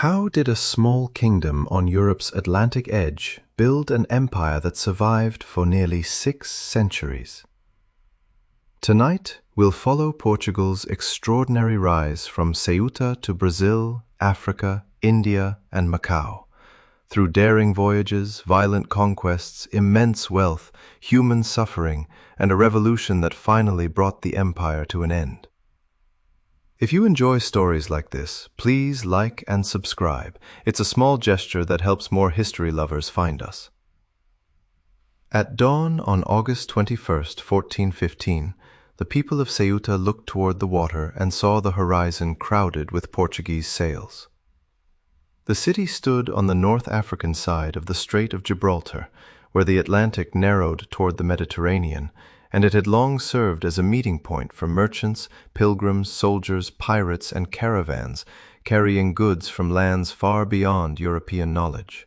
How did a small kingdom on Europe's Atlantic edge build an empire that survived for nearly 6 centuries? Tonight, we'll follow Portugal's extraordinary rise from Ceuta to Brazil, Africa, India, and Macau. Through daring voyages, violent conquests, immense wealth, human suffering, and a revolution that finally brought the empire to an end. If you enjoy stories like this, please like and subscribe. It's a small gesture that helps more history lovers find us. At dawn on August 21st, 1415, the people of Ceuta looked toward the water and saw the horizon crowded with Portuguese sails. The city stood on the North African side of the Strait of Gibraltar, where the Atlantic narrowed toward the Mediterranean, and it had long served as a meeting point for merchants, pilgrims, soldiers, pirates, and caravans carrying goods from lands far beyond European knowledge.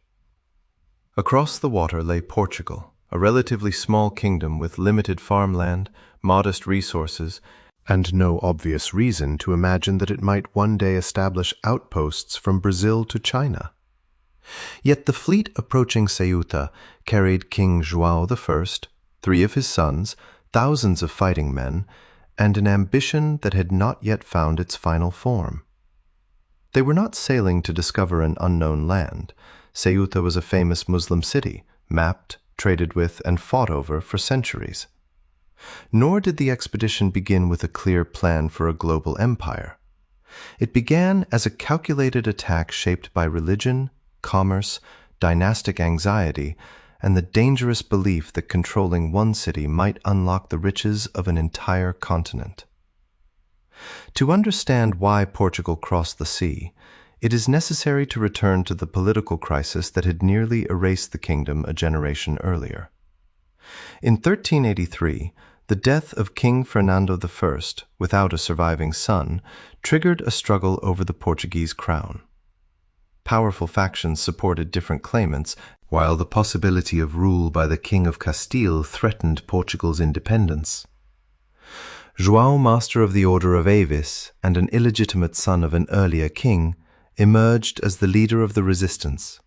Across the water lay Portugal, a relatively small kingdom with limited farmland, modest resources, and no obvious reason to imagine that it might one day establish outposts from Brazil to China. Yet the fleet approaching Ceuta carried King João I, 3 of his sons, thousands of fighting men, and an ambition that had not yet found its final form. They were not sailing to discover an unknown land. Ceuta was a famous Muslim city, mapped, traded with, and fought over for centuries. Nor did the expedition begin with a clear plan for a global empire. It began as a calculated attack shaped by religion, commerce, dynastic anxiety, and the dangerous belief that controlling one city might unlock the riches of an entire continent. To understand why Portugal crossed the sea, it is necessary to return to the political crisis that had nearly erased the kingdom a generation earlier. In 1383, the death of King Fernando I, without a surviving son, triggered a struggle over the Portuguese crown. Powerful factions supported different claimants, while the possibility of rule by the King of Castile threatened Portugal's independence. João, Master of the Order of Avis and an illegitimate son of an earlier king, emerged as the leader of the resistance.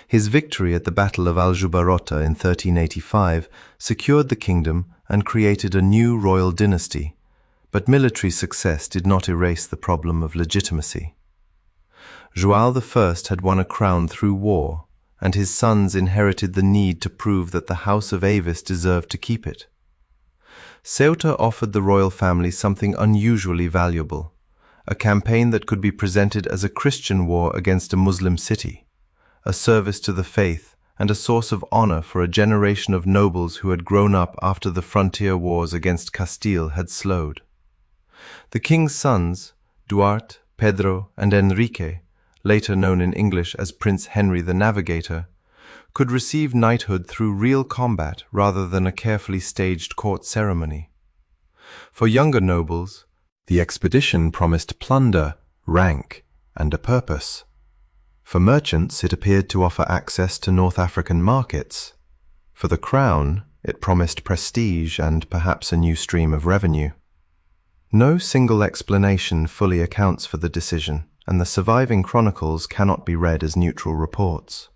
His victory at the Battle of Aljubarrota in 1385 secured the kingdom and created a new royal dynasty, but military success did not erase the problem of legitimacy. João I had won a crown through war, and his sons inherited the need to prove that the House of Avis deserved to keep it. Ceuta offered the royal family something unusually valuable, a campaign that could be presented as a Christian war against a Muslim city, a service to the faith and a source of honor for a generation of nobles who had grown up after the frontier wars against Castile had slowed. The king's sons, Duarte, Pedro, and Enrique, later known in English as Prince Henry the Navigator, could receive knighthood through real combat rather than a carefully staged court ceremony. For younger nobles, the expedition promised plunder, rank, and a purpose. For merchants, it appeared to offer access to North African markets. For the crown, it promised prestige and perhaps a new stream of revenue. No single explanation fully accounts for the decision, and the surviving chronicles cannot be read as neutral reports.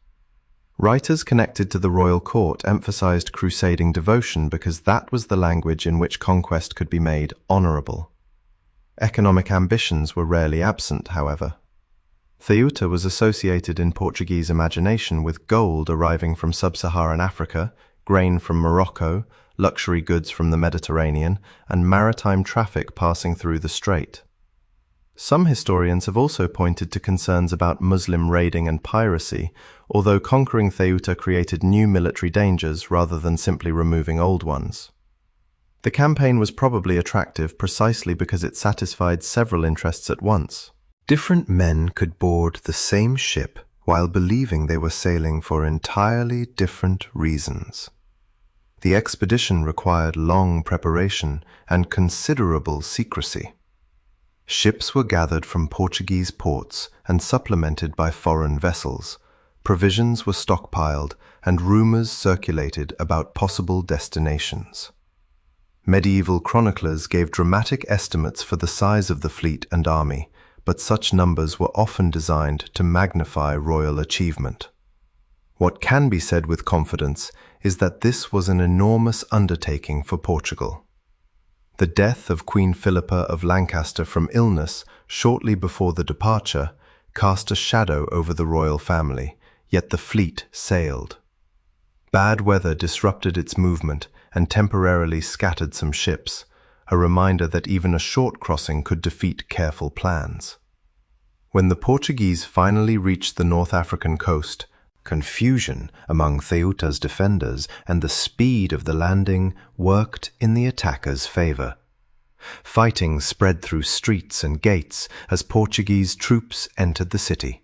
Writers connected to the royal court emphasized crusading devotion because that was the language in which conquest could be made honorable. Economic ambitions were rarely absent, however. Ceuta was associated in Portuguese imagination with gold arriving from sub-Saharan Africa, grain from Morocco, luxury goods from the Mediterranean, and maritime traffic passing through the strait. Some historians have also pointed to concerns about Muslim raiding and piracy, although conquering Ceuta created new military dangers rather than simply removing old ones. The campaign was probably attractive precisely because it satisfied several interests at once. Different men could board the same ship while believing they were sailing for entirely different reasons. The expedition required long preparation and considerable secrecy. Ships were gathered from Portuguese ports and supplemented by foreign vessels. Provisions were stockpiled and rumors circulated about possible destinations. Medieval chroniclers gave dramatic estimates for the size of the fleet and army, but such numbers were often designed to magnify royal achievement. What can be said with confidence is that this was an enormous undertaking for Portugal. The death of Queen Philippa of Lancaster from illness shortly before the departure cast a shadow over the royal family, yet the fleet sailed. Bad weather disrupted its movement and temporarily scattered some ships, a reminder that even a short crossing could defeat careful plans. When the Portuguese finally reached the North African coast, confusion among Ceuta's defenders and the speed of the landing worked in the attackers' favor. Fighting spread through streets and gates as Portuguese troops entered the city.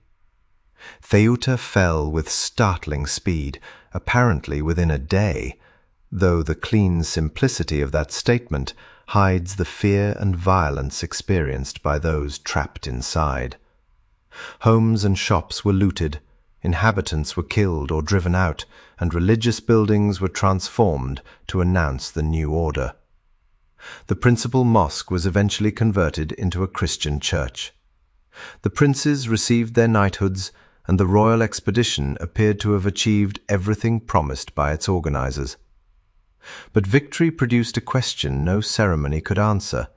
Ceuta fell with startling speed, apparently within a day, though the clean simplicity of that statement hides the fear and violence experienced by those trapped inside. Homes and shops were looted, inhabitants were killed or driven out, and religious buildings were transformed to announce the new order. The principal mosque was eventually converted into a Christian church. The princes received their knighthoods, and the royal expedition appeared to have achieved everything promised by its organizers. But victory produced a question no ceremony could answer.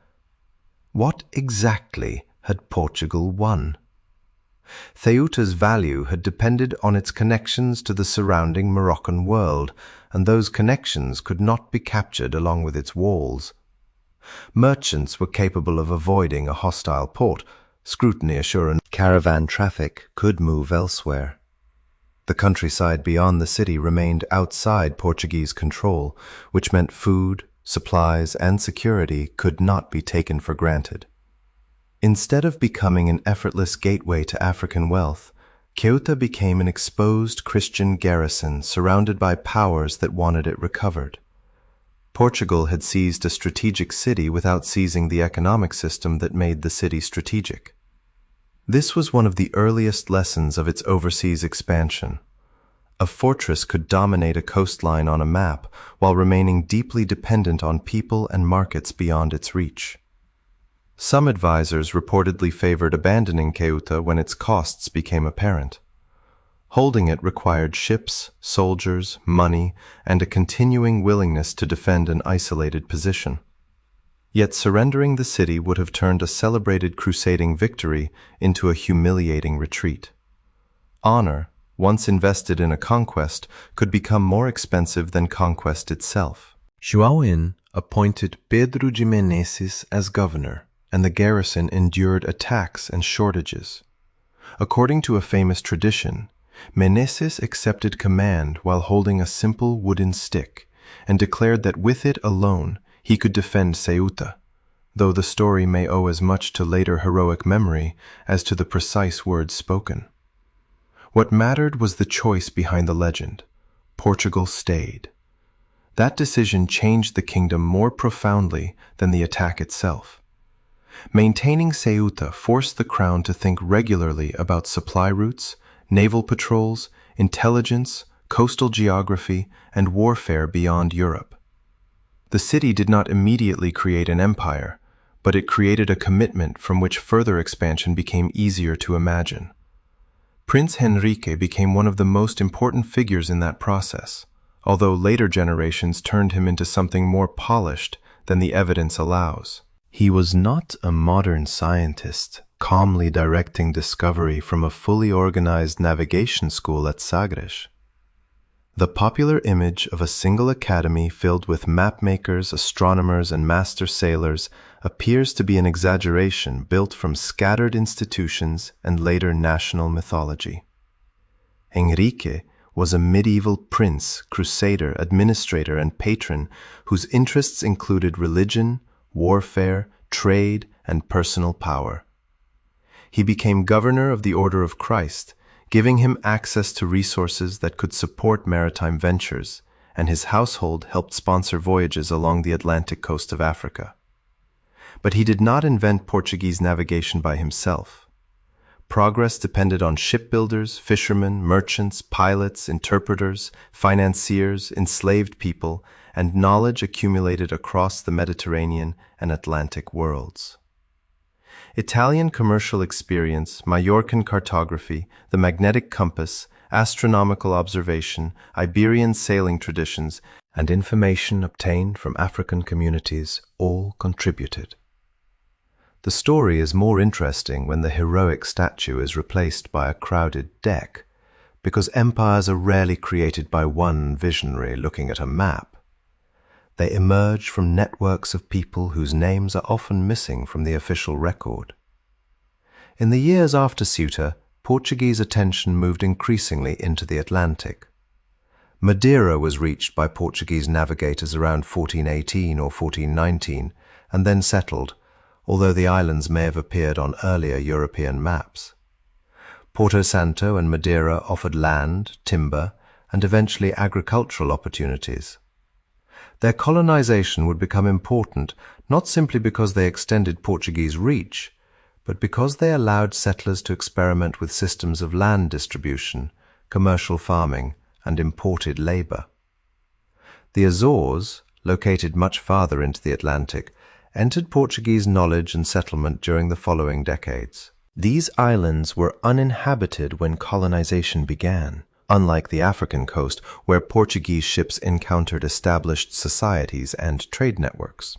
What exactly had Portugal won? Ceuta's value had depended on its connections to the surrounding Moroccan world, and those connections could not be captured along with its walls. Merchants were capable of avoiding a hostile port, scrutiny assured caravan traffic could move elsewhere. The countryside beyond the city remained outside Portuguese control, which meant food, supplies, and security could not be taken for granted. Instead of becoming an effortless gateway to African wealth, Ceuta became an exposed Christian garrison surrounded by powers that wanted it recovered. Portugal had seized a strategic city without seizing the economic system that made the city strategic. This was one of the earliest lessons of its overseas expansion. A fortress could dominate a coastline on a map while remaining deeply dependent on people and markets beyond its reach. Some advisors reportedly favored abandoning Ceuta when its costs became apparent. Holding it required ships, soldiers, money, and a continuing willingness to defend an isolated position. Yet surrendering the city would have turned a celebrated crusading victory into a humiliating retreat. Honor, once invested in a conquest, could become more expensive than conquest itself. João appointed Pedro de Menezes as governor, and the garrison endured attacks and shortages. According to a famous tradition, Menezes accepted command while holding a simple wooden stick and declared that with it alone he could defend Ceuta, though the story may owe as much to later heroic memory as to the precise words spoken. What mattered was the choice behind the legend. Portugal stayed. That decision changed the kingdom more profoundly than the attack itself. Maintaining Ceuta forced the crown to think regularly about supply routes, naval patrols, intelligence, coastal geography, and warfare beyond Europe. The city did not immediately create an empire, but it created a commitment from which further expansion became easier to imagine. Prince Henrique became one of the most important figures in that process, although later generations turned him into something more polished than the evidence allows. He was not a modern scientist, calmly directing discovery from a fully organized navigation school at Sagres. The popular image of a single academy filled with mapmakers, astronomers, and master sailors appears to be an exaggeration built from scattered institutions and later national mythology. Henrique was a medieval prince, crusader, administrator, and patron whose interests included religion, warfare, trade, and personal power. He became governor of the Order of Christ, giving him access to resources that could support maritime ventures, and his household helped sponsor voyages along the Atlantic coast of Africa. But he did not invent Portuguese navigation by himself. Progress depended on shipbuilders, fishermen, merchants, pilots, interpreters, financiers, enslaved people, and knowledge accumulated across the Mediterranean and Atlantic worlds. Italian commercial experience, Majorcan cartography, the magnetic compass, astronomical observation, Iberian sailing traditions, and information obtained from African communities all contributed. The story is more interesting when the heroic statue is replaced by a crowded deck, because empires are rarely created by one visionary looking at a map. They emerge from networks of people whose names are often missing from the official record. In the years after Ceuta, Portuguese attention moved increasingly into the Atlantic. Madeira was reached by Portuguese navigators around 1418 or 1419 and then settled, although the islands may have appeared on earlier European maps. Porto Santo and Madeira offered land, timber, and eventually agricultural opportunities. Their colonization would become important not simply because they extended Portuguese reach, but because they allowed settlers to experiment with systems of land distribution, commercial farming, and imported labor. The Azores, located much farther into the Atlantic, entered Portuguese knowledge and settlement during the following decades. These islands were uninhabited when colonization began, unlike the African coast, where Portuguese ships encountered established societies and trade networks.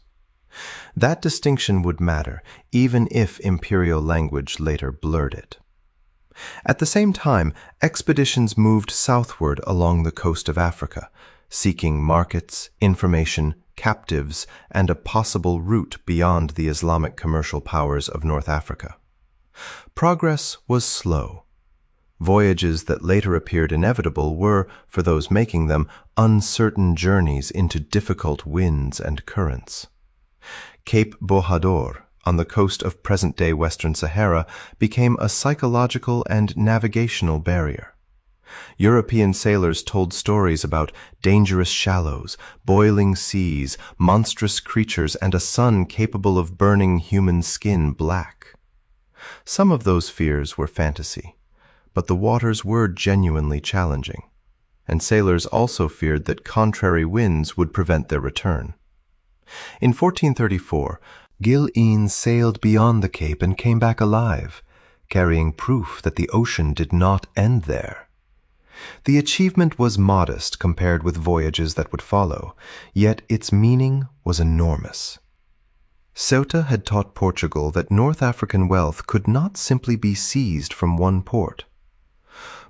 That distinction would matter, even if imperial language later blurred it. At the same time, expeditions moved southward along the coast of Africa, seeking markets, information, captives, and a possible route beyond the Islamic commercial powers of North Africa. Progress was slow. Voyages that later appeared inevitable were, for those making them, uncertain journeys into difficult winds and currents. Cape Bojador, on the coast of present-day Western Sahara, became a psychological and navigational barrier. European sailors told stories about dangerous shallows, boiling seas, monstrous creatures, and a sun capable of burning human skin black. Some of those fears were fantasy, but the waters were genuinely challenging, and sailors also feared that contrary winds would prevent their return. In 1434, Gil-Een sailed beyond the Cape and came back alive, carrying proof that the ocean did not end there. The achievement was modest compared with voyages that would follow, yet its meaning was enormous. Ceuta had taught Portugal that North African wealth could not simply be seized from one port.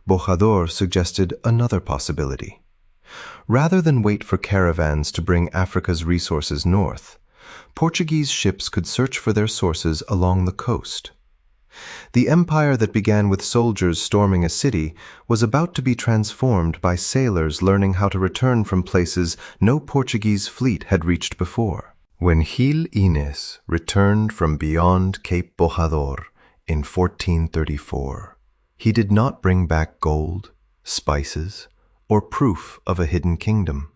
Bojador suggested another possibility. Rather than wait for caravans to bring Africa's resources north, Portuguese ships could search for their sources along the coast. The empire that began with soldiers storming a city was about to be transformed by sailors learning how to return from places no Portuguese fleet had reached before. When Gil Inés returned from beyond Cape Bojador in 1434, he did not bring back gold, spices, or proof of a hidden kingdom.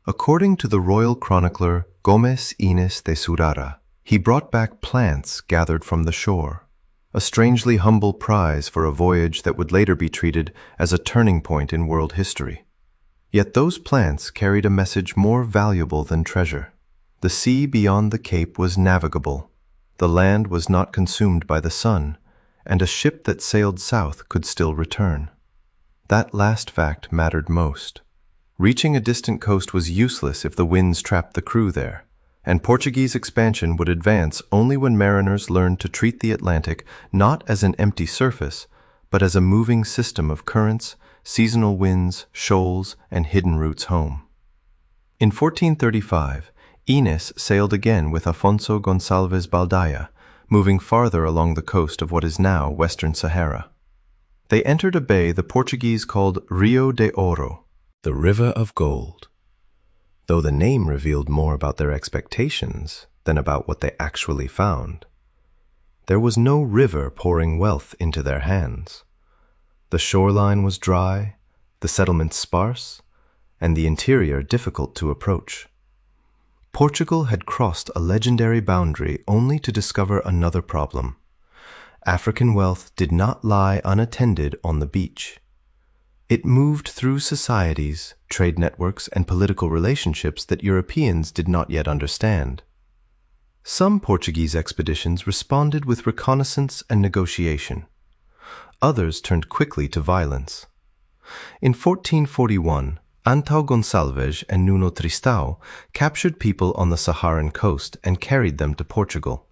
According to the royal chronicler Gomes Inés de Surara, he brought back plants gathered from the shore, a strangely humble prize for a voyage that would later be treated as a turning point in world history. Yet those plants carried a message more valuable than treasure. The sea beyond the Cape was navigable, the land was not consumed by the sun, and a ship that sailed south could still return. That last fact mattered most. Reaching a distant coast was useless if the winds trapped the crew there, and Portuguese expansion would advance only when mariners learned to treat the Atlantic not as an empty surface, but as a moving system of currents, seasonal winds, shoals, and hidden routes home. In 1435, Inés sailed again with Afonso Gonçalves Baldaya, moving farther along the coast of what is now Western Sahara. They entered a bay the Portuguese called Rio de Ouro, the River of Gold. Though the name revealed more about their expectations than about what they actually found, there was no river pouring wealth into their hands. The shoreline was dry, the settlements sparse, and the interior difficult to approach. Portugal had crossed a legendary boundary only to discover another problem. African wealth did not lie unattended on the beach. It moved through societies, trade networks, and political relationships that Europeans did not yet understand. Some Portuguese expeditions responded with reconnaissance and negotiation. Others turned quickly to violence. In 1441, Antão Gonçalves and Nuno Tristão captured people on the Saharan coast and carried them to Portugal.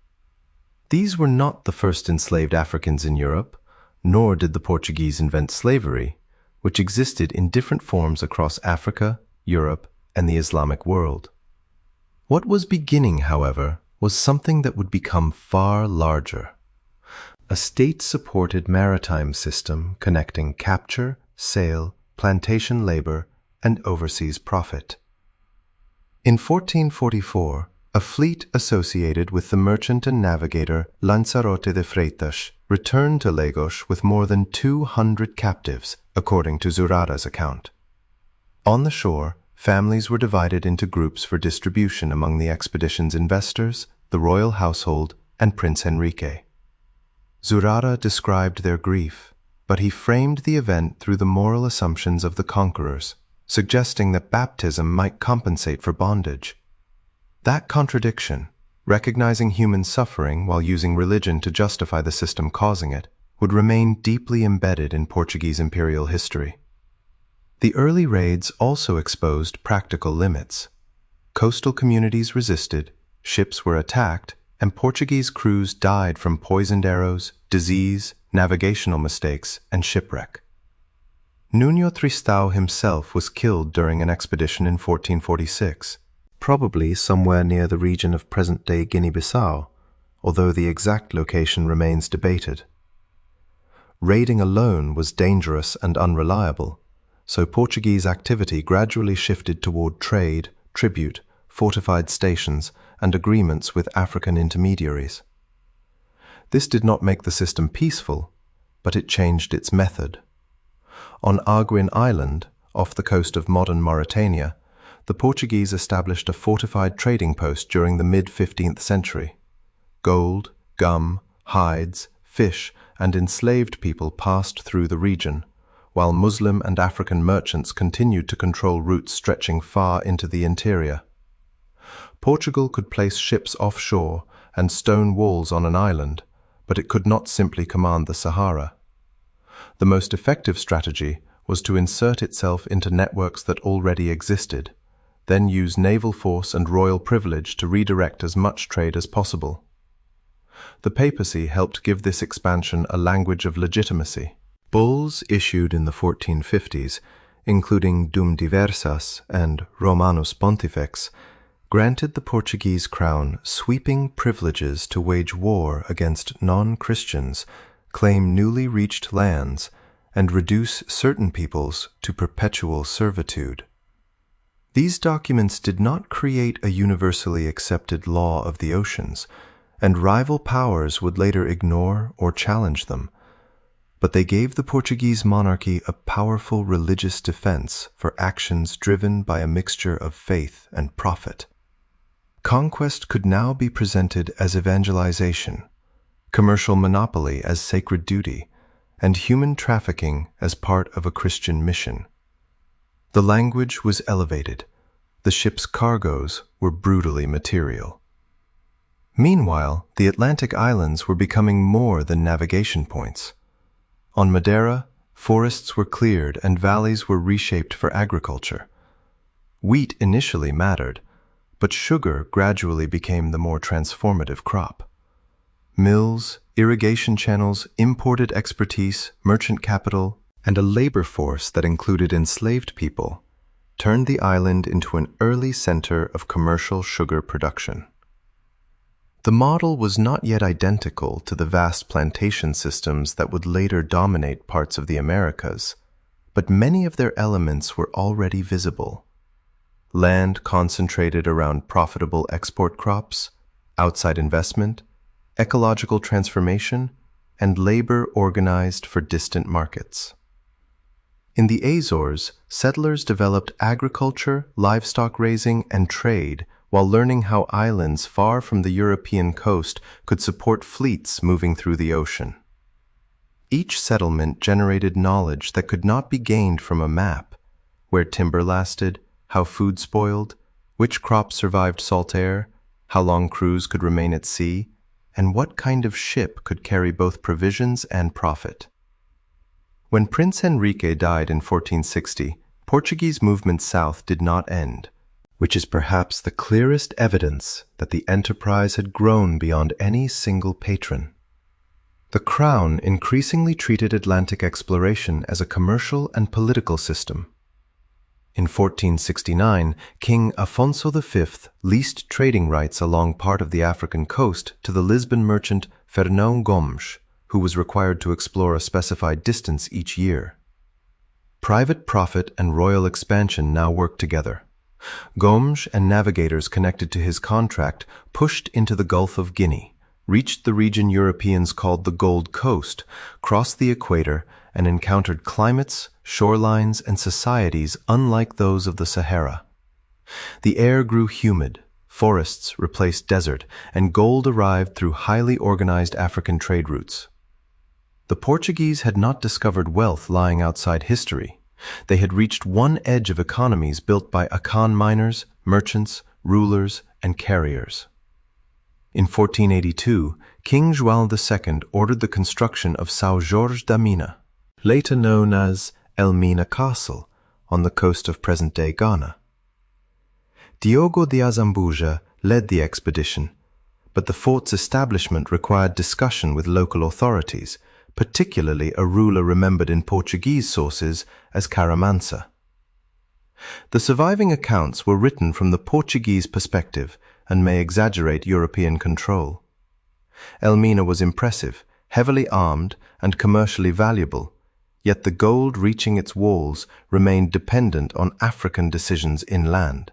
These were not the first enslaved Africans in Europe, nor did the Portuguese invent slavery, which existed in different forms across Africa, Europe, and the Islamic world. What was beginning, however, was something that would become far larger. A state-supported maritime system connecting capture, sale, plantation labor, and overseas profit. In 1444, a fleet associated with the merchant and navigator Lanzarote de Freitas returned to Lagos with more than 200 captives, according to Zurara's account. On the shore, families were divided into groups for distribution among the expedition's investors, the royal household, and Prince Henrique. Zurara described their grief, but he framed the event through the moral assumptions of the conquerors, suggesting that baptism might compensate for bondage. That contradiction, recognizing human suffering while using religion to justify the system causing it, would remain deeply embedded in Portuguese imperial history. The early raids also exposed practical limits. Coastal communities resisted, ships were attacked, and Portuguese crews died from poisoned arrows, disease, navigational mistakes, and shipwreck. Nuno Tristão himself was killed during an expedition in 1446, probably somewhere near the region of present-day Guinea-Bissau, although the exact location remains debated. Raiding alone was dangerous and unreliable, so Portuguese activity gradually shifted toward trade, tribute, fortified stations, and agreements with African intermediaries. This did not make the system peaceful, but it changed its method. On Arguin Island, off the coast of modern Mauritania, the Portuguese established a fortified trading post during the mid-15th century. Gold, gum, hides, fish, and enslaved people passed through the region, while Muslim and African merchants continued to control routes stretching far into the interior. Portugal could place ships offshore and stone walls on an island, but it could not simply command the Sahara. The most effective strategy was to insert itself into networks that already existed, then use naval force and royal privilege to redirect as much trade as possible. The papacy helped give this expansion a language of legitimacy. Bulls issued in the 1450s, including Dum Diversas and Romanus Pontifex, granted the Portuguese crown sweeping privileges to wage war against non-Christians, claim newly reached lands, and reduce certain peoples to perpetual servitude. These documents did not create a universally accepted law of the oceans, and rival powers would later ignore or challenge them, but they gave the Portuguese monarchy a powerful religious defense for actions driven by a mixture of faith and profit. Conquest could now be presented as evangelization, commercial monopoly as sacred duty, and human trafficking as part of a Christian mission. The language was elevated. The ship's cargoes were brutally material. Meanwhile, the Atlantic islands were becoming more than navigation points. On Madeira, forests were cleared and valleys were reshaped for agriculture. Wheat initially mattered, but sugar gradually became the more transformative crop. Mills, irrigation channels, imported expertise, merchant capital, and a labor force that included enslaved people turned the island into an early center of commercial sugar production. The model was not yet identical to the vast plantation systems that would later dominate parts of the Americas, but many of their elements were already visible. Land concentrated around profitable export crops, outside investment, ecological transformation, and labor organized for distant markets. In the Azores, settlers developed agriculture, livestock raising, and trade while learning how islands far from the European coast could support fleets moving through the ocean. Each settlement generated knowledge that could not be gained from a map: where timber lasted, how food spoiled, which crops survived salt air, how long crews could remain at sea, and what kind of ship could carry both provisions and profit. When Prince Henrique died in 1460, Portuguese movement south did not end, which is perhaps the clearest evidence that the enterprise had grown beyond any single patron. The Crown increasingly treated Atlantic exploration as a commercial and political system. In 1469, King Afonso V leased trading rights along part of the African coast to the Lisbon merchant Fernão Gomes, who was required to explore a specified distance each year. Private profit and royal expansion now worked together. Gomes and navigators connected to his contract pushed into the Gulf of Guinea, reached the region Europeans called the Gold Coast, crossed the equator, and encountered climates, shorelines, and societies unlike those of the Sahara. The air grew humid, forests replaced desert, and gold arrived through highly organized African trade routes. The Portuguese had not discovered wealth lying outside history. They had reached one edge of economies built by Akan miners, merchants, rulers, and carriers. In 1482, King João II ordered the construction of São Jorge da Mina, later known as Elmina Castle, on the coast of present-day Ghana. Diogo de Azambuja led the expedition, but the fort's establishment required discussion with local authorities, particularly a ruler remembered in Portuguese sources as Caramansa. The surviving accounts were written from the Portuguese perspective and may exaggerate European control. Elmina was impressive, heavily armed, and commercially valuable, yet the gold reaching its walls remained dependent on African decisions inland.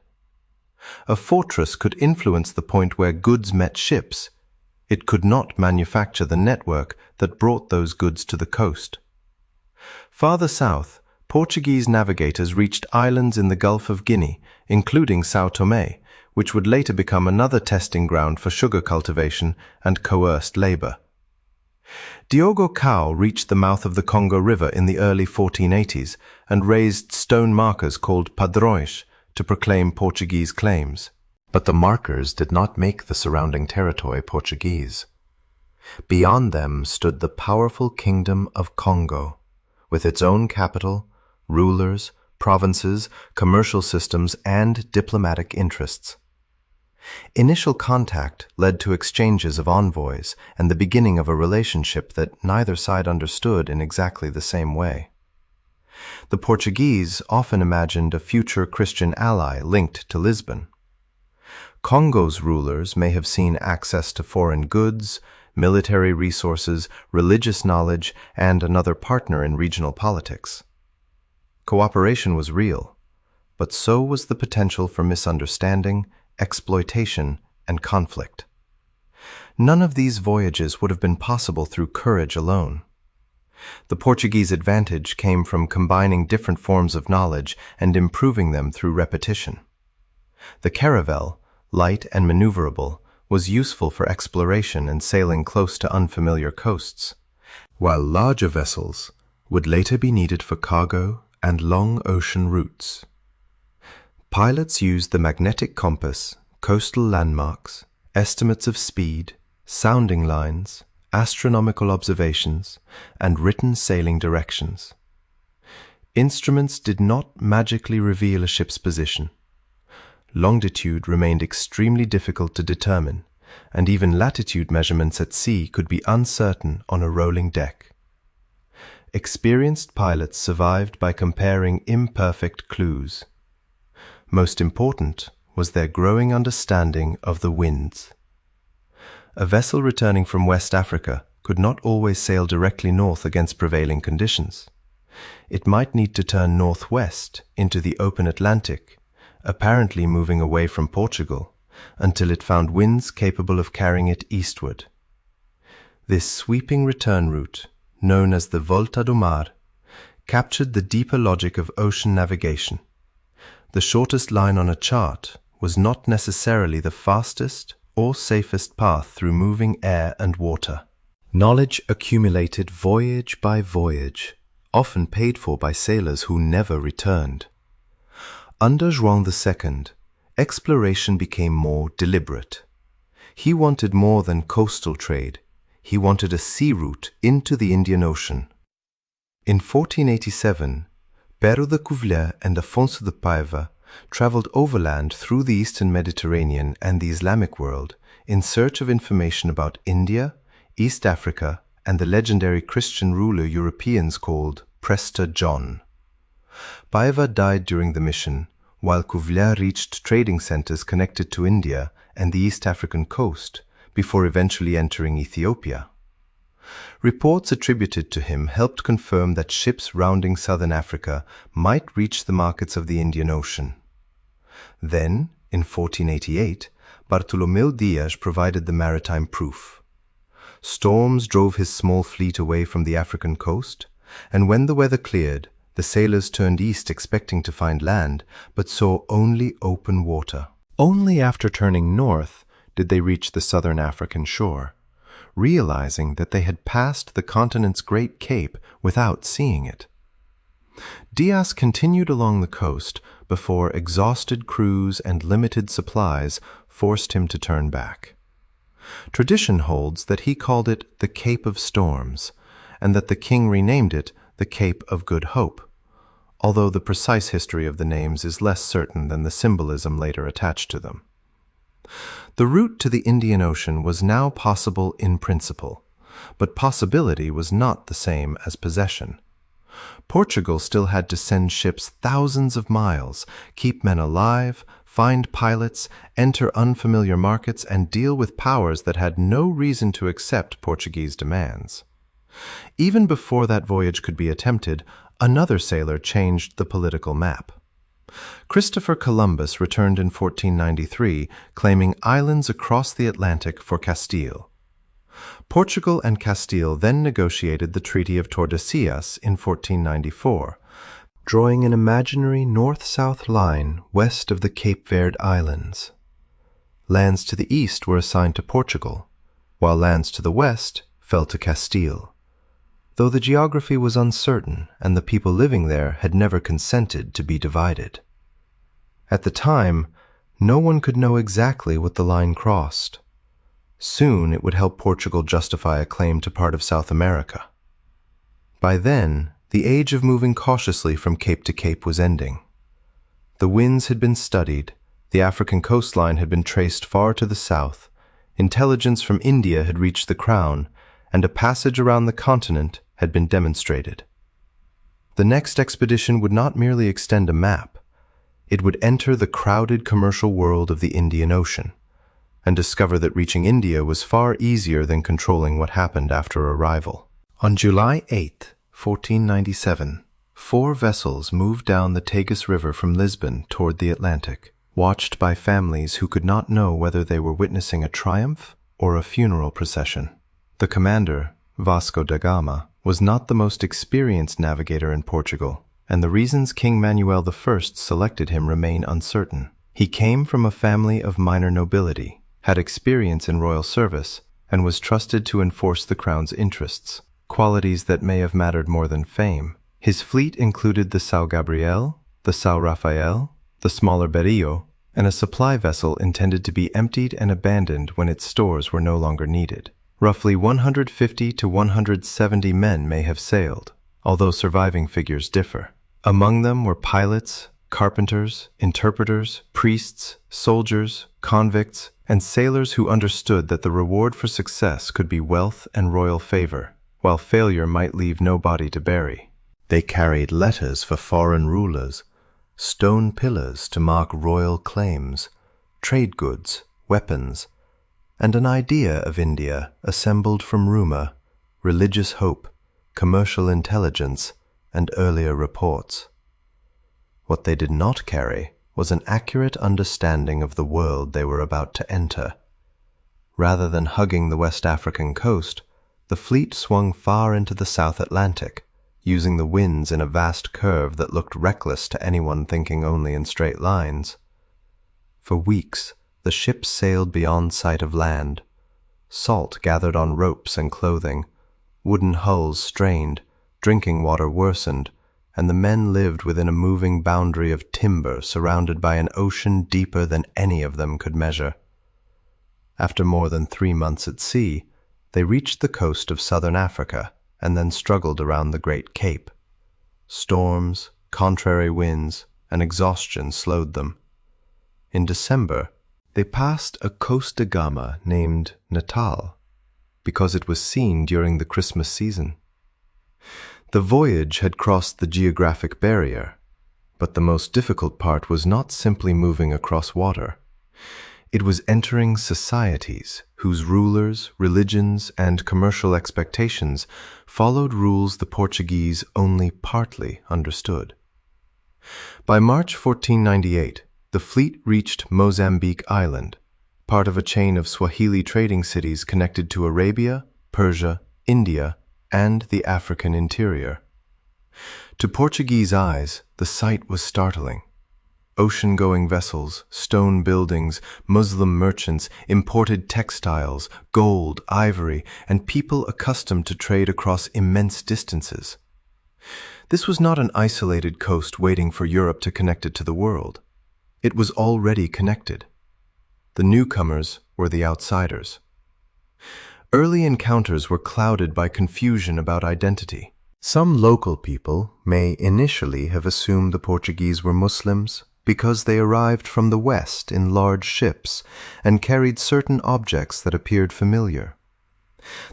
A fortress could influence the point where goods met ships. It could not manufacture the network that brought those goods to the coast. Farther south, Portuguese navigators reached islands in the Gulf of Guinea, including São Tomé, which would later become another testing ground for sugar cultivation and coerced labor. Diogo Cao reached the mouth of the Congo River in the early 1480s and raised stone markers called padrões to proclaim Portuguese claims. But the markers did not make the surrounding territory Portuguese. Beyond them stood the powerful Kingdom of Congo, with its own capital, rulers, provinces, commercial systems, and diplomatic interests. Initial contact led to exchanges of envoys and the beginning of a relationship that neither side understood in exactly the same way. The Portuguese often imagined a future Christian ally linked to Lisbon. Congo's rulers may have seen access to foreign goods, military resources, religious knowledge, and another partner in regional politics. Cooperation was real, but so was the potential for misunderstanding, exploitation, and conflict. None of these voyages would have been possible through courage alone. The Portuguese advantage came from combining different forms of knowledge and improving them through repetition. The caravel, light and maneuverable, was useful for exploration and sailing close to unfamiliar coasts, while larger vessels would later be needed for cargo and long ocean routes. Pilots used the magnetic compass, coastal landmarks, estimates of speed, sounding lines, astronomical observations, and written sailing directions. Instruments did not magically reveal a ship's position. Longitude remained extremely difficult to determine, and even latitude measurements at sea could be uncertain on a rolling deck. Experienced pilots survived by comparing imperfect clues. Most important was their growing understanding of the winds. A vessel returning from West Africa could not always sail directly north against prevailing conditions. It might need to turn northwest into the open Atlantic, apparently moving away from Portugal, until it found winds capable of carrying it eastward. This sweeping return route, known as the Volta do Mar, captured the deeper logic of ocean navigation. The shortest line on a chart was not necessarily the fastest or safest path through moving air and water. Knowledge accumulated voyage by voyage, often paid for by sailors who never returned. Under João II, exploration became more deliberate. He wanted more than coastal trade. He wanted a sea route into the Indian Ocean. In 1487, Pero de Covilhã and Afonso de Paiva traveled overland through the eastern Mediterranean and the Islamic world in search of information about India, East Africa, and the legendary Christian ruler Europeans called Prester John. Paiva died during the mission, while Covilhã reached trading centers connected to India and the East African coast before eventually entering Ethiopia. Reports attributed to him helped confirm that ships rounding southern Africa might reach the markets of the Indian Ocean. Then, in 1488, Bartolomeu Dias provided the maritime proof. Storms drove his small fleet away from the African coast, and when the weather cleared, the sailors turned east expecting to find land, but saw only open water. Only after turning north did they reach the southern African shore, realizing that they had passed the continent's great cape without seeing it. Dias continued along the coast before exhausted crews and limited supplies forced him to turn back. Tradition holds that he called it the Cape of Storms, and that the king renamed it the Cape of Good Hope, although the precise history of the names is less certain than the symbolism later attached to them. The route to the Indian Ocean was now possible in principle, but possibility was not the same as possession. Portugal still had to send ships thousands of miles, keep men alive, find pilots, enter unfamiliar markets, and deal with powers that had no reason to accept Portuguese demands. Even before that voyage could be attempted, another sailor changed the political map. Christopher Columbus returned in 1493, claiming islands across the Atlantic for Castile. Portugal and Castile then negotiated the Treaty of Tordesillas in 1494, drawing an imaginary north-south line west of the Cape Verde Islands. Lands to the east were assigned to Portugal, while lands to the west fell to Castile, though the geography was uncertain and the people living there had never consented to be divided. At the time, no one could know exactly what the line crossed. Soon it would help Portugal justify a claim to part of South America. By then, the age of moving cautiously from cape to cape was ending. The winds had been studied, the African coastline had been traced far to the south, intelligence from India had reached the Crown, and a passage around the continent had been demonstrated. The next expedition would not merely extend a map. It would enter the crowded commercial world of the Indian Ocean, and discover that reaching India was far easier than controlling what happened after arrival. On July 8, 1497, 4 vessels moved down the Tagus River from Lisbon toward the Atlantic, watched by families who could not know whether they were witnessing a triumph or a funeral procession. The commander, Vasco da Gama, was not the most experienced navigator in Portugal, and the reasons King Manuel I selected him remain uncertain. He came from a family of minor nobility, had experience in royal service, and was trusted to enforce the crown's interests, qualities that may have mattered more than fame. His fleet included the São Gabriel, the São Rafael, the smaller Berrio, and a supply vessel intended to be emptied and abandoned when its stores were no longer needed. Roughly 150 to 170 men may have sailed, although surviving figures differ. Among them were pilots, carpenters, interpreters, priests, soldiers, convicts, and sailors who understood that the reward for success could be wealth and royal favor, while failure might leave no body to bury. They carried letters for foreign rulers, stone pillars to mark royal claims, trade goods, weapons, and an idea of India assembled from rumor, religious hope, commercial intelligence, and earlier reports. What they did not carry was an accurate understanding of the world they were about to enter. Rather than hugging the West African coast, the fleet swung far into the South Atlantic, using the winds in a vast curve that looked reckless to anyone thinking only in straight lines. For weeks, the ships sailed beyond sight of land. Salt gathered on ropes and clothing, wooden hulls strained, drinking water worsened, and the men lived within a moving boundary of timber surrounded by an ocean deeper than any of them could measure. After more than 3 months at sea, they reached the coast of southern Africa and then struggled around the Great Cape. Storms, contrary winds, and exhaustion slowed them. In December, they passed a Costa da Gama named Natal, because it was seen during the Christmas season. The voyage had crossed the geographic barrier, but the most difficult part was not simply moving across water. It was entering societies whose rulers, religions, and commercial expectations followed rules the Portuguese only partly understood. By March 1498, the fleet reached Mozambique Island, part of a chain of Swahili trading cities connected to Arabia, Persia, India, and the African interior. To Portuguese eyes, the sight was startling. Ocean-going vessels, stone buildings, Muslim merchants, imported textiles, gold, ivory, and people accustomed to trade across immense distances. This was not an isolated coast waiting for Europe to connect it to the world. It was already connected. The newcomers were the outsiders. Early encounters were clouded by confusion about identity. Some local people may initially have assumed the Portuguese were Muslims because they arrived from the west in large ships and carried certain objects that appeared familiar.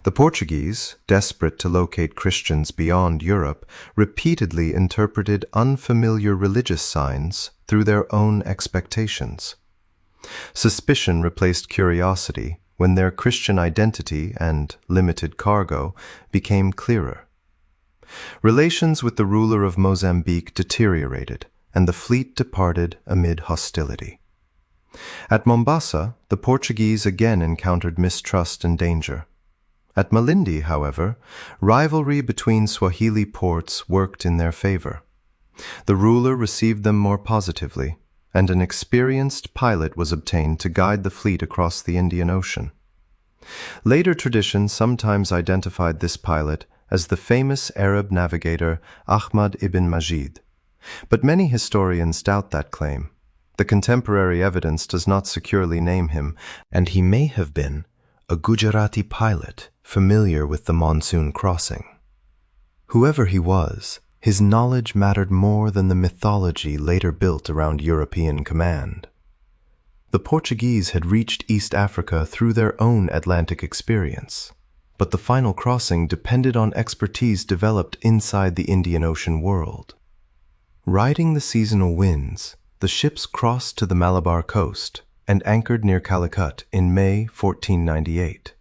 The Portuguese, desperate to locate Christians beyond Europe, repeatedly interpreted unfamiliar religious signs through their own expectations. Suspicion replaced curiosity when their Christian identity and limited cargo became clearer. Relations with the ruler of Mozambique deteriorated, and the fleet departed amid hostility. At Mombasa, the Portuguese again encountered mistrust and danger. At Malindi, however, rivalry between Swahili ports worked in their favor. The ruler received them more positively, and an experienced pilot was obtained to guide the fleet across the Indian Ocean. Later tradition sometimes identified this pilot as the famous Arab navigator Ahmad ibn Majid, but many historians doubt that claim. The contemporary evidence does not securely name him, and he may have been a Gujarati pilot familiar with the monsoon crossing. Whoever he was, his knowledge mattered more than the mythology later built around European command. The Portuguese had reached East Africa through their own Atlantic experience, but the final crossing depended on expertise developed inside the Indian Ocean world. Riding the seasonal winds, the ships crossed to the Malabar coast and anchored near Calicut in May 1498.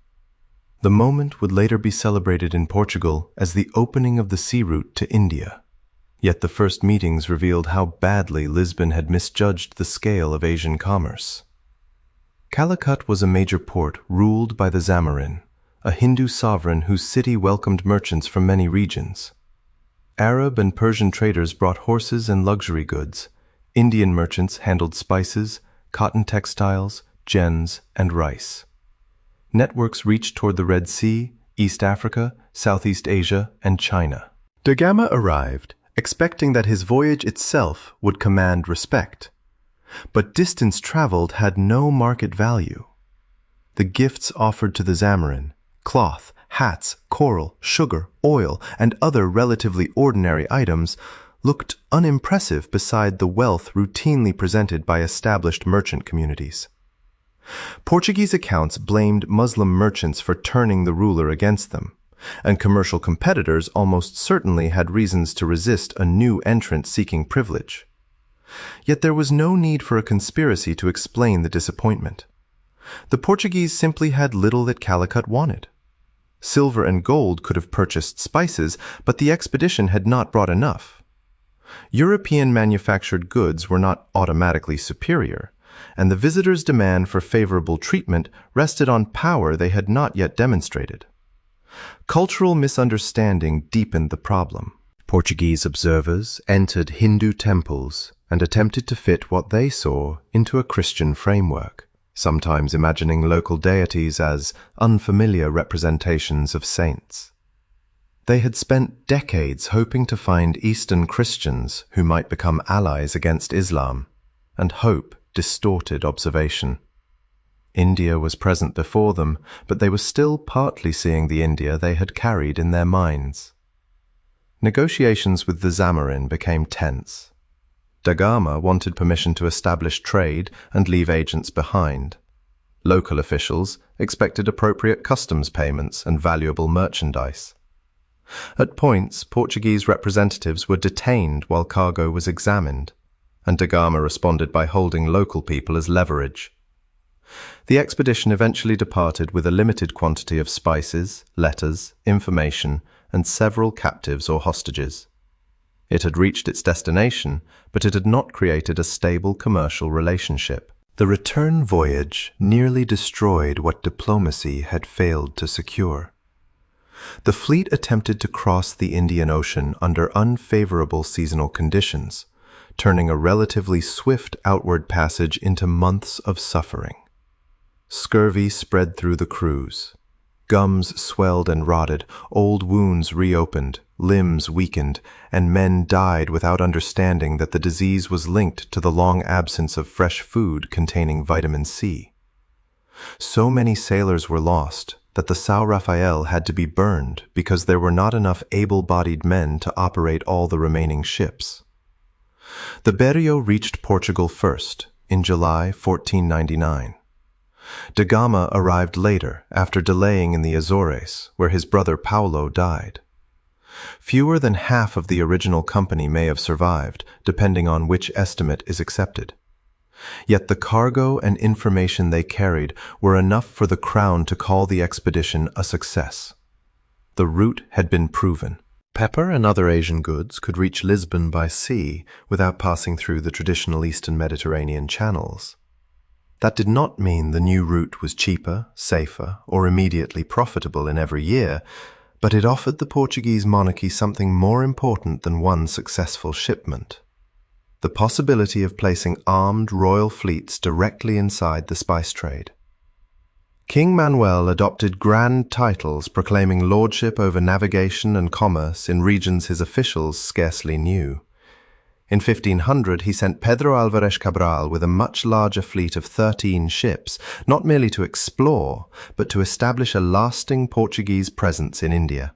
The moment would later be celebrated in Portugal as the opening of the sea route to India. Yet the first meetings revealed how badly Lisbon had misjudged the scale of Asian commerce. Calicut was a major port ruled by the Zamorin, a Hindu sovereign whose city welcomed merchants from many regions. Arab and Persian traders brought horses and luxury goods. Indian merchants handled spices, cotton textiles, gems, and rice. Networks reached toward the Red Sea, East Africa, Southeast Asia, and China. Da Gama arrived, expecting that his voyage itself would command respect. But distance traveled had no market value. The gifts offered to the Zamorin, cloth, hats, coral, sugar, oil, and other relatively ordinary items, looked unimpressive beside the wealth routinely presented by established merchant communities. Portuguese accounts blamed Muslim merchants for turning the ruler against them, and commercial competitors almost certainly had reasons to resist a new entrant seeking privilege. Yet there was no need for a conspiracy to explain the disappointment. The Portuguese simply had little that Calicut wanted. Silver and gold could have purchased spices, but the expedition had not brought enough. European manufactured goods were not automatically superior, and the visitors' demand for favorable treatment rested on power they had not yet demonstrated. Cultural misunderstanding deepened the problem. Portuguese observers entered Hindu temples and attempted to fit what they saw into a Christian framework, sometimes imagining local deities as unfamiliar representations of saints. They had spent decades hoping to find Eastern Christians who might become allies against Islam, and hope distorted observation. India was present before them, but they were still partly seeing the India they had carried in their minds. Negotiations with the Zamorin became tense. Da Gama wanted permission to establish trade and leave agents behind. Local officials expected appropriate customs payments and valuable merchandise. At points, Portuguese representatives were detained while cargo was examined, and Da Gama responded by holding local people as leverage. The expedition eventually departed with a limited quantity of spices, letters, information, and several captives or hostages. It had reached its destination, but it had not created a stable commercial relationship. The return voyage nearly destroyed what diplomacy had failed to secure. The fleet attempted to cross the Indian Ocean under unfavorable seasonal conditions, turning a relatively swift outward passage into months of suffering. Scurvy spread through the crews. Gums swelled and rotted, old wounds reopened, limbs weakened, and men died without understanding that the disease was linked to the long absence of fresh food containing vitamin C. So many sailors were lost that the São Rafael had to be burned because there were not enough able-bodied men to operate all the remaining ships. The Berrio reached Portugal first, in July 1499. Da Gama arrived later, after delaying in the Azores, where his brother Paulo died. Fewer than half of the original company may have survived, depending on which estimate is accepted. Yet the cargo and information they carried were enough for the Crown to call the expedition a success. The route had been proven. Pepper and other Asian goods could reach Lisbon by sea without passing through the traditional Eastern Mediterranean channels. That did not mean the new route was cheaper, safer, or immediately profitable in every year, but it offered the Portuguese monarchy something more important than one successful shipment: the possibility of placing armed royal fleets directly inside the spice trade. King Manuel adopted grand titles proclaiming lordship over navigation and commerce in regions his officials scarcely knew. In 1500, he sent Pedro Álvares Cabral with a much larger fleet of 13 ships, not merely to explore, but to establish a lasting Portuguese presence in India.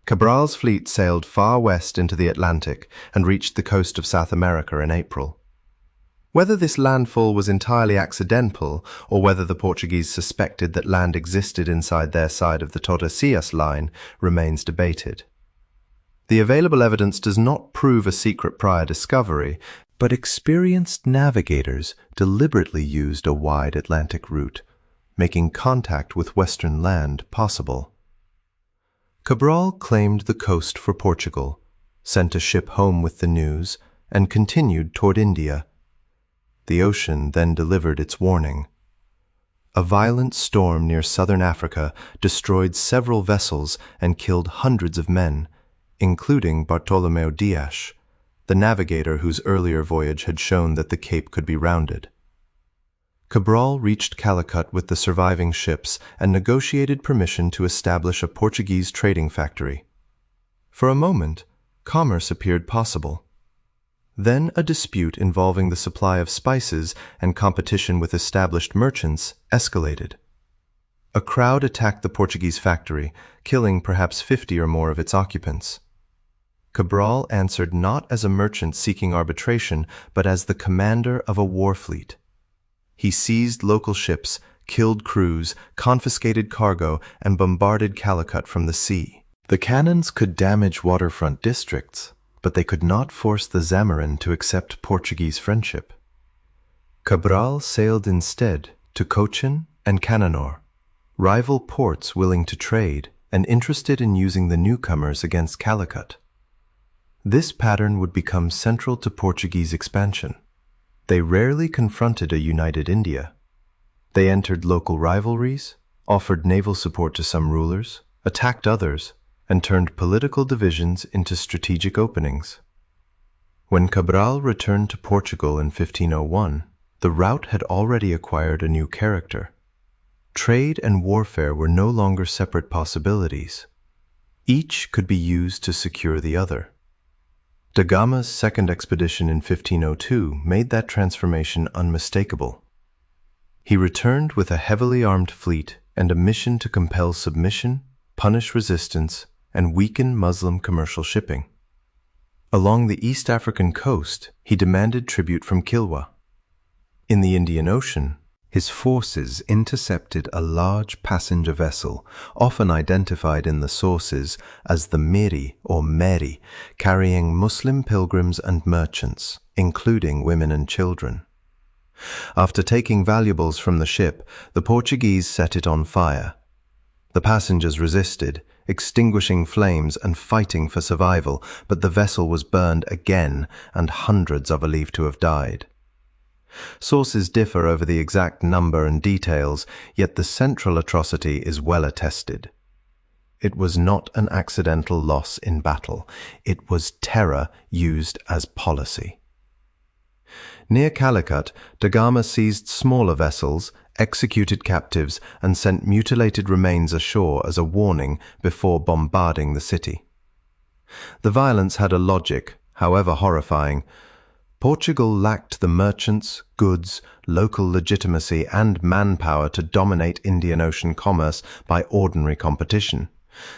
Cabral's fleet sailed far west into the Atlantic and reached the coast of South America in April. Whether this landfall was entirely accidental, or whether the Portuguese suspected that land existed inside their side of the Tordesillas line, remains debated. The available evidence does not prove a secret prior discovery, but experienced navigators deliberately used a wide Atlantic route, making contact with western land possible. Cabral claimed the coast for Portugal, sent a ship home with the news, and continued toward India. The ocean then delivered its warning. A violent storm near southern Africa destroyed several vessels and killed hundreds of men, including Bartolomeu Dias, the navigator whose earlier voyage had shown that the Cape could be rounded. Cabral reached Calicut with the surviving ships and negotiated permission to establish a Portuguese trading factory. For a moment, commerce appeared possible. Then a dispute involving the supply of spices and competition with established merchants escalated. A crowd attacked the Portuguese factory, killing perhaps 50 or more of its occupants. Cabral answered not as a merchant seeking arbitration, but as the commander of a war fleet. He seized local ships, killed crews, confiscated cargo, and bombarded Calicut from the sea. The cannons could damage waterfront districts, but they could not force the Zamorin to accept Portuguese friendship. Cabral sailed instead to Cochin and Cananor, rival ports willing to trade and interested in using the newcomers against Calicut. This pattern would become central to Portuguese expansion. They rarely confronted a united India. They entered local rivalries, offered naval support to some rulers, attacked others, and turned political divisions into strategic openings. When Cabral returned to Portugal in 1501, the route had already acquired a new character. Trade and warfare were no longer separate possibilities. Each could be used to secure the other. Da Gama's second expedition in 1502 made that transformation unmistakable. He returned with a heavily armed fleet and a mission to compel submission, punish resistance, and weaken Muslim commercial shipping. Along the East African coast, he demanded tribute from Kilwa. In the Indian Ocean, his forces intercepted a large passenger vessel, often identified in the sources as the Miri or Meri, carrying Muslim pilgrims and merchants, including women and children. After taking valuables from the ship, the Portuguese set it on fire. The passengers resisted, extinguishing flames and fighting for survival, but the vessel was burned again, and hundreds are believed to have died. Sources differ over the exact number and details, yet the central atrocity is well attested. It was not an accidental loss in battle. It was terror used as policy. Near Calicut, da Gama seized smaller vessels, executed captives, and sent mutilated remains ashore as a warning before bombarding the city. The violence had a logic, however horrifying. Portugal lacked the merchants, goods, local legitimacy, and manpower to dominate Indian Ocean commerce by ordinary competition,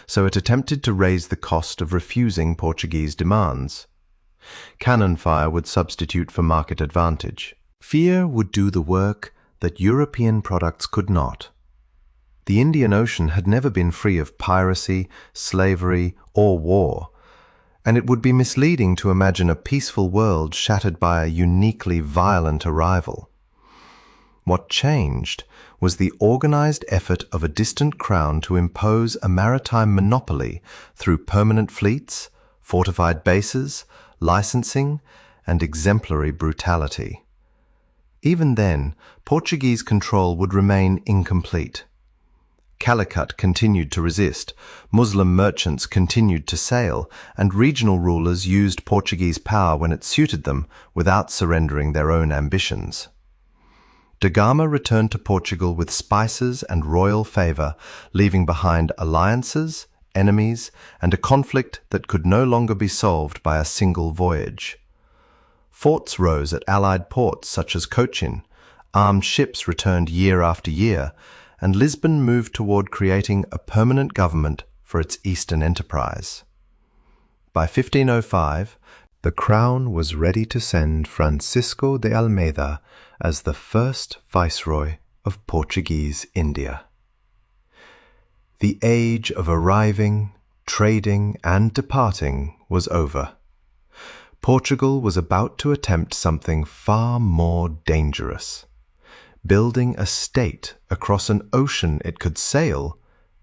so it attempted to raise the cost of refusing Portuguese demands. Cannon fire would substitute for market advantage. Fear would do the work that European products could not. The Indian Ocean had never been free of piracy, slavery, or war, and it would be misleading to imagine a peaceful world shattered by a uniquely violent arrival. What changed was the organized effort of a distant crown to impose a maritime monopoly through permanent fleets, fortified bases, licensing, and exemplary brutality. Even then, Portuguese control would remain incomplete. Calicut continued to resist, Muslim merchants continued to sail, and regional rulers used Portuguese power when it suited them without surrendering their own ambitions. Da Gama returned to Portugal with spices and royal favor, leaving behind alliances, enemies, and a conflict that could no longer be solved by a single voyage. Forts rose at allied ports such as Cochin, armed ships returned year after year, and Lisbon moved toward creating a permanent government for its eastern enterprise. By 1505, the crown was ready to send Francisco de Almeida as the first viceroy of Portuguese India. The age of arriving, trading, and departing was over. Portugal was about to attempt something far more dangerous, building a state across an ocean it could sail,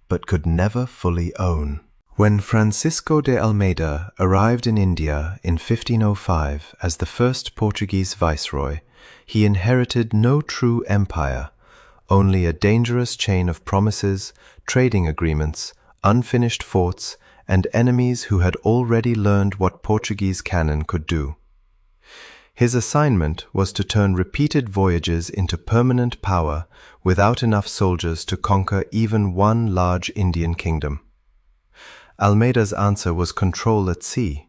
but could never fully own. When Francisco de Almeida arrived in India in 1505 as the first Portuguese viceroy, he inherited no true empire, only a dangerous chain of promises, trading agreements, unfinished forts, and enemies who had already learned what Portuguese cannon could do. His assignment was to turn repeated voyages into permanent power without enough soldiers to conquer even one large Indian kingdom. Almeida's answer was control at sea.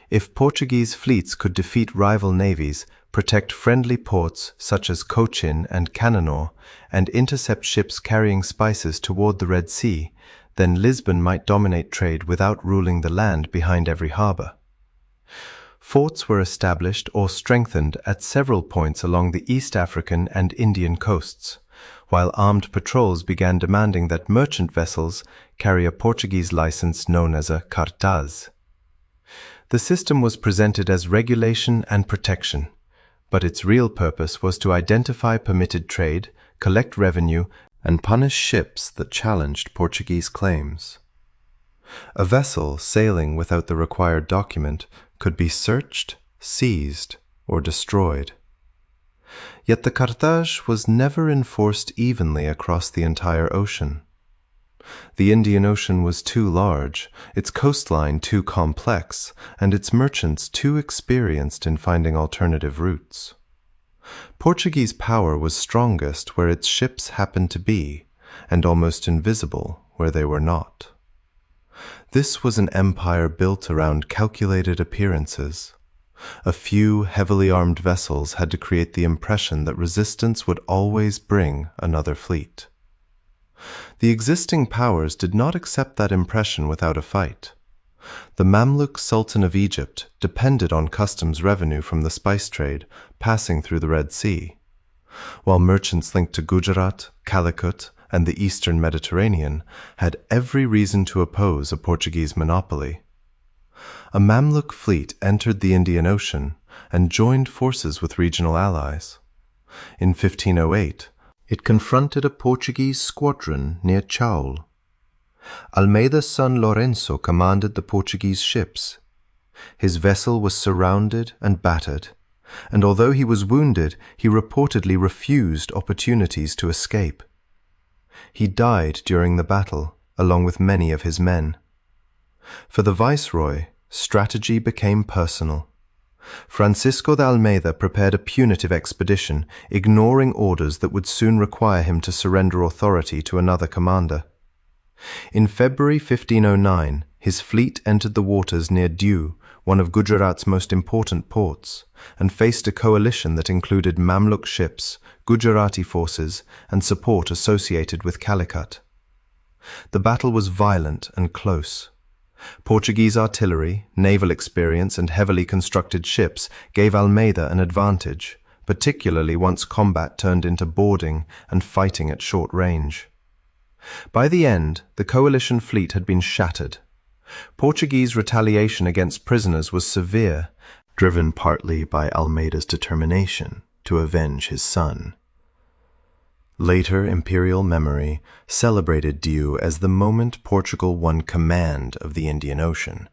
If Portuguese fleets could defeat rival navies, protect friendly ports such as Cochin and Cananor, and intercept ships carrying spices toward the Red Sea, then Lisbon might dominate trade without ruling the land behind every harbor. Forts were established or strengthened at several points along the East African and Indian coasts, while armed patrols began demanding that merchant vessels carry a Portuguese license known as a cartaz. The system was presented as regulation and protection, but its real purpose was to identify permitted trade, collect revenue, and punish ships that challenged Portuguese claims. A vessel sailing without the required document could be searched, seized, or destroyed. Yet the cartaz was never enforced evenly across the entire ocean. The Indian Ocean was too large, its coastline too complex, and its merchants too experienced in finding alternative routes. Portuguese power was strongest where its ships happened to be, and almost invisible where they were not. This was an empire built around calculated appearances. A few heavily armed vessels had to create the impression that resistance would always bring another fleet. The existing powers did not accept that impression without a fight. The Mamluk Sultan of Egypt depended on customs revenue from the spice trade passing through the Red Sea, while merchants linked to Gujarat, Calicut, and the eastern Mediterranean had every reason to oppose a Portuguese monopoly. A Mamluk fleet entered the Indian Ocean and joined forces with regional allies. In 1508, it confronted a Portuguese squadron near Chaul. Almeida's son Lourenço commanded the Portuguese ships. His vessel was surrounded and battered, and although he was wounded, he reportedly refused opportunities to escape. He died during the battle, along with many of his men. For the viceroy, strategy became personal. Francisco de Almeida prepared a punitive expedition, ignoring orders that would soon require him to surrender authority to another commander. In February 1509, his fleet entered the waters near Diu, one of Gujarat's most important ports, and faced a coalition that included Mamluk ships, Gujarati forces, and support associated with Calicut. The battle was violent and close. Portuguese artillery, naval experience, and heavily constructed ships gave Almeida an advantage, particularly once combat turned into boarding and fighting at short range. By the end, the coalition fleet had been shattered. Portuguese retaliation against prisoners was severe, driven partly by Almeida's determination to avenge his son. Later imperial memory celebrated Diu as the moment Portugal won command of the Indian Ocean,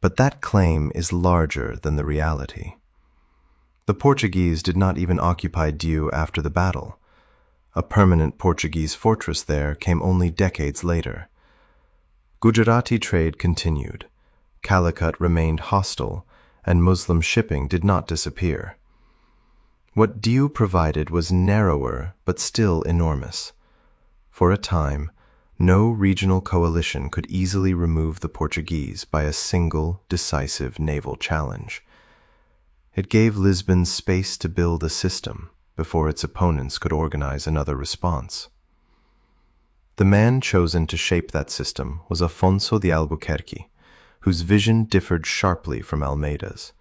but that claim is larger than the reality. The Portuguese did not even occupy Diu after the battle. A permanent Portuguese fortress there came only decades later. Gujarati trade continued, Calicut remained hostile, and Muslim shipping did not disappear. What Diu provided was narrower but still enormous. For a time, no regional coalition could easily remove the Portuguese by a single decisive naval challenge. It gave Lisbon space to build a system before its opponents could organize another response. The man chosen to shape that system was Afonso de Albuquerque, whose vision differed sharply from Almeida's.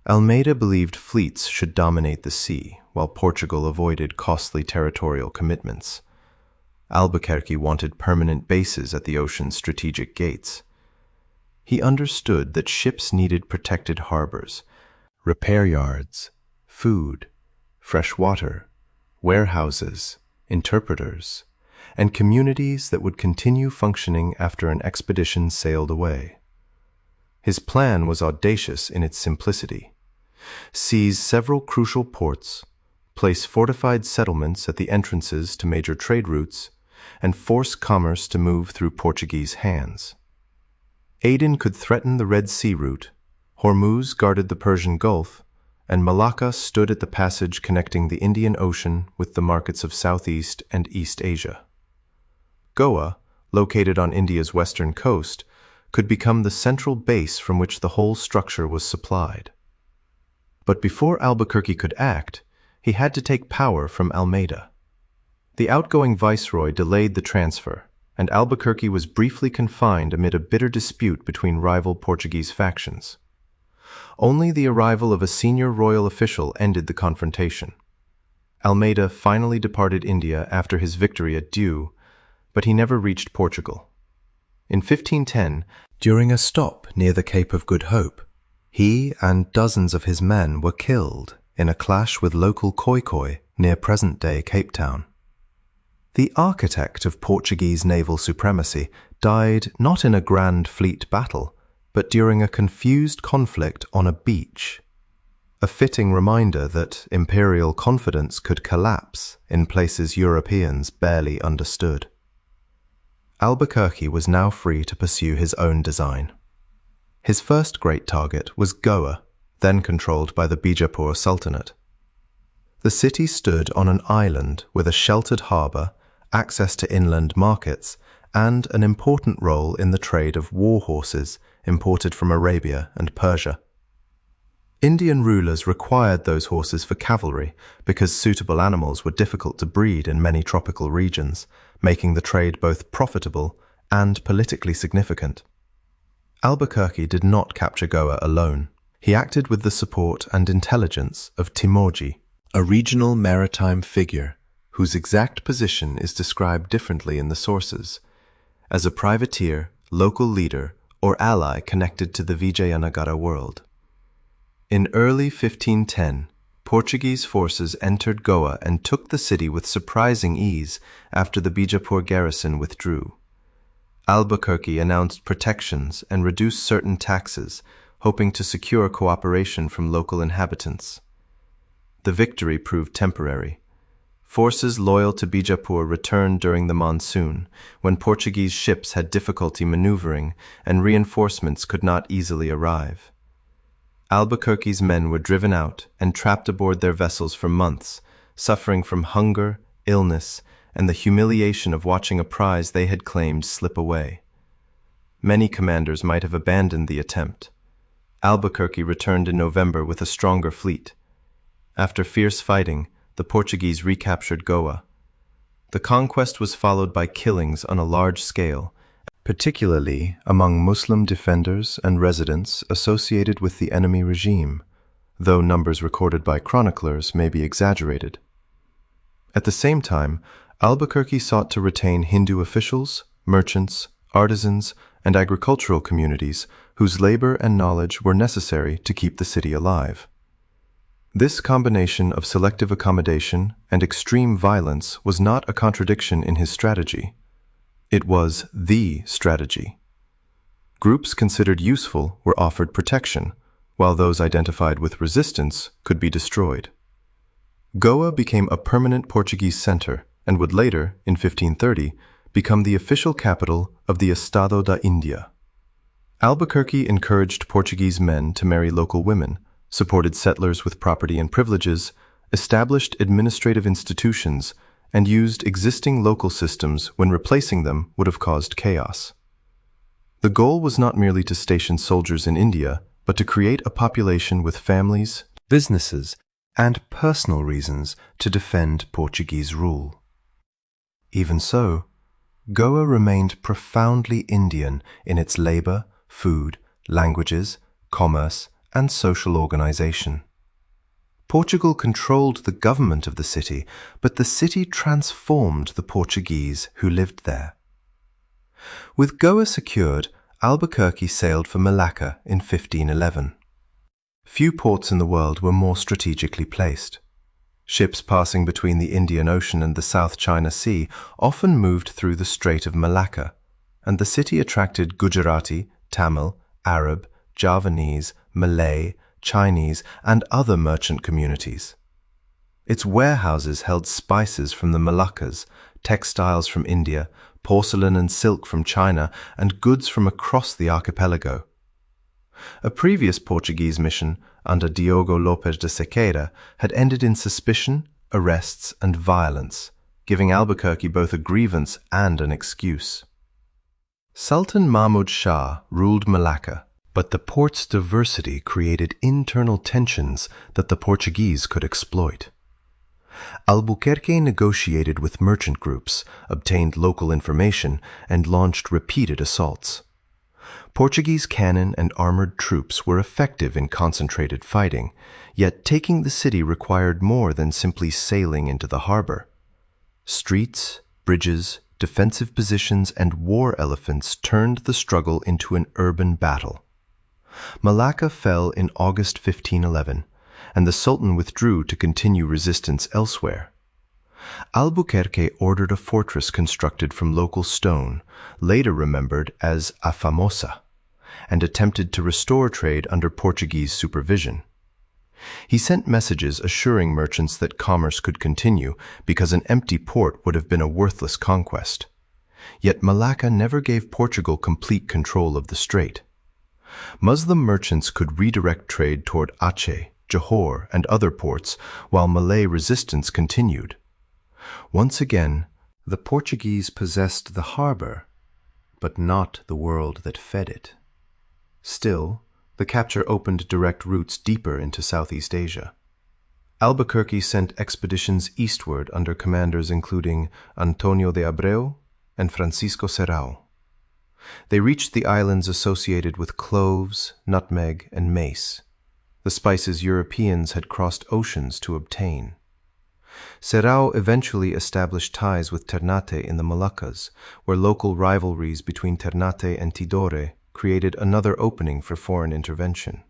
Almeida believed fleets should dominate the sea, while Portugal avoided costly territorial commitments. Albuquerque wanted permanent bases at the ocean's strategic gates. He understood that ships needed protected harbors, repair yards, food, fresh water, warehouses, interpreters, and communities that would continue functioning after an expedition sailed away. His plan was audacious in its simplicity. Seize several crucial ports, place fortified settlements at the entrances to major trade routes, and force commerce to move through Portuguese hands. Aden could threaten the Red Sea route, Hormuz guarded the Persian Gulf, and Malacca stood at the passage connecting the Indian Ocean with the markets of Southeast and East Asia. Goa, located on India's western coast, could become the central base from which the whole structure was supplied. But before Albuquerque could act, he had to take power from Almeida. The outgoing viceroy delayed the transfer, and Albuquerque was briefly confined amid a bitter dispute between rival Portuguese factions. Only the arrival of a senior royal official ended the confrontation. Almeida finally departed India after his victory at Diu, but he never reached Portugal. In 1510, during a stop near the Cape of Good Hope, he and dozens of his men were killed in a clash with local Khoikhoi near present-day Cape Town. The architect of Portuguese naval supremacy died not in a grand fleet battle, but during a confused conflict on a beach. A fitting reminder that imperial confidence could collapse in places Europeans barely understood. Albuquerque was now free to pursue his own design. His first great target was Goa, then controlled by the Bijapur Sultanate. The city stood on an island with a sheltered harbor, access to inland markets, and an important role in the trade of war horses imported from Arabia and Persia. Indian rulers required those horses for cavalry because suitable animals were difficult to breed in many tropical regions, making the trade both profitable and politically significant. Albuquerque did not capture Goa alone. He acted with the support and intelligence of Timorji, a regional maritime figure whose exact position is described differently in the sources, as a privateer, local leader, or ally connected to the Vijayanagara world. In early 1510, Portuguese forces entered Goa and took the city with surprising ease after the Bijapur garrison withdrew. Albuquerque announced protections and reduced certain taxes, hoping to secure cooperation from local inhabitants. The victory proved temporary. Forces loyal to Bijapur returned during the monsoon, when Portuguese ships had difficulty maneuvering and reinforcements could not easily arrive. Albuquerque's men were driven out and trapped aboard their vessels for months, suffering from hunger, illness, and the humiliation of watching a prize they had claimed slip away. Many commanders might have abandoned the attempt. Albuquerque returned in November with a stronger fleet. After fierce fighting, the Portuguese recaptured Goa. The conquest was followed by killings on a large scale, particularly among Muslim defenders and residents associated with the enemy regime, though numbers recorded by chroniclers may be exaggerated. At the same time, Albuquerque sought to retain Hindu officials, merchants, artisans, and agricultural communities whose labor and knowledge were necessary to keep the city alive. This combination of selective accommodation and extreme violence was not a contradiction in his strategy. It was the strategy. Groups considered useful were offered protection, while those identified with resistance could be destroyed. Goa became a permanent Portuguese center and would later, in 1530, become the official capital of the Estado da India. Albuquerque encouraged Portuguese men to marry local women, supported settlers with property and privileges, established administrative institutions, and used existing local systems when replacing them would have caused chaos. The goal was not merely to station soldiers in India, but to create a population with families, businesses, and personal reasons to defend Portuguese rule. Even so, Goa remained profoundly Indian in its labor, food, languages, commerce, and social organization. Portugal controlled the government of the city, but the city transformed the Portuguese who lived there. With Goa secured, Albuquerque sailed for Malacca in 1511. Few ports in the world were more strategically placed. Ships passing between the Indian Ocean and the South China Sea often moved through the Strait of Malacca, and the city attracted Gujarati, Tamil, Arab, Javanese, Malay, Chinese, and other merchant communities. Its warehouses held spices from the Moluccas, textiles from India, porcelain and silk from China, and goods from across the archipelago. A previous Portuguese mission under Diogo Lopes de Sequeira had ended in suspicion, arrests, and violence, giving Albuquerque both a grievance and an excuse. Sultan Mahmud Shah ruled Malacca, but the port's diversity created internal tensions that the Portuguese could exploit. Albuquerque negotiated with merchant groups, obtained local information, and launched repeated assaults. Portuguese cannon and armored troops were effective in concentrated fighting, yet taking the city required more than simply sailing into the harbor. Streets, bridges, defensive positions, and war elephants turned the struggle into an urban battle. Malacca fell in August 1511, and the Sultan withdrew to continue resistance elsewhere. Albuquerque ordered a fortress constructed from local stone, later remembered as a Famosa, and attempted to restore trade under Portuguese supervision. He sent messages assuring merchants that commerce could continue because an empty port would have been a worthless conquest. Yet Malacca never gave Portugal complete control of the strait. Muslim merchants could redirect trade toward Aceh, Johor, and other ports, while Malay resistance continued. Once again, the Portuguese possessed the harbor, but not the world that fed it. Still, The capture opened direct routes deeper into Southeast Asia. Albuquerque sent expeditions eastward under commanders including Antonio de Abreu and Francisco Serrao. They reached the islands associated with cloves, nutmeg, and mace, the spices Europeans had crossed oceans to obtain. Serrao eventually established ties with Ternate in the Moluccas, where local rivalries between Ternate and Tidore created another opening for foreign intervention.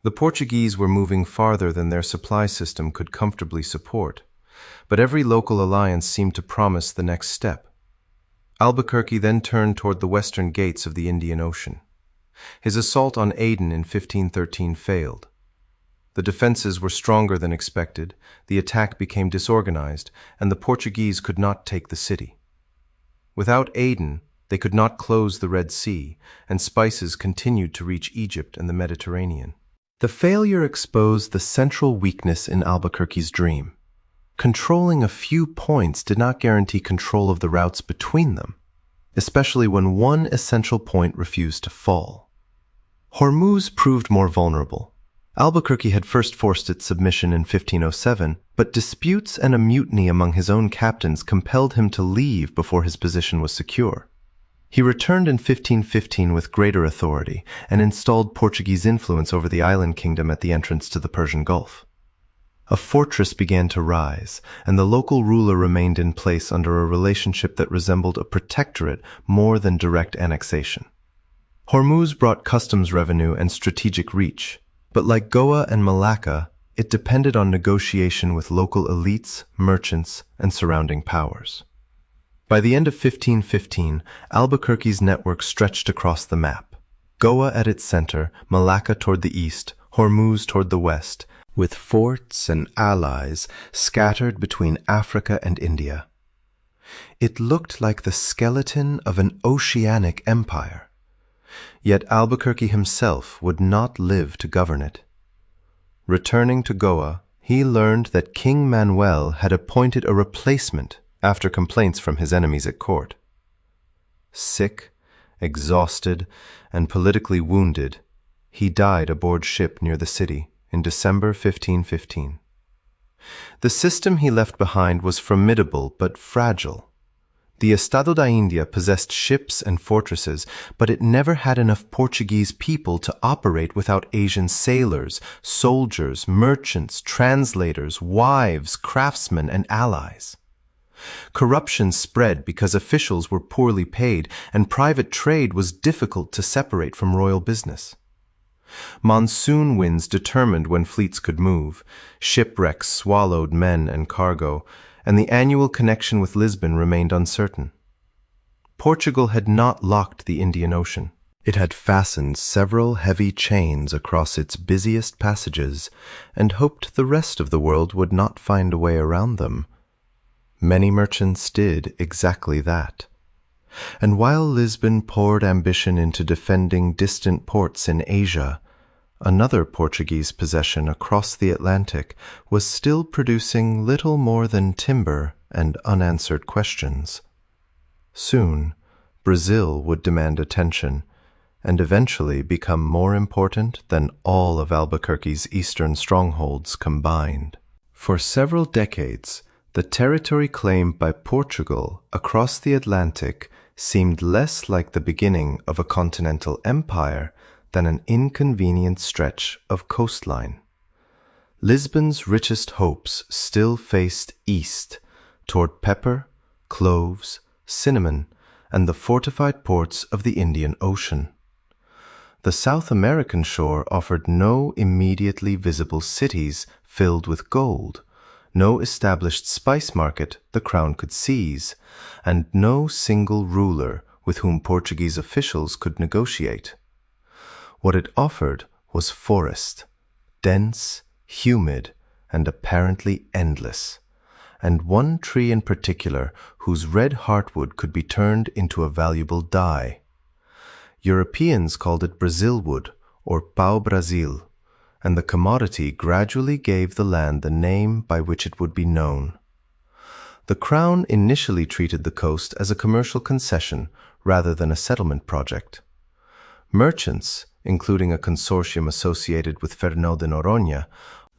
The Portuguese were moving farther than their supply system could comfortably support, but every local alliance seemed to promise the next step. Albuquerque then turned toward the western gates of the Indian Ocean. His assault on Aden in 1513 failed. The defenses were stronger than expected, the attack became disorganized, and the Portuguese could not take the city. Without Aden, they could not close the Red Sea, and spices continued to reach Egypt and the Mediterranean. The failure exposed the central weakness in Albuquerque's dream. Controlling a few points did not guarantee control of the routes between them, especially when one essential point refused to fall. Hormuz proved more vulnerable. Albuquerque had first forced its submission in 1507, but disputes and a mutiny among his own captains compelled him to leave before his position was secure. He returned in 1515 with greater authority and installed Portuguese influence over the island kingdom at the entrance to the Persian Gulf. A fortress began to rise, and the local ruler remained in place under a relationship that resembled a protectorate more than direct annexation. Hormuz brought customs revenue and strategic reach, but like Goa and Malacca, it depended on negotiation with local elites, merchants, and surrounding powers. By the end of 1515, Albuquerque's network stretched across the map. Goa at its center, Malacca toward the east, Hormuz toward the west, with forts and allies scattered between Africa and India. It looked like the skeleton of an oceanic empire. Yet Albuquerque himself would not live to govern it. Returning to Goa, he learned that King Manuel had appointed a replacement after complaints from his enemies at court. Sick, exhausted, and politically wounded, he died aboard ship near the city in December 1515. The system he left behind was formidable but fragile. The Estado da India possessed ships and fortresses, but it never had enough Portuguese people to operate without Asian sailors, soldiers, merchants, translators, wives, craftsmen, and allies. Corruption spread because officials were poorly paid, and private trade was difficult to separate from royal business. Monsoon winds determined when fleets could move, shipwrecks swallowed men and cargo, and the annual connection with Lisbon remained uncertain. Portugal had not locked the Indian Ocean. It had fastened several heavy chains across its busiest passages and hoped the rest of the world would not find a way around them. Many merchants did exactly that. And while Lisbon poured ambition into defending distant ports in Asia, another Portuguese possession across the Atlantic was still producing little more than timber and unanswered questions. Soon, Brazil would demand attention and eventually become more important than all of Albuquerque's eastern strongholds combined. For several decades, the territory claimed by Portugal across the Atlantic seemed less like the beginning of a continental empire than an inconvenient stretch of coastline. Lisbon's richest hopes still faced east, toward pepper, cloves, cinnamon, and the fortified ports of the Indian Ocean. The South American shore offered no immediately visible cities filled with gold, no established spice market the crown could seize, and no single ruler with whom Portuguese officials could negotiate. What it offered was forest, dense, humid, and apparently endless, and one tree in particular whose red heartwood could be turned into a valuable dye. Europeans called it Brazil wood, or pau-brasil, and the commodity gradually gave the land the name by which it would be known. The crown initially treated the coast as a commercial concession rather than a settlement project. Merchants, including a consortium associated with Fernão de Noronha,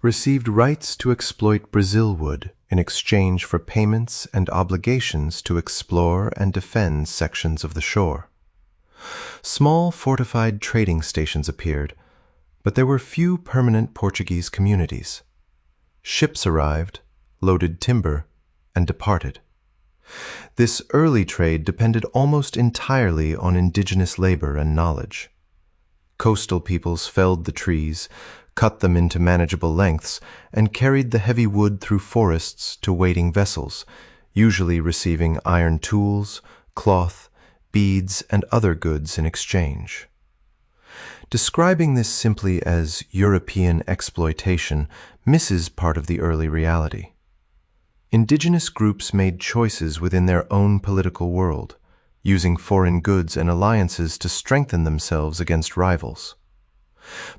received rights to exploit Brazil wood in exchange for payments and obligations to explore and defend sections of the shore. Small fortified trading stations appeared, but there were few permanent Portuguese communities. Ships arrived, loaded timber, and departed. This early trade depended almost entirely on indigenous labor and knowledge. Coastal peoples felled the trees, cut them into manageable lengths, and carried the heavy wood through forests to waiting vessels, usually receiving iron tools, cloth, beads, and other goods in exchange. Describing this simply as European exploitation misses part of the early reality. Indigenous groups made choices within their own political world, using foreign goods and alliances to strengthen themselves against rivals.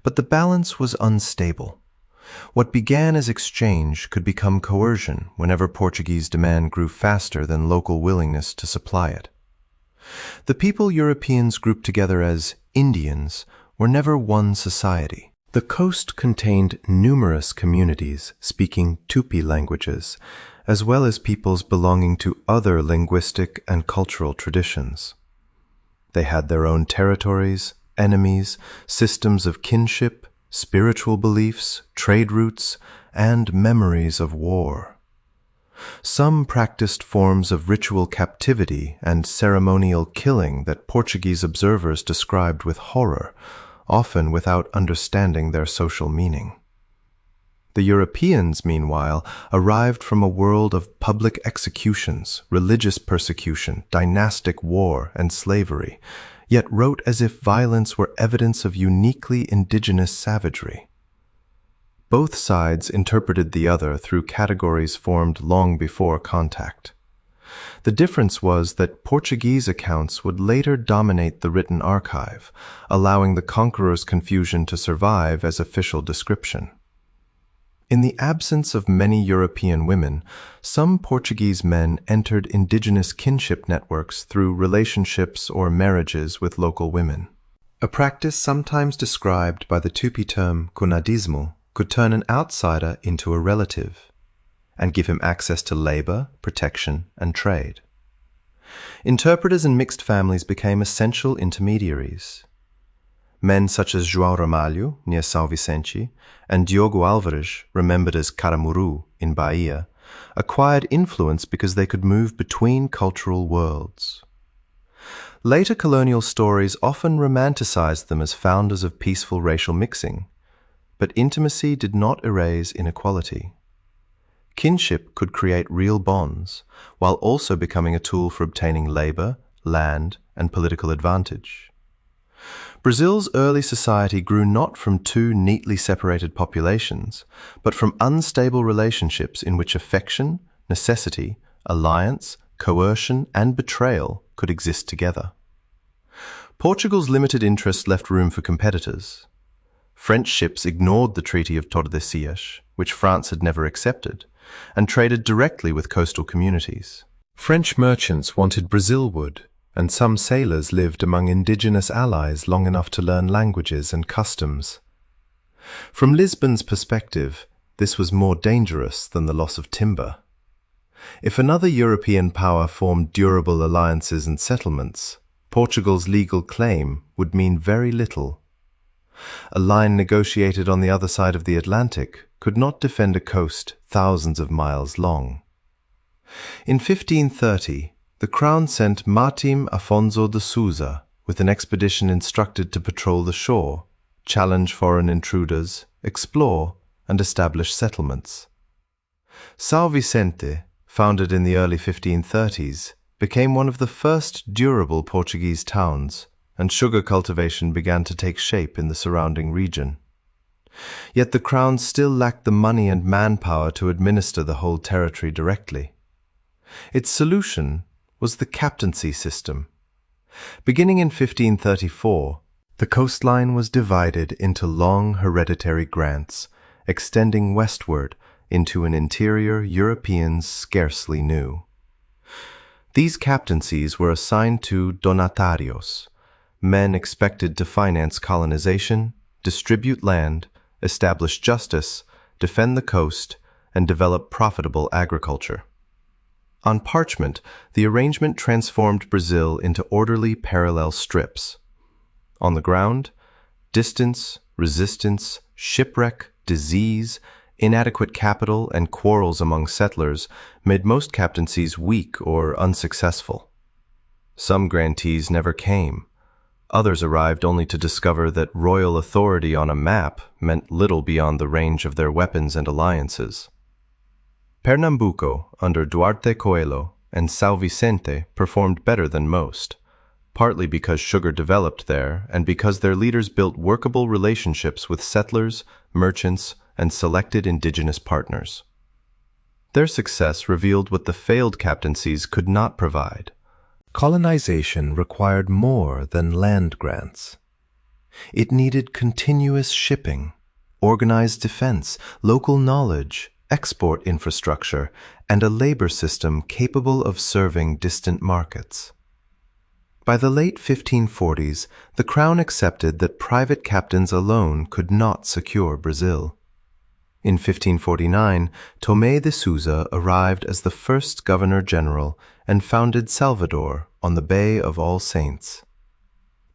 But the balance was unstable. What began as exchange could become coercion whenever Portuguese demand grew faster than local willingness to supply it. The people Europeans grouped together as Indians were never one society. The coast contained numerous communities speaking Tupi languages, as well as peoples belonging to other linguistic and cultural traditions. They had their own territories, enemies, systems of kinship, spiritual beliefs, trade routes, and memories of war. Some practiced forms of ritual captivity and ceremonial killing that Portuguese observers described with horror, often without understanding their social meaning. The Europeans, meanwhile, arrived from a world of public executions, religious persecution, dynastic war, and slavery, yet wrote as if violence were evidence of uniquely indigenous savagery. Both sides interpreted the other through categories formed long before contact. The difference was that Portuguese accounts would later dominate the written archive, allowing the conqueror's confusion to survive as official description. In the absence of many European women, some Portuguese men entered indigenous kinship networks through relationships or marriages with local women. A practice sometimes described by the Tupi term cunhadismo could turn an outsider into a relative and give him access to labor, protection, and trade. Interpreters and mixed families became essential intermediaries. Men such as João Ramalho, near São Vicente, and Diogo Álvares, remembered as Caramuru in Bahia, acquired influence because they could move between cultural worlds. Later colonial stories often romanticized them as founders of peaceful racial mixing, but intimacy did not erase inequality. Kinship could create real bonds, while also becoming a tool for obtaining labor, land, and political advantage. Brazil's early society grew not from two neatly separated populations, but from unstable relationships in which affection, necessity, alliance, coercion, and betrayal could exist together. Portugal's limited interest left room for competitors. French ships ignored the Treaty of Tordesillas, which France had never accepted, and traded directly with coastal communities. French merchants wanted Brazil wood, and some sailors lived among indigenous allies long enough to learn languages and customs. From Lisbon's perspective, this was more dangerous than the loss of timber. If another European power formed durable alliances and settlements, Portugal's legal claim would mean very little. A line negotiated on the other side of the Atlantic could not defend a coast thousands of miles long. In 1530, the Crown sent Martim Afonso de Souza with an expedition instructed to patrol the shore, challenge foreign intruders, explore, and establish settlements. São Vicente, founded in the early 1530s, became one of the first durable Portuguese towns, and sugar cultivation began to take shape in the surrounding region. Yet the Crown still lacked the money and manpower to administer the whole territory directly. Its solution was the captaincy system. Beginning in 1534, the coastline was divided into long hereditary grants, extending westward into an interior Europeans scarcely knew. These captaincies were assigned to donatarios, Men expected to finance colonization, distribute land, establish justice, defend the coast, and develop profitable agriculture. On parchment, the arrangement transformed Brazil into orderly parallel strips. On the ground, distance, resistance, shipwreck, disease, inadequate capital, and quarrels among settlers made most captaincies weak or unsuccessful. Some grantees never came. Others arrived only to discover that royal authority on a map meant little beyond the range of their weapons and alliances. Pernambuco, under Duarte Coelho, and São Vicente performed better than most, partly because sugar developed there and because their leaders built workable relationships with settlers, merchants, and selected indigenous partners. Their success revealed what the failed captaincies could not provide. Colonization required more than land grants. It needed continuous shipping, organized defense, local knowledge, export infrastructure, and a labor system capable of serving distant markets. By the late 1540s, the Crown accepted that private captains alone could not secure Brazil. In 1549, Tomé de Souza arrived as the first governor-general and founded Salvador on the Bay of All Saints.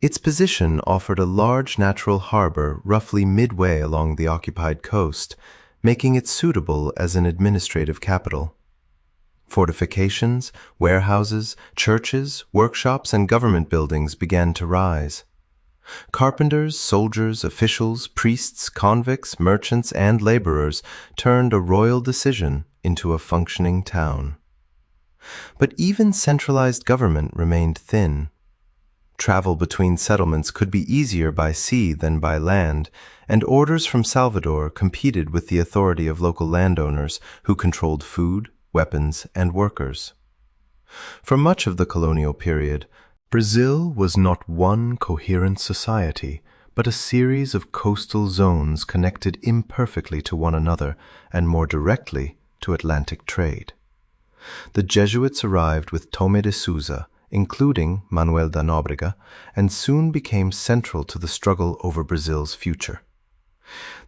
Its position offered a large natural harbor roughly midway along the occupied coast, making it suitable as an administrative capital. Fortifications, warehouses, churches, workshops, and government buildings began to rise. Carpenters, soldiers, officials, priests, convicts, merchants, and laborers turned a royal decision into a functioning town. But even centralized government remained thin. Travel between settlements could be easier by sea than by land, and orders from Salvador competed with the authority of local landowners who controlled food, weapons, and workers. For much of the colonial period, Brazil was not one coherent society, but a series of coastal zones connected imperfectly to one another and more directly to Atlantic trade. The Jesuits arrived with Tomé de Souza, including Manuel da Nóbrega, and soon became central to the struggle over Brazil's future.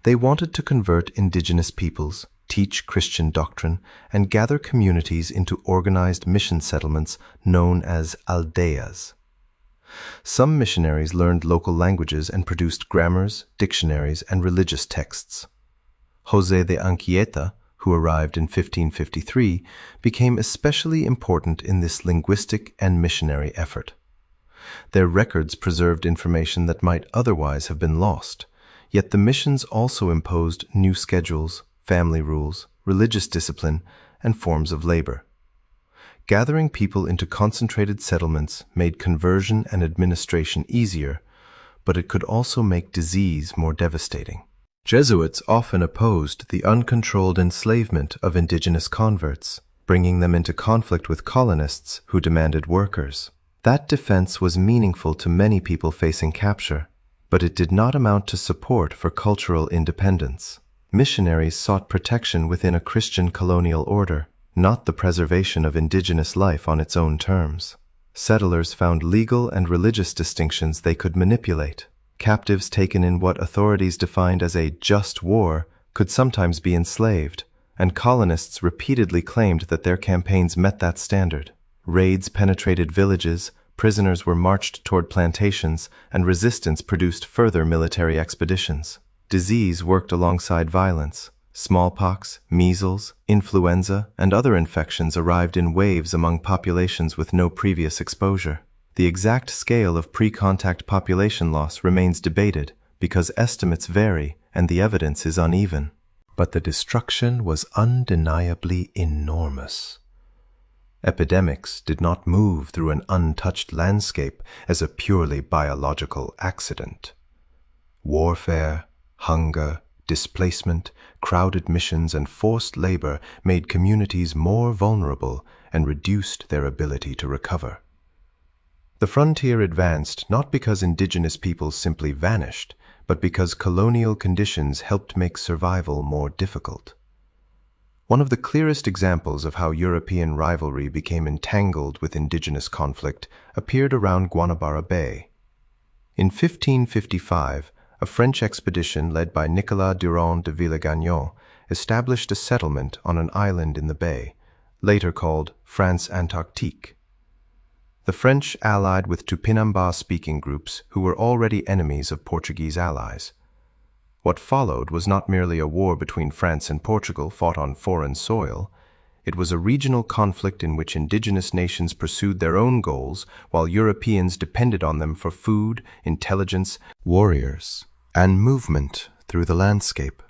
They wanted to convert indigenous peoples, teach Christian doctrine, and gather communities into organized mission settlements known as aldeias. Some missionaries learned local languages and produced grammars, dictionaries, and religious texts. José de Anchieta, who arrived in 1553, became especially important in this linguistic and missionary effort. Their records preserved information that might otherwise have been lost, yet the missions also imposed new schedules, family rules, religious discipline, and forms of labor. Gathering people into concentrated settlements made conversion and administration easier, but it could also make disease more devastating. Jesuits often opposed the uncontrolled enslavement of indigenous converts, bringing them into conflict with colonists who demanded workers. That defense was meaningful to many people facing capture, but it did not amount to support for cultural independence. Missionaries sought protection within a Christian colonial order, not the preservation of indigenous life on its own terms. Settlers found legal and religious distinctions they could manipulate. Captives taken in what authorities defined as a just war could sometimes be enslaved, and colonists repeatedly claimed that their campaigns met that standard. Raids penetrated villages, prisoners were marched toward plantations, and resistance produced further military expeditions. Disease worked alongside violence. Smallpox, measles, influenza, and other infections arrived in waves among populations with no previous exposure. The exact scale of pre-contact population loss remains debated because estimates vary and the evidence is uneven. But the destruction was undeniably enormous. Epidemics did not move through an untouched landscape as a purely biological accident. Warfare, hunger, displacement, crowded missions, and forced labor made communities more vulnerable and reduced their ability to recover. The frontier advanced not because indigenous peoples simply vanished, but because colonial conditions helped make survival more difficult. One of the clearest examples of how European rivalry became entangled with indigenous conflict appeared around Guanabara Bay. In 1555, a French expedition led by Nicolas Durand de Villegagnon established a settlement on an island in the bay, later called France Antarctique. The French allied with Tupinamba-speaking groups who were already enemies of Portuguese allies. What followed was not merely a war between France and Portugal fought on foreign soil. It was a regional conflict in which indigenous nations pursued their own goals while Europeans depended on them for food, intelligence, warriors, and movement through the landscape.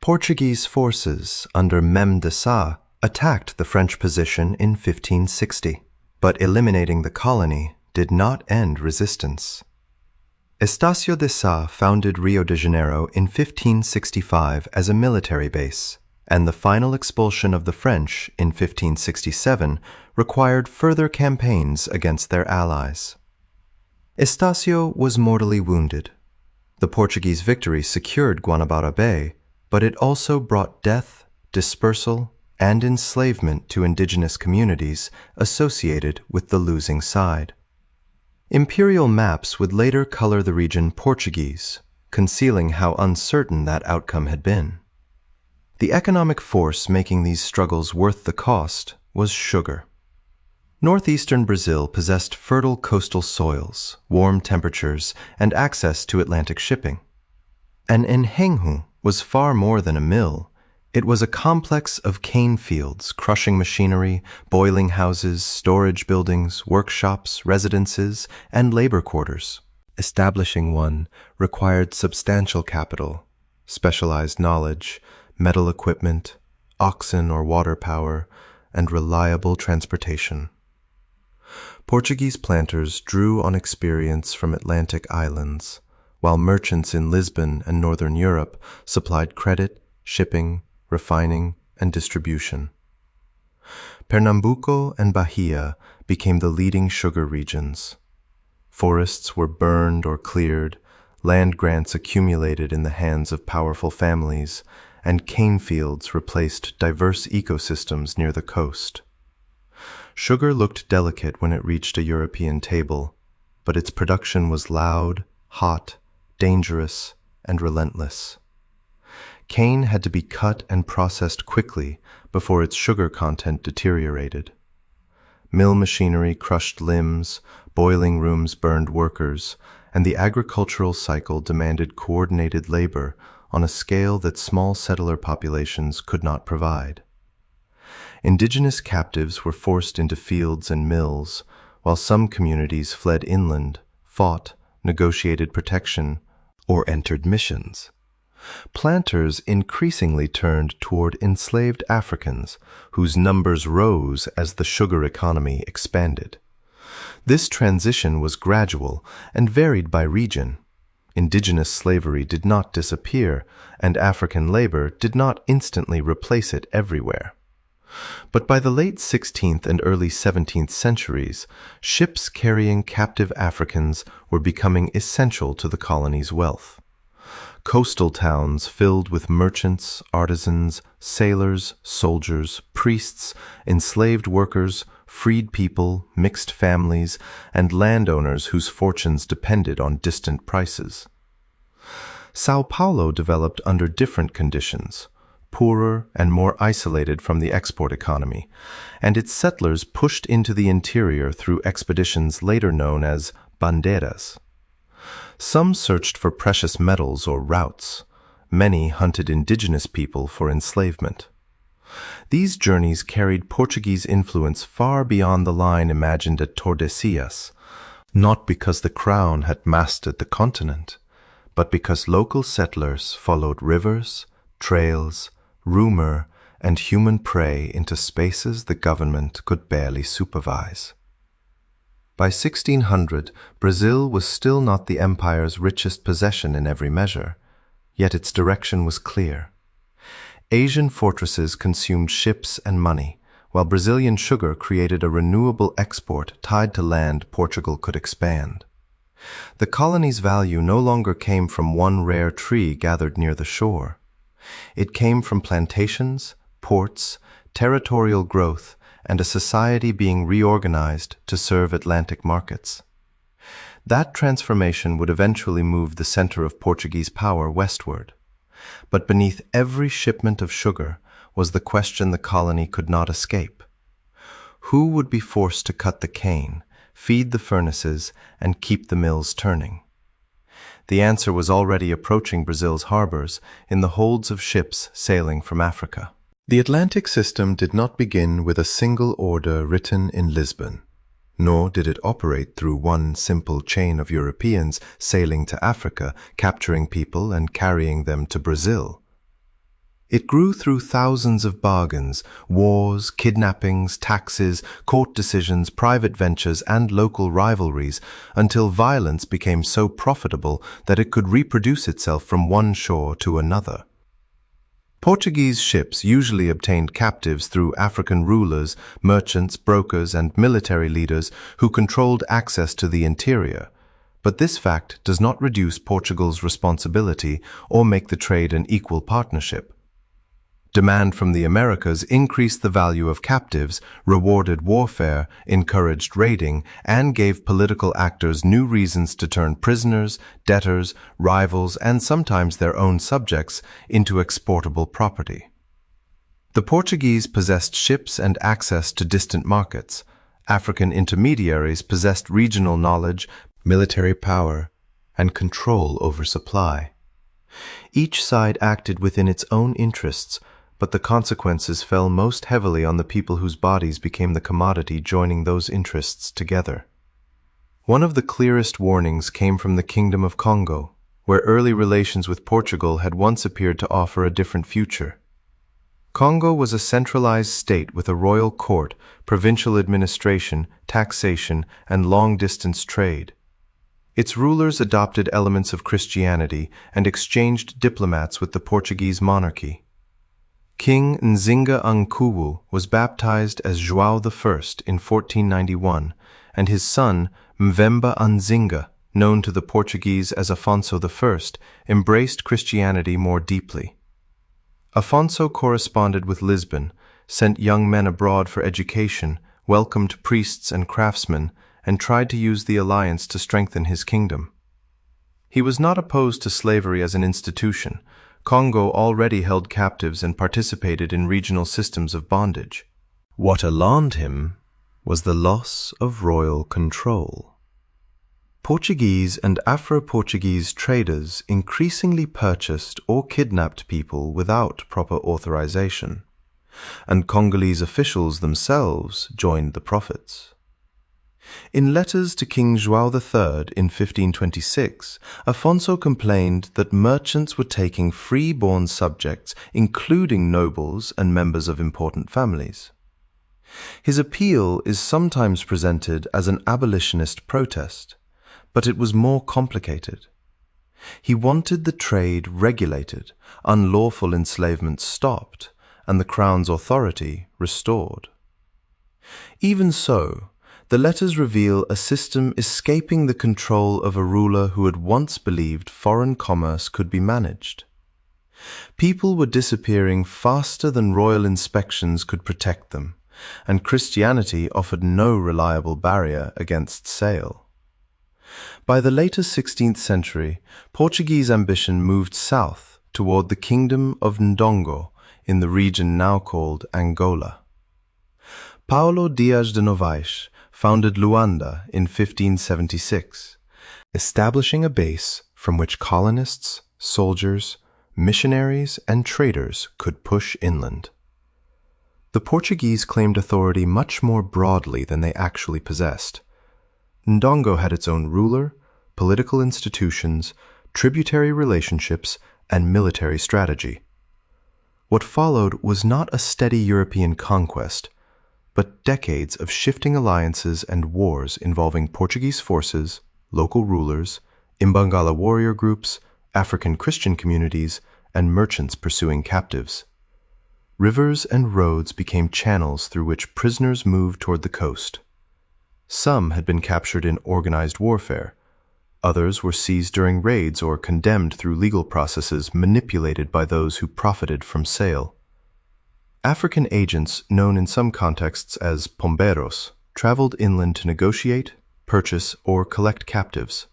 Portuguese forces under Mem de Sa attacked the French position in 1560, but eliminating the colony did not end resistance. Estácio de Sá founded Rio de Janeiro in 1565 as a military base, and the final expulsion of the French in 1567 required further campaigns against their allies. Estácio was mortally wounded. The Portuguese victory secured Guanabara Bay, but it also brought death, dispersal, and enslavement to indigenous communities associated with the losing side. Imperial maps would later color the region Portuguese, concealing how uncertain that outcome had been. The economic force making these struggles worth the cost was sugar. Northeastern Brazil possessed fertile coastal soils, warm temperatures, and access to Atlantic shipping. An engenho was far more than a mill. It was a complex of cane fields, crushing machinery, boiling houses, storage buildings, workshops, residences, and labor quarters. Establishing one required substantial capital, specialized knowledge, metal equipment, oxen or water power, and reliable transportation. Portuguese planters drew on experience from Atlantic islands, while merchants in Lisbon and northern Europe supplied credit, shipping, refining, and distribution. Pernambuco and Bahia became the leading sugar regions. Forests were burned or cleared, land grants accumulated in the hands of powerful families, and cane fields replaced diverse ecosystems near the coast. Sugar looked delicate when it reached a European table, but its production was loud, hot, dangerous, and relentless. Cane had to be cut and processed quickly before its sugar content deteriorated. Mill machinery crushed limbs, boiling rooms burned workers, and the agricultural cycle demanded coordinated labor on a scale that small settler populations could not provide. Indigenous captives were forced into fields and mills, while some communities fled inland, fought, negotiated protection, or entered missions. Planters increasingly turned toward enslaved Africans, whose numbers rose as the sugar economy expanded. This transition was gradual and varied by region. Indigenous slavery did not disappear, and African labor did not instantly replace it everywhere. But by the late 16th and early 17th centuries, ships carrying captive Africans were becoming essential to the colony's wealth. Coastal towns filled with merchants, artisans, sailors, soldiers, priests, enslaved workers, freed people, mixed families, and landowners whose fortunes depended on distant prices. São Paulo developed under different conditions, poorer and more isolated from the export economy, and its settlers pushed into the interior through expeditions later known as bandeiras. Some searched for precious metals or routes. Many hunted indigenous people for enslavement. These journeys carried Portuguese influence far beyond the line imagined at Tordesillas, not because the crown had mastered the continent, but because local settlers followed rivers, trails, rumor, and human prey into spaces the government could barely supervise. By 1600, Brazil was still not the empire's richest possession in every measure, yet its direction was clear. Asian fortresses consumed ships and money, while Brazilian sugar created a renewable export tied to land Portugal could expand. The colony's value no longer came from one rare tree gathered near the shore. It came from plantations, ports, territorial growth, and a society being reorganized to serve Atlantic markets. That transformation would eventually move the center of Portuguese power westward. But beneath every shipment of sugar was the question the colony could not escape. Who would be forced to cut the cane, feed the furnaces, and keep the mills turning? The answer was already approaching Brazil's harbors in the holds of ships sailing from Africa. The Atlantic system did not begin with a single order written in Lisbon, nor did it operate through one simple chain of Europeans sailing to Africa, capturing people and carrying them to Brazil. It grew through thousands of bargains, wars, kidnappings, taxes, court decisions, private ventures, and local rivalries, until violence became so profitable that it could reproduce itself from one shore to another. Portuguese ships usually obtained captives through African rulers, merchants, brokers, and military leaders who controlled access to the interior. But this fact does not reduce Portugal's responsibility or make the trade an equal partnership. Demand from the Americas increased the value of captives, rewarded warfare, encouraged raiding, and gave political actors new reasons to turn prisoners, debtors, rivals, and sometimes their own subjects into exportable property. The Portuguese possessed ships and access to distant markets. African intermediaries possessed regional knowledge, military power, and control over supply. Each side acted within its own interests, but the consequences fell most heavily on the people whose bodies became the commodity joining those interests together. One of the clearest warnings came from the Kingdom of Congo, where early relations with Portugal had once appeared to offer a different future. Congo was a centralized state with a royal court, provincial administration, taxation, and long-distance trade. Its rulers adopted elements of Christianity and exchanged diplomats with the Portuguese monarchy. King Nzinga Nkuwu was baptized as João I in 1491, and his son, Mvemba Nzinga, known to the Portuguese as Afonso I, embraced Christianity more deeply. Afonso corresponded with Lisbon, sent young men abroad for education, welcomed priests and craftsmen, and tried to use the alliance to strengthen his kingdom. He was not opposed to slavery as an institution. Congo already held captives and participated in regional systems of bondage. What alarmed him was the loss of royal control. Portuguese and Afro-Portuguese traders increasingly purchased or kidnapped people without proper authorization, and Congolese officials themselves joined the profits. In letters to King João III in 1526, Afonso complained that merchants were taking free-born subjects, including nobles and members of important families. His appeal is sometimes presented as an abolitionist protest, but it was more complicated. He wanted the trade regulated, unlawful enslavement stopped, and the Crown's authority restored. Even so, the letters reveal a system escaping the control of a ruler who had once believed foreign commerce could be managed. People were disappearing faster than royal inspections could protect them, and Christianity offered no reliable barrier against sale. By the later 16th century, Portuguese ambition moved south toward the Kingdom of Ndongo in the region now called Angola. Paulo Dias de Novaes founded Luanda in 1576, establishing a base from which colonists, soldiers, missionaries, and traders could push inland. The Portuguese claimed authority much more broadly than they actually possessed. Ndongo had its own ruler, political institutions, tributary relationships, and military strategy. What followed was not a steady European conquest, but decades of shifting alliances and wars involving Portuguese forces, local rulers, Imbangala warrior groups, African Christian communities, and merchants pursuing captives. Rivers and roads became channels through which prisoners moved toward the coast. Some had been captured in organized warfare. Others were seized during raids or condemned through legal processes manipulated by those who profited from sale. African agents, known in some contexts as pomberos, traveled inland to negotiate, purchase, or collect captives,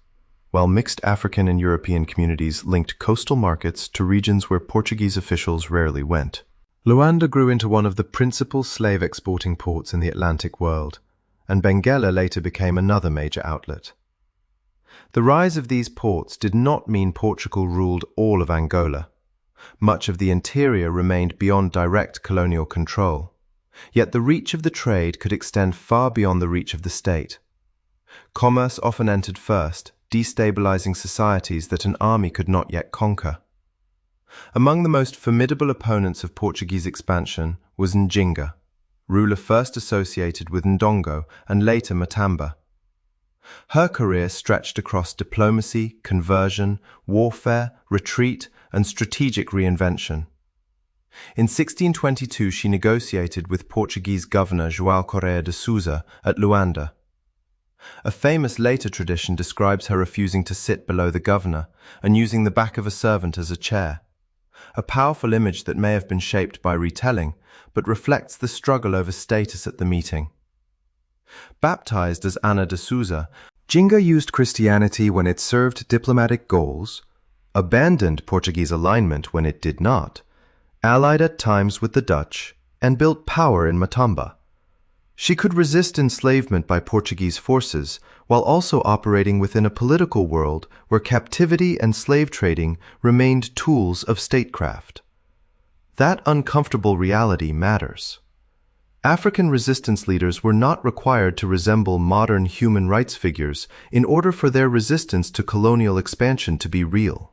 while mixed African and European communities linked coastal markets to regions where Portuguese officials rarely went. Luanda grew into one of the principal slave-exporting ports in the Atlantic world, and Benguela later became another major outlet. The rise of these ports did not mean Portugal ruled all of Angola. Much of the interior remained beyond direct colonial control, yet the reach of the trade could extend far beyond the reach of the state. Commerce often entered first, destabilizing societies that an army could not yet conquer. Among the most formidable opponents of Portuguese expansion was Njinga, ruler first associated with Ndongo and later Matamba. Her career stretched across diplomacy, conversion, warfare, retreat, and strategic reinvention. In 1622, she negotiated with Portuguese governor João Correia de Sousa at Luanda. A famous later tradition describes her refusing to sit below the governor and using the back of a servant as a chair, a powerful image that may have been shaped by retelling, but reflects the struggle over status at the meeting. Baptized as Ana de Sousa, Njinga used Christianity when it served diplomatic goals, abandoned Portuguese alignment when it did not, allied at times with the Dutch, and built power in Matamba. She could resist enslavement by Portuguese forces while also operating within a political world where captivity and slave trading remained tools of statecraft. That uncomfortable reality matters. African resistance leaders were not required to resemble modern human rights figures in order for their resistance to colonial expansion to be real.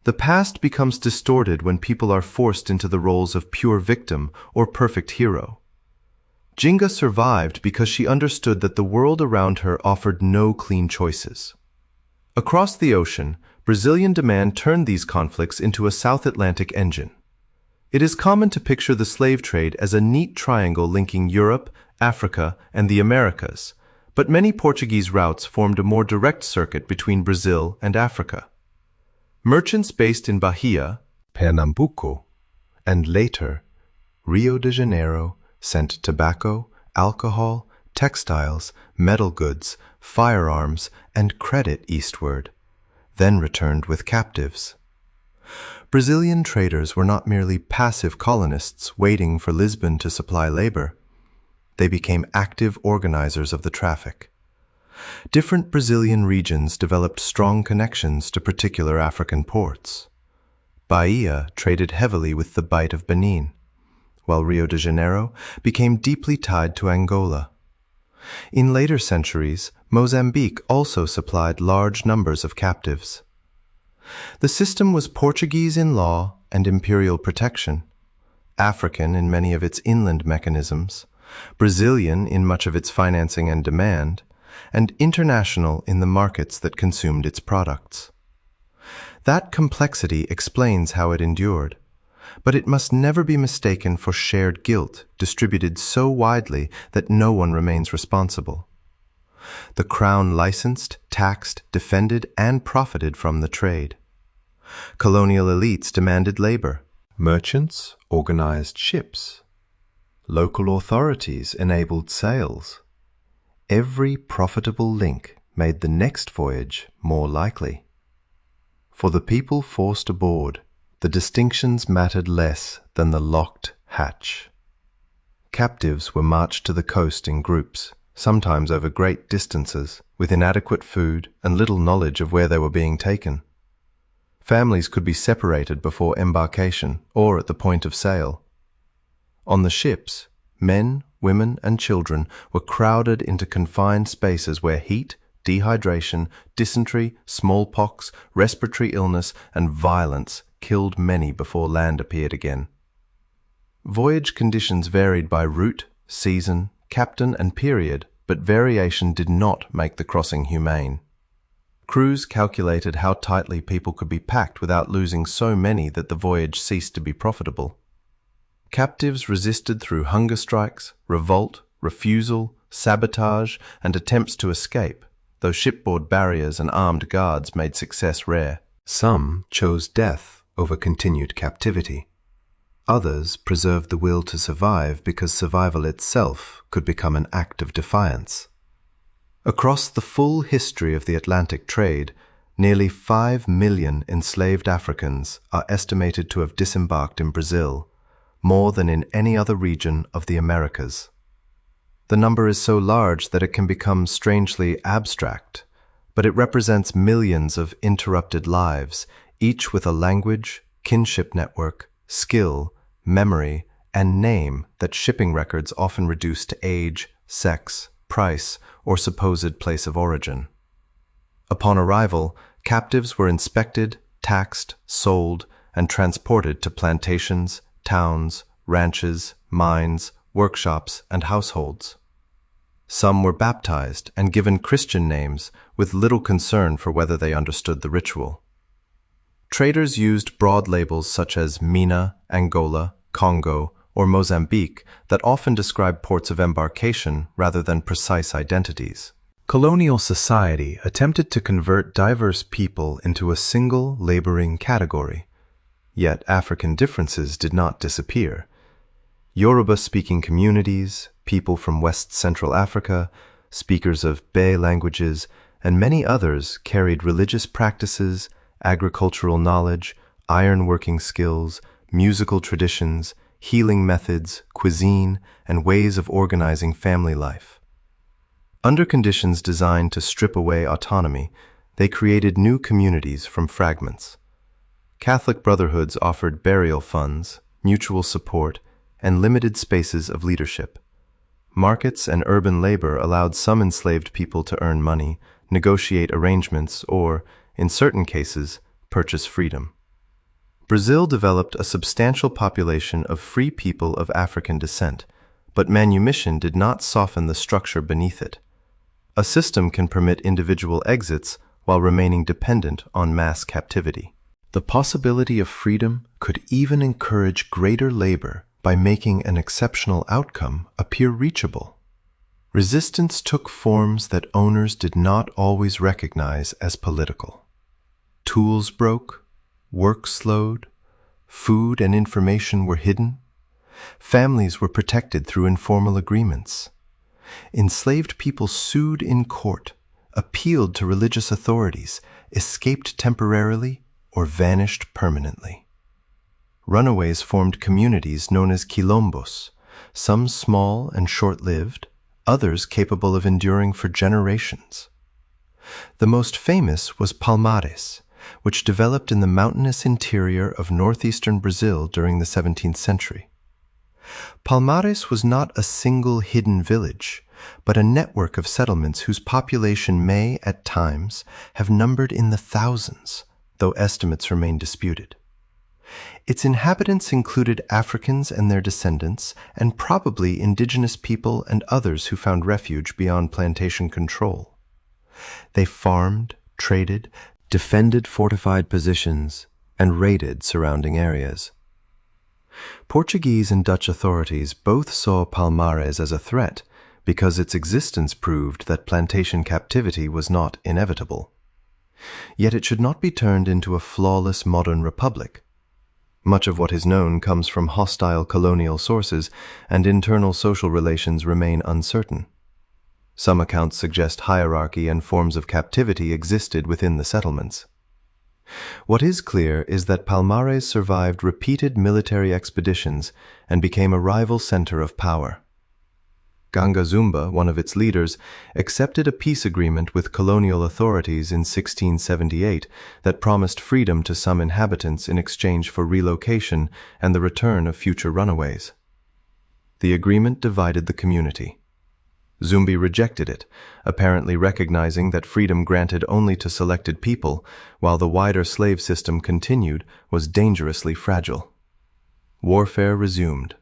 The past becomes distorted when people are forced into the roles of pure victim or perfect hero. Njinga survived because she understood that the world around her offered no clean choices. Across the ocean, Brazilian demand turned these conflicts into a South Atlantic engine. It is common to picture the slave trade as a neat triangle linking Europe, Africa, and the Americas, but many Portuguese routes formed a more direct circuit between Brazil and Africa. Merchants based in Bahia, Pernambuco, and later Rio de Janeiro sent tobacco, alcohol, textiles, metal goods, firearms, and credit eastward, then returned with captives. Brazilian traders were not merely passive colonists waiting for Lisbon to supply labor. They became active organizers of the traffic. Different Brazilian regions developed strong connections to particular African ports. Bahia traded heavily with the Bight of Benin, while Rio de Janeiro became deeply tied to Angola. In later centuries, Mozambique also supplied large numbers of captives. The system was Portuguese in law and imperial protection, African in many of its inland mechanisms, Brazilian in much of its financing and demand, and international in the markets that consumed its products. That complexity explains how it endured, but it must never be mistaken for shared guilt distributed so widely that no one remains responsible. The crown licensed, taxed, defended, and profited from the trade. Colonial elites demanded labor. Merchants organized ships. Local authorities enabled sales. Every profitable link made the next voyage more likely. For the people forced aboard, the distinctions mattered less than the locked hatch. Captives were marched to the coast in groups, sometimes over great distances, with inadequate food and little knowledge of where they were being taken. Families could be separated before embarkation or at the point of sale. On the ships, men, women, and children were crowded into confined spaces where heat, dehydration, dysentery, smallpox, respiratory illness, and violence killed many before land appeared again. Voyage conditions varied by route, season, captain, and period, but variation did not make the crossing humane. Crews calculated how tightly people could be packed without losing so many that the voyage ceased to be profitable. Captives resisted through hunger strikes, revolt, refusal, sabotage, and attempts to escape, though shipboard barriers and armed guards made success rare. Some chose death over continued captivity. Others preserved the will to survive because survival itself could become an act of defiance. Across the full history of the Atlantic trade, nearly 5 million enslaved Africans are estimated to have disembarked in Brazil, more than in any other region of the Americas. The number is so large that it can become strangely abstract, but it represents millions of interrupted lives, each with a language, kinship network, skill, memory, and name that shipping records often reduce to age, sex, price, or supposed place of origin. Upon arrival, captives were inspected, taxed, sold, and transported to plantations, towns, ranches, mines, workshops, and households. Some were baptized and given Christian names with little concern for whether they understood the ritual. Traders used broad labels such as Mina, Angola, Congo, or Mozambique that often describe ports of embarkation rather than precise identities. Colonial society attempted to convert diverse people into a single laboring category. Yet African differences did not disappear. Yoruba-speaking communities, people from West Central Africa, speakers of Bay languages, and many others carried religious practices, agricultural knowledge, ironworking skills, musical traditions, healing methods, cuisine, and ways of organizing family life. Under conditions designed to strip away autonomy, they created new communities from fragments. Catholic brotherhoods offered burial funds, mutual support, and limited spaces of leadership. Markets and urban labor allowed some enslaved people to earn money, negotiate arrangements, or, in certain cases, purchase freedom. Brazil developed a substantial population of free people of African descent, but manumission did not soften the structure beneath it. A system can permit individual exits while remaining dependent on mass captivity. The possibility of freedom could even encourage greater labor by making an exceptional outcome appear reachable. Resistance took forms that owners did not always recognize as political. Tools broke, work slowed, food and information were hidden, families were protected through informal agreements. Enslaved people sued in court, appealed to religious authorities, escaped temporarily, or vanished permanently. Runaways formed communities known as quilombos, some small and short-lived, others capable of enduring for generations. The most famous was Palmares, which developed in the mountainous interior of northeastern Brazil during the 17th century. Palmares was not a single hidden village, but a network of settlements whose population may, at times, have numbered in the thousands, though estimates remain disputed. Its inhabitants included Africans and their descendants, and probably indigenous people and others who found refuge beyond plantation control. They farmed, traded, defended fortified positions, and raided surrounding areas. Portuguese and Dutch authorities both saw Palmares as a threat because its existence proved that plantation captivity was not inevitable. Yet it should not be turned into a flawless modern republic. Much of what is known comes from hostile colonial sources, and internal social relations remain uncertain. Some accounts suggest hierarchy and forms of captivity existed within the settlements. What is clear is that Palmares survived repeated military expeditions and became a rival center of power. Ganga Zumba, one of its leaders, accepted a peace agreement with colonial authorities in 1678 that promised freedom to some inhabitants in exchange for relocation and the return of future runaways. The agreement divided the community. Zumbi rejected it, apparently recognizing that freedom granted only to selected people, while the wider slave system continued, was dangerously fragile. Warfare resumed.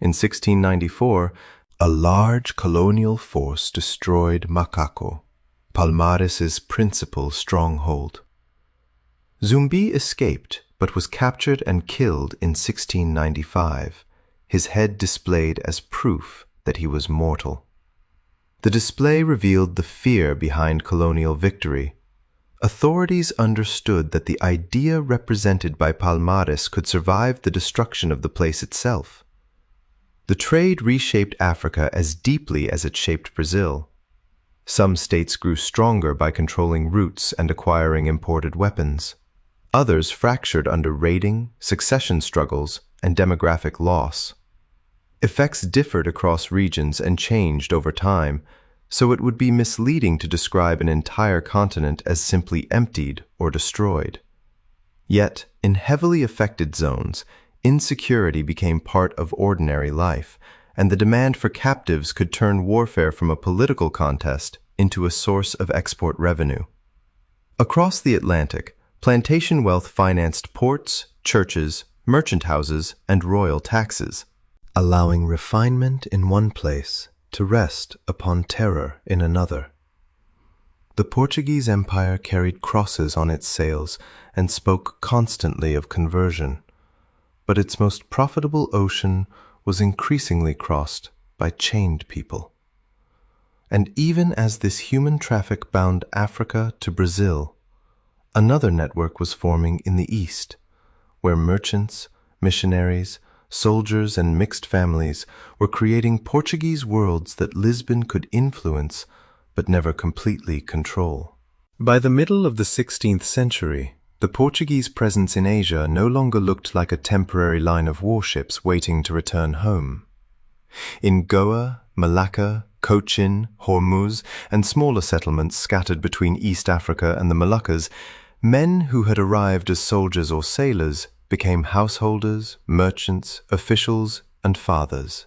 In 1694, a large colonial force destroyed Macau, Palmares' principal stronghold. Zumbi escaped, but was captured and killed in 1695, his head displayed as proof that he was mortal. The display revealed the fear behind colonial victory. Authorities understood that the idea represented by Palmares could survive the destruction of the place itself. The trade reshaped Africa as deeply as it shaped Brazil. Some states grew stronger by controlling routes and acquiring imported weapons. Others fractured under raiding, succession struggles, and demographic loss. Effects differed across regions and changed over time, so it would be misleading to describe an entire continent as simply emptied or destroyed. Yet, in heavily affected zones, insecurity became part of ordinary life, and the demand for captives could turn warfare from a political contest into a source of export revenue. Across the Atlantic, plantation wealth financed ports, churches, merchant houses, and royal taxes, allowing refinement in one place to rest upon terror in another. The Portuguese Empire carried crosses on its sails and spoke constantly of conversion, but its most profitable ocean was increasingly crossed by chained people. And even as this human traffic bound Africa to Brazil, another network was forming in the east, where merchants, missionaries, soldiers, and mixed families were creating Portuguese worlds that Lisbon could influence but never completely control. By the middle of the 16th century, the Portuguese presence in Asia no longer looked like a temporary line of warships waiting to return home. In Goa, Malacca, Cochin, Hormuz, and smaller settlements scattered between East Africa and the Moluccas, men who had arrived as soldiers or sailors became householders, merchants, officials, and fathers.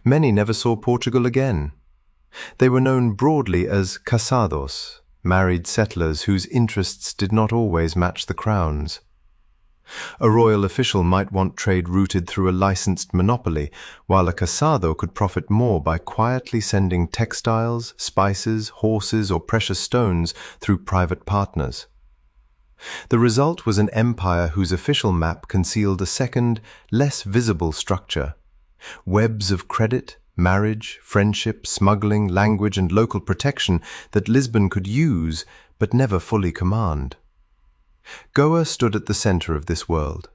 Many never saw Portugal again. They were known broadly as casados, married settlers whose interests did not always match the crown's. A royal official might want trade routed through a licensed monopoly, while a casado could profit more by quietly sending textiles, spices, horses, or precious stones through private partners. The result was an empire whose official map concealed a second, less visible structure: webs of credit, marriage, friendship, smuggling, language, and local protection that Lisbon could use but never fully command. Goa stood at the center of this world.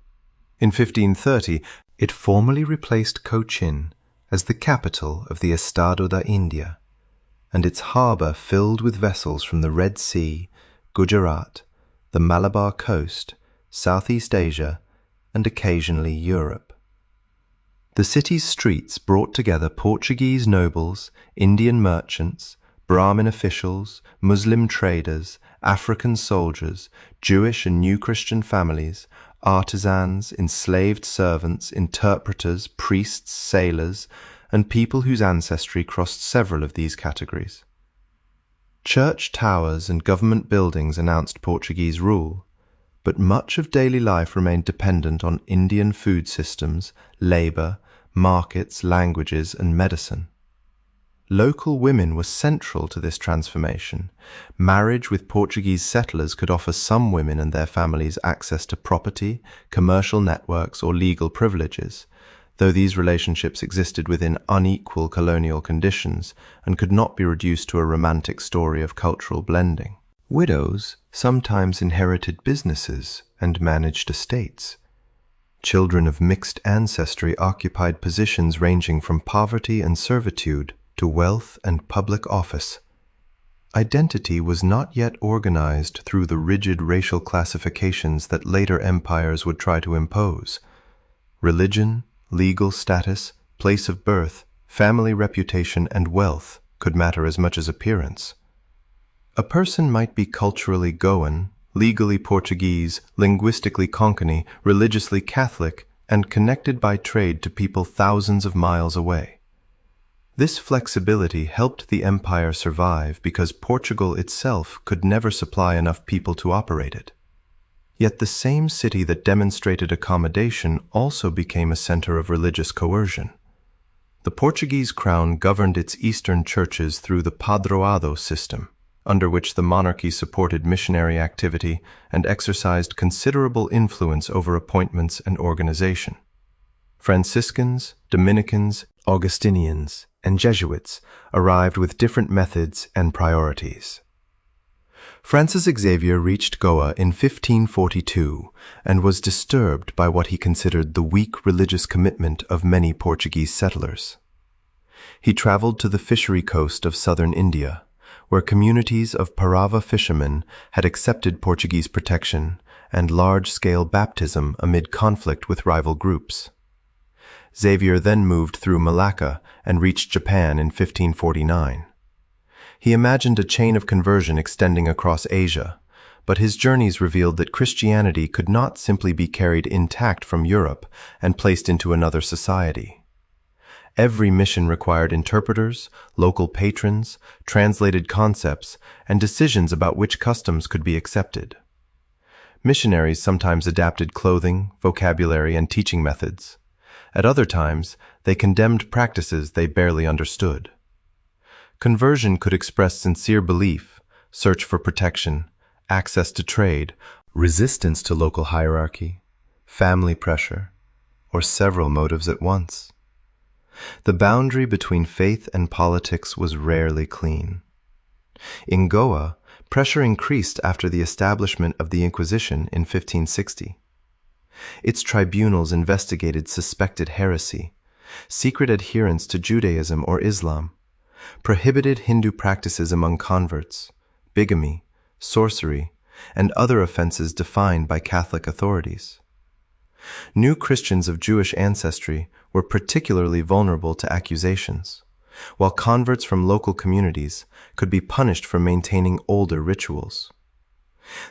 In 1530, it formally replaced Cochin as the capital of the Estado da India, and its harbor filled with vessels from the Red Sea, Gujarat, the Malabar coast, Southeast Asia, and occasionally Europe. The city's streets brought together Portuguese nobles, Indian merchants, Brahmin officials, Muslim traders, African soldiers, Jewish and New Christian families, artisans, enslaved servants, interpreters, priests, sailors, and people whose ancestry crossed several of these categories. Church towers and government buildings announced Portuguese rule, but much of daily life remained dependent on Indian food systems, labor, markets, languages, and medicine. Local women were central to this transformation. Marriage with Portuguese settlers could offer some women and their families access to property, commercial networks, or legal privileges, though these relationships existed within unequal colonial conditions and could not be reduced to a romantic story of cultural blending. Widows sometimes inherited businesses and managed estates. Children of mixed ancestry occupied positions ranging from poverty and servitude to wealth and public office. Identity was not yet organized through the rigid racial classifications that later empires would try to impose. Religion, legal status, place of birth, family reputation, and wealth could matter as much as appearance. A person might be culturally Goan, legally Portuguese, linguistically Konkani, religiously Catholic, and connected by trade to people thousands of miles away. This flexibility helped the empire survive because Portugal itself could never supply enough people to operate it. Yet the same city that demonstrated accommodation also became a center of religious coercion. The Portuguese crown governed its eastern churches through the padroado system, under which the monarchy supported missionary activity and exercised considerable influence over appointments and organization. Franciscans, Dominicans, Augustinians, and Jesuits arrived with different methods and priorities. Francis Xavier reached Goa in 1542 and was disturbed by what he considered the weak religious commitment of many Portuguese settlers. He traveled to the fishery coast of southern India, where communities of Parava fishermen had accepted Portuguese protection and large-scale baptism amid conflict with rival groups. Xavier then moved through Malacca and reached Japan in 1549. He imagined a chain of conversion extending across Asia, but his journeys revealed that Christianity could not simply be carried intact from Europe and placed into another society. Every mission required interpreters, local patrons, translated concepts, and decisions about which customs could be accepted. Missionaries sometimes adapted clothing, vocabulary, and teaching methods. At other times, they condemned practices they barely understood. Conversion could express sincere belief, search for protection, access to trade, resistance to local hierarchy, family pressure, or several motives at once. The boundary between faith and politics was rarely clean. In Goa, pressure increased after the establishment of the Inquisition in 1560. Its tribunals investigated suspected heresy, secret adherence to Judaism or Islam, prohibited Hindu practices among converts, bigamy, sorcery, and other offenses defined by Catholic authorities. New Christians of Jewish ancestry were particularly vulnerable to accusations, while converts from local communities could be punished for maintaining older rituals.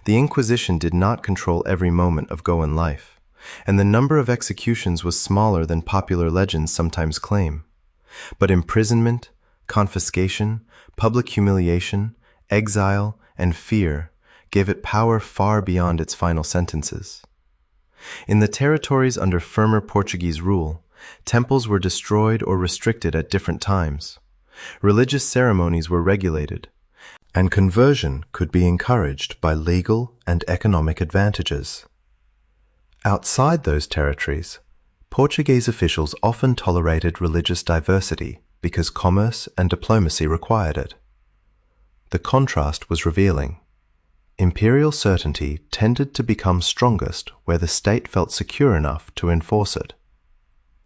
The Inquisition did not control every moment of Goan life, and the number of executions was smaller than popular legends sometimes claim. But imprisonment, confiscation, public humiliation, exile, and fear gave it power far beyond its final sentences. In the territories under firmer Portuguese rule, temples were destroyed or restricted at different times. Religious ceremonies were regulated, and conversion could be encouraged by legal and economic advantages. Outside those territories, Portuguese officials often tolerated religious diversity because commerce and diplomacy required it. The contrast was revealing. Imperial certainty tended to become strongest where the state felt secure enough to enforce it.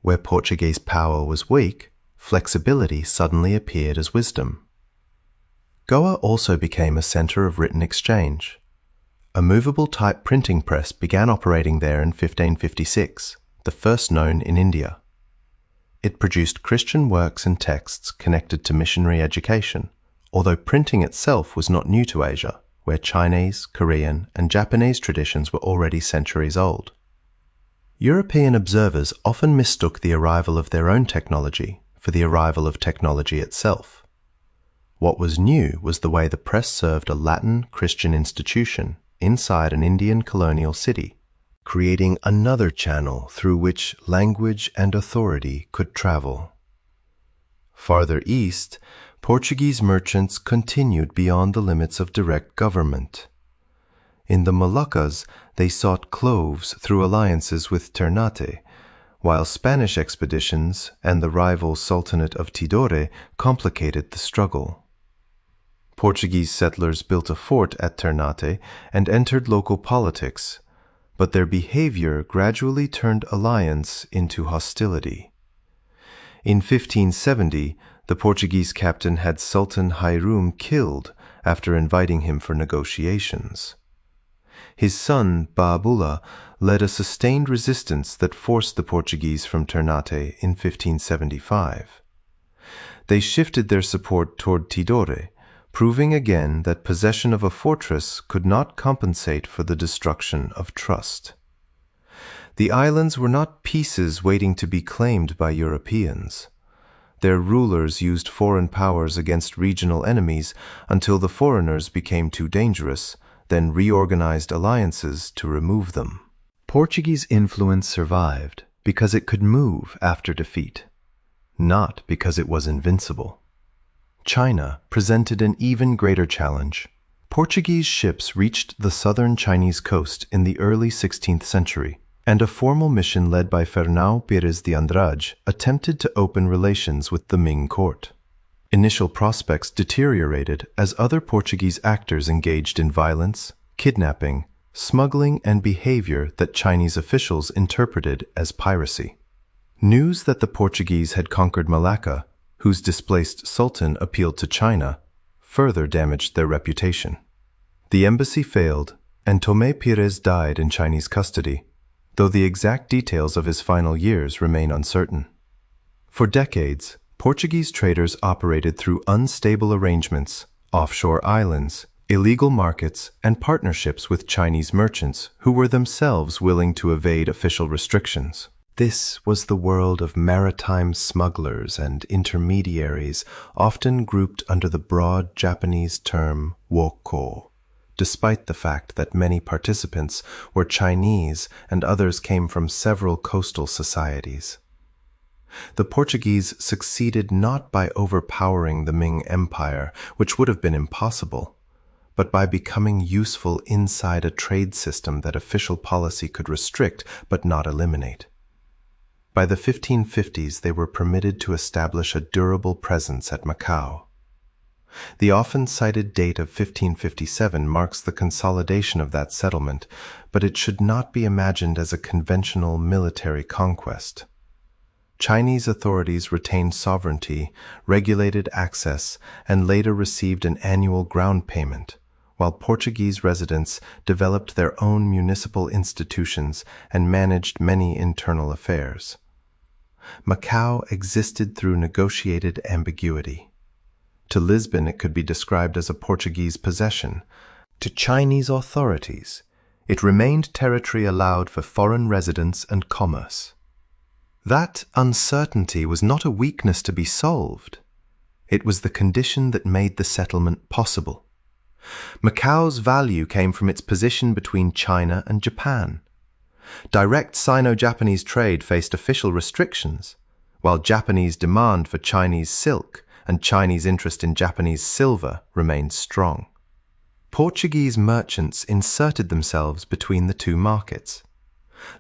Where Portuguese power was weak, flexibility suddenly appeared as wisdom. Goa also became a center of written exchange. A movable type printing press began operating there in 1556, the first known in India. It produced Christian works and texts connected to missionary education, although printing itself was not new to Asia, where Chinese, Korean, and Japanese traditions were already centuries old. European observers often mistook the arrival of their own technology for the arrival of technology itself. What was new was the way the press served a Latin Christian institution inside an Indian colonial city, creating another channel through which language and authority could travel. Farther east, Portuguese merchants continued beyond the limits of direct government. In the Moluccas, they sought cloves through alliances with Ternate, while Spanish expeditions and the rival Sultanate of Tidore complicated the struggle. Portuguese settlers built a fort at Ternate and entered local politics, but their behavior gradually turned alliance into hostility. In 1570, the Portuguese captain had Sultan Hairum killed after inviting him for negotiations. His son, Baabullah, led a sustained resistance that forced the Portuguese from Ternate in 1575. They shifted their support toward Tidore, proving again that possession of a fortress could not compensate for the destruction of trust. The islands were not pieces waiting to be claimed by Europeans. Their rulers used foreign powers against regional enemies until the foreigners became too dangerous, then reorganized alliances to remove them. Portuguese influence survived because it could move after defeat, not because it was invincible. China presented an even greater challenge. Portuguese ships reached the southern Chinese coast in the early 16th century, and a formal mission led by Fernão Pires de Andrade attempted to open relations with the Ming court. Initial prospects deteriorated as other Portuguese actors engaged in violence, kidnapping, smuggling, and behavior that Chinese officials interpreted as piracy. News that the Portuguese had conquered Malacca, whose displaced sultan appealed to China, further damaged their reputation. The embassy failed, and Tomé Pires died in Chinese custody, though the exact details of his final years remain uncertain. For decades, Portuguese traders operated through unstable arrangements, offshore islands, illegal markets, and partnerships with Chinese merchants who were themselves willing to evade official restrictions. This was the world of maritime smugglers and intermediaries, often grouped under the broad Japanese term woko, despite the fact that many participants were Chinese and others came from several coastal societies. The Portuguese succeeded not by overpowering the Ming Empire, which would have been impossible, but by becoming useful inside a trade system that official policy could restrict but not eliminate. By the 1550s, they were permitted to establish a durable presence at Macau. The often cited date of 1557 marks the consolidation of that settlement, but it should not be imagined as a conventional military conquest. Chinese authorities retained sovereignty, regulated access, and later received an annual ground payment, while Portuguese residents developed their own municipal institutions and managed many internal affairs. Macau existed through negotiated ambiguity. To Lisbon, it could be described as a Portuguese possession. To Chinese authorities, it remained territory allowed for foreign residents and commerce. That uncertainty was not a weakness to be solved. It was the condition that made the settlement possible. Macau's value came from its position between China and Japan. Direct Sino-Japanese trade faced official restrictions, while Japanese demand for Chinese silk and Chinese interest in Japanese silver remained strong. Portuguese merchants inserted themselves between the two markets.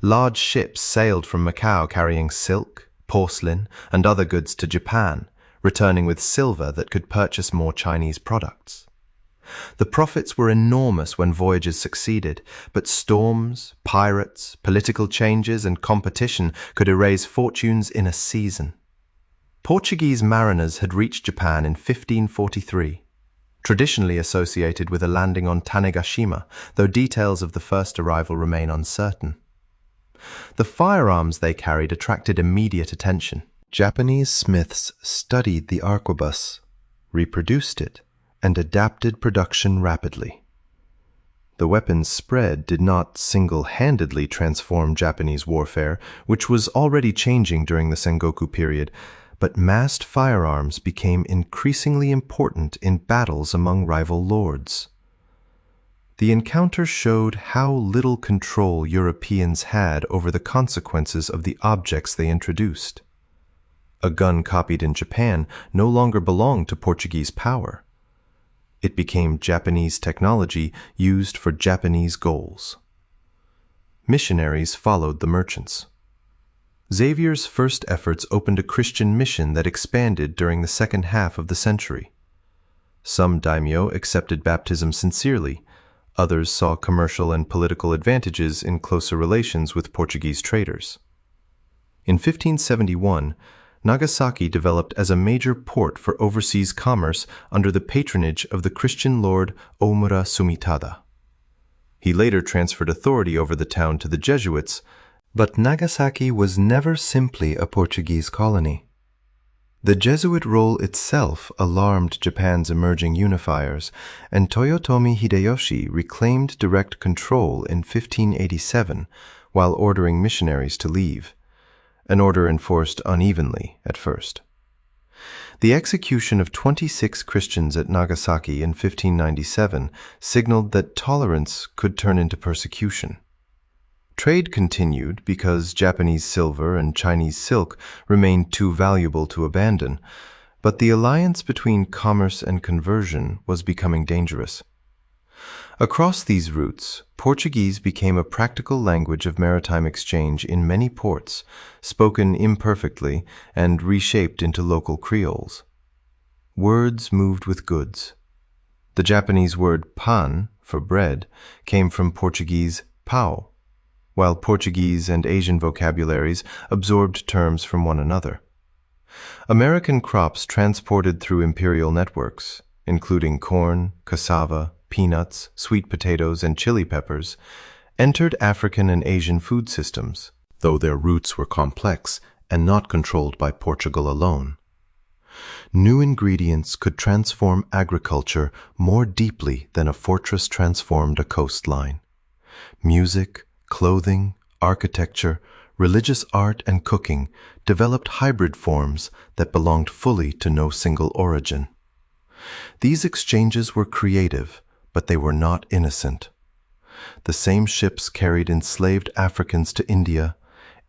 Large ships sailed from Macau carrying silk, porcelain, and other goods to Japan, returning with silver that could purchase more Chinese products. The profits were enormous when voyages succeeded, but storms, pirates, political changes, and competition could erase fortunes in a season. Portuguese mariners had reached Japan in 1543, traditionally associated with a landing on Tanegashima, though details of the first arrival remain uncertain. The firearms they carried attracted immediate attention. Japanese smiths studied the arquebus, reproduced it, and adapted production rapidly. The weapon's spread did not single-handedly transform Japanese warfare, which was already changing during the Sengoku period, but massed firearms became increasingly important in battles among rival lords. The encounter showed how little control Europeans had over the consequences of the objects they introduced. A gun copied in Japan no longer belonged to Portuguese power. It became Japanese technology used for Japanese goals. Missionaries followed the merchants. Xavier's first efforts opened a Christian mission that expanded during the second half of the century. Some daimyo accepted baptism sincerely. Others saw commercial and political advantages in closer relations with Portuguese traders. In 1571, Nagasaki developed as a major port for overseas commerce under the patronage of the Christian lord Omura Sumitada. He later transferred authority over the town to the Jesuits, but Nagasaki was never simply a Portuguese colony. The Jesuit role itself alarmed Japan's emerging unifiers, and Toyotomi Hideyoshi reclaimed direct control in 1587 while ordering missionaries to leave, an order enforced unevenly at first. The execution of 26 Christians at Nagasaki in 1597 signaled that tolerance could turn into persecution. Trade continued because Japanese silver and Chinese silk remained too valuable to abandon, but the alliance between commerce and conversion was becoming dangerous. Across these routes, Portuguese became a practical language of maritime exchange in many ports, spoken imperfectly and reshaped into local creoles. Words moved with goods. The Japanese word pan, for bread, came from Portuguese pau, while Portuguese and Asian vocabularies absorbed terms from one another. American crops transported through imperial networks, including corn, cassava, peanuts, sweet potatoes, and chili peppers, entered African and Asian food systems, though their roots were complex and not controlled by Portugal alone. New ingredients could transform agriculture more deeply than a fortress transformed a coastline. Music, clothing, architecture, religious art, and cooking developed hybrid forms that belonged fully to no single origin. These exchanges were creative, but they were not innocent. The same ships carried enslaved Africans to India,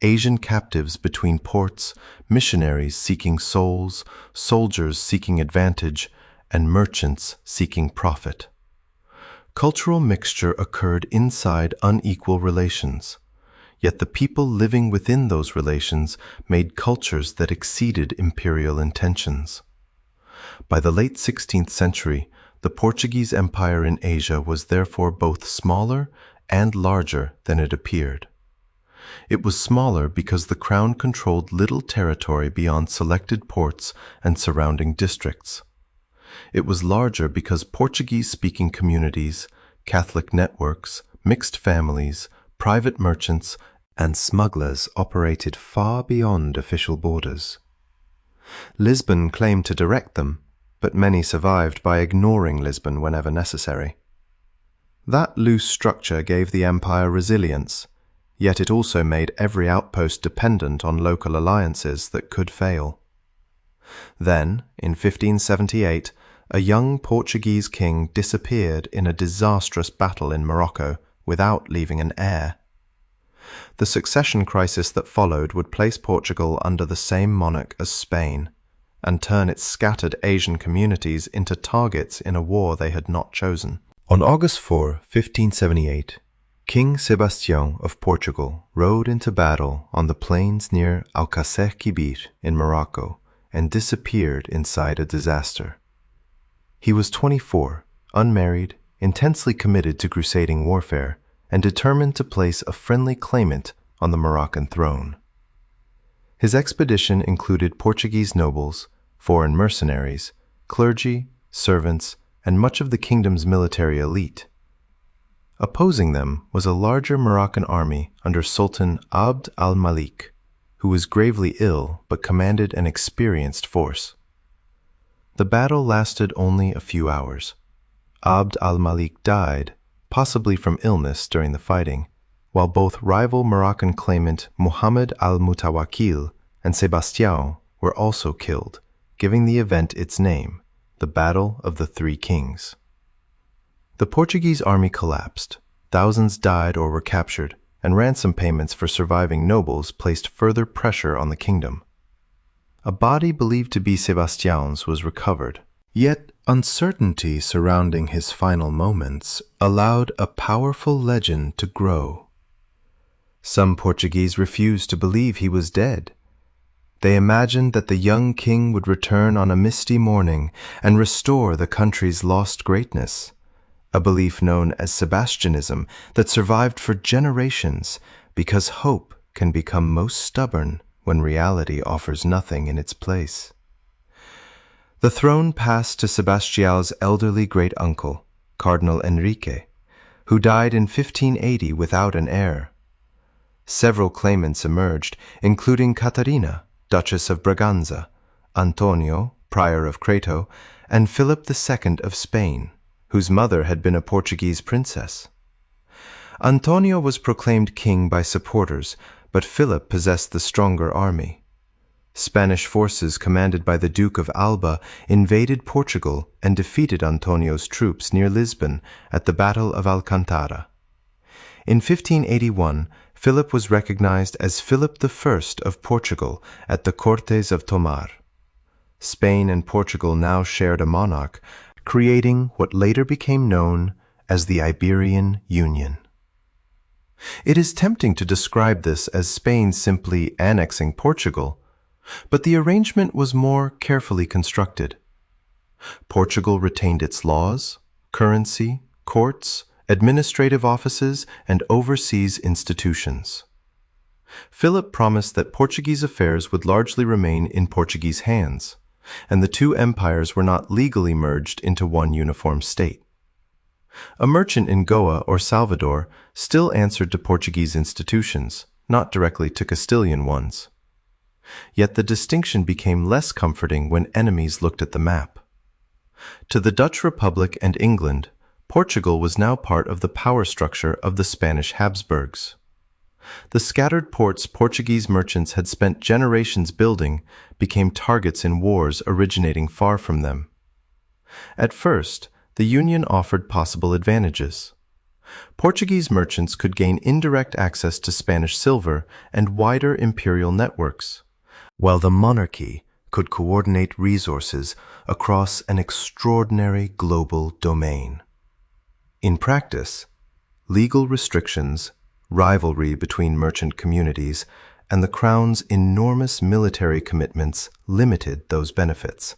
Asian captives between ports, missionaries seeking souls, soldiers seeking advantage, and merchants seeking profit. Cultural mixture occurred inside unequal relations, yet the people living within those relations made cultures that exceeded imperial intentions. By the late 16th century, the Portuguese Empire in Asia was therefore both smaller and larger than it appeared. It was smaller because the crown controlled little territory beyond selected ports and surrounding districts. It was larger because Portuguese-speaking communities, Catholic networks, mixed families, private merchants, and smugglers operated far beyond official borders. Lisbon claimed to direct them, but many survived by ignoring Lisbon whenever necessary. That loose structure gave the empire resilience, yet it also made every outpost dependent on local alliances that could fail. Then, in 1578, a young Portuguese king disappeared in a disastrous battle in Morocco without leaving an heir. The succession crisis that followed would place Portugal under the same monarch as Spain, and turn its scattered Asian communities into targets in a war they had not chosen. On August 4, 1578, King Sebastian of Portugal rode into battle on the plains near Alcácer Quibir in Morocco and disappeared inside a disaster. He was 24, unmarried, intensely committed to crusading warfare, and determined to place a friendly claimant on the Moroccan throne. His expedition included Portuguese nobles, foreign mercenaries, clergy, servants, and much of the kingdom's military elite. Opposing them was a larger Moroccan army under Sultan Abd al-Malik, who was gravely ill but commanded an experienced force. The battle lasted only a few hours. Abd al-Malik died, possibly from illness during the fighting, while both rival Moroccan claimant Muhammad al-Mutawakkil and Sebastião were also killed, giving the event its name, the Battle of the Three Kings. The Portuguese army collapsed, thousands died or were captured, and ransom payments for surviving nobles placed further pressure on the kingdom. A body believed to be Sebastião's was recovered, yet uncertainty surrounding his final moments allowed a powerful legend to grow. Some Portuguese refused to believe he was dead. They imagined that the young king would return on a misty morning and restore the country's lost greatness, a belief known as Sebastianism that survived for generations because hope can become most stubborn when reality offers nothing in its place. The throne passed to Sebastião's elderly great-uncle, Cardinal Enrique, who died in 1580 without an heir. Several claimants emerged, including Catarina, Duchess of Braganza, Antonio, Prior of Crato, and Philip II of Spain, whose mother had been a Portuguese princess. Antonio was proclaimed king by supporters, but Philip possessed the stronger army. Spanish forces commanded by the Duke of Alba invaded Portugal and defeated Antonio's troops near Lisbon at the Battle of Alcantara. In 1581, Philip was recognized as Philip I of Portugal at the Cortes of Tomar. Spain and Portugal now shared a monarch, creating what later became known as the Iberian Union. It is tempting to describe this as Spain simply annexing Portugal, but the arrangement was more carefully constructed. Portugal retained its laws, currency, courts, administrative offices, and overseas institutions. Philip promised that Portuguese affairs would largely remain in Portuguese hands, and the two empires were not legally merged into one uniform state. A merchant in Goa or Salvador still answered to Portuguese institutions, not directly to Castilian ones. Yet the distinction became less comforting when enemies looked at the map. To the Dutch Republic and England, Portugal was now part of the power structure of the Spanish Habsburgs. The scattered ports Portuguese merchants had spent generations building became targets in wars originating far from them. At first, the union offered possible advantages. Portuguese merchants could gain indirect access to Spanish silver and wider imperial networks, while the monarchy could coordinate resources across an extraordinary global domain. In practice, legal restrictions, rivalry between merchant communities, and the Crown's enormous military commitments limited those benefits.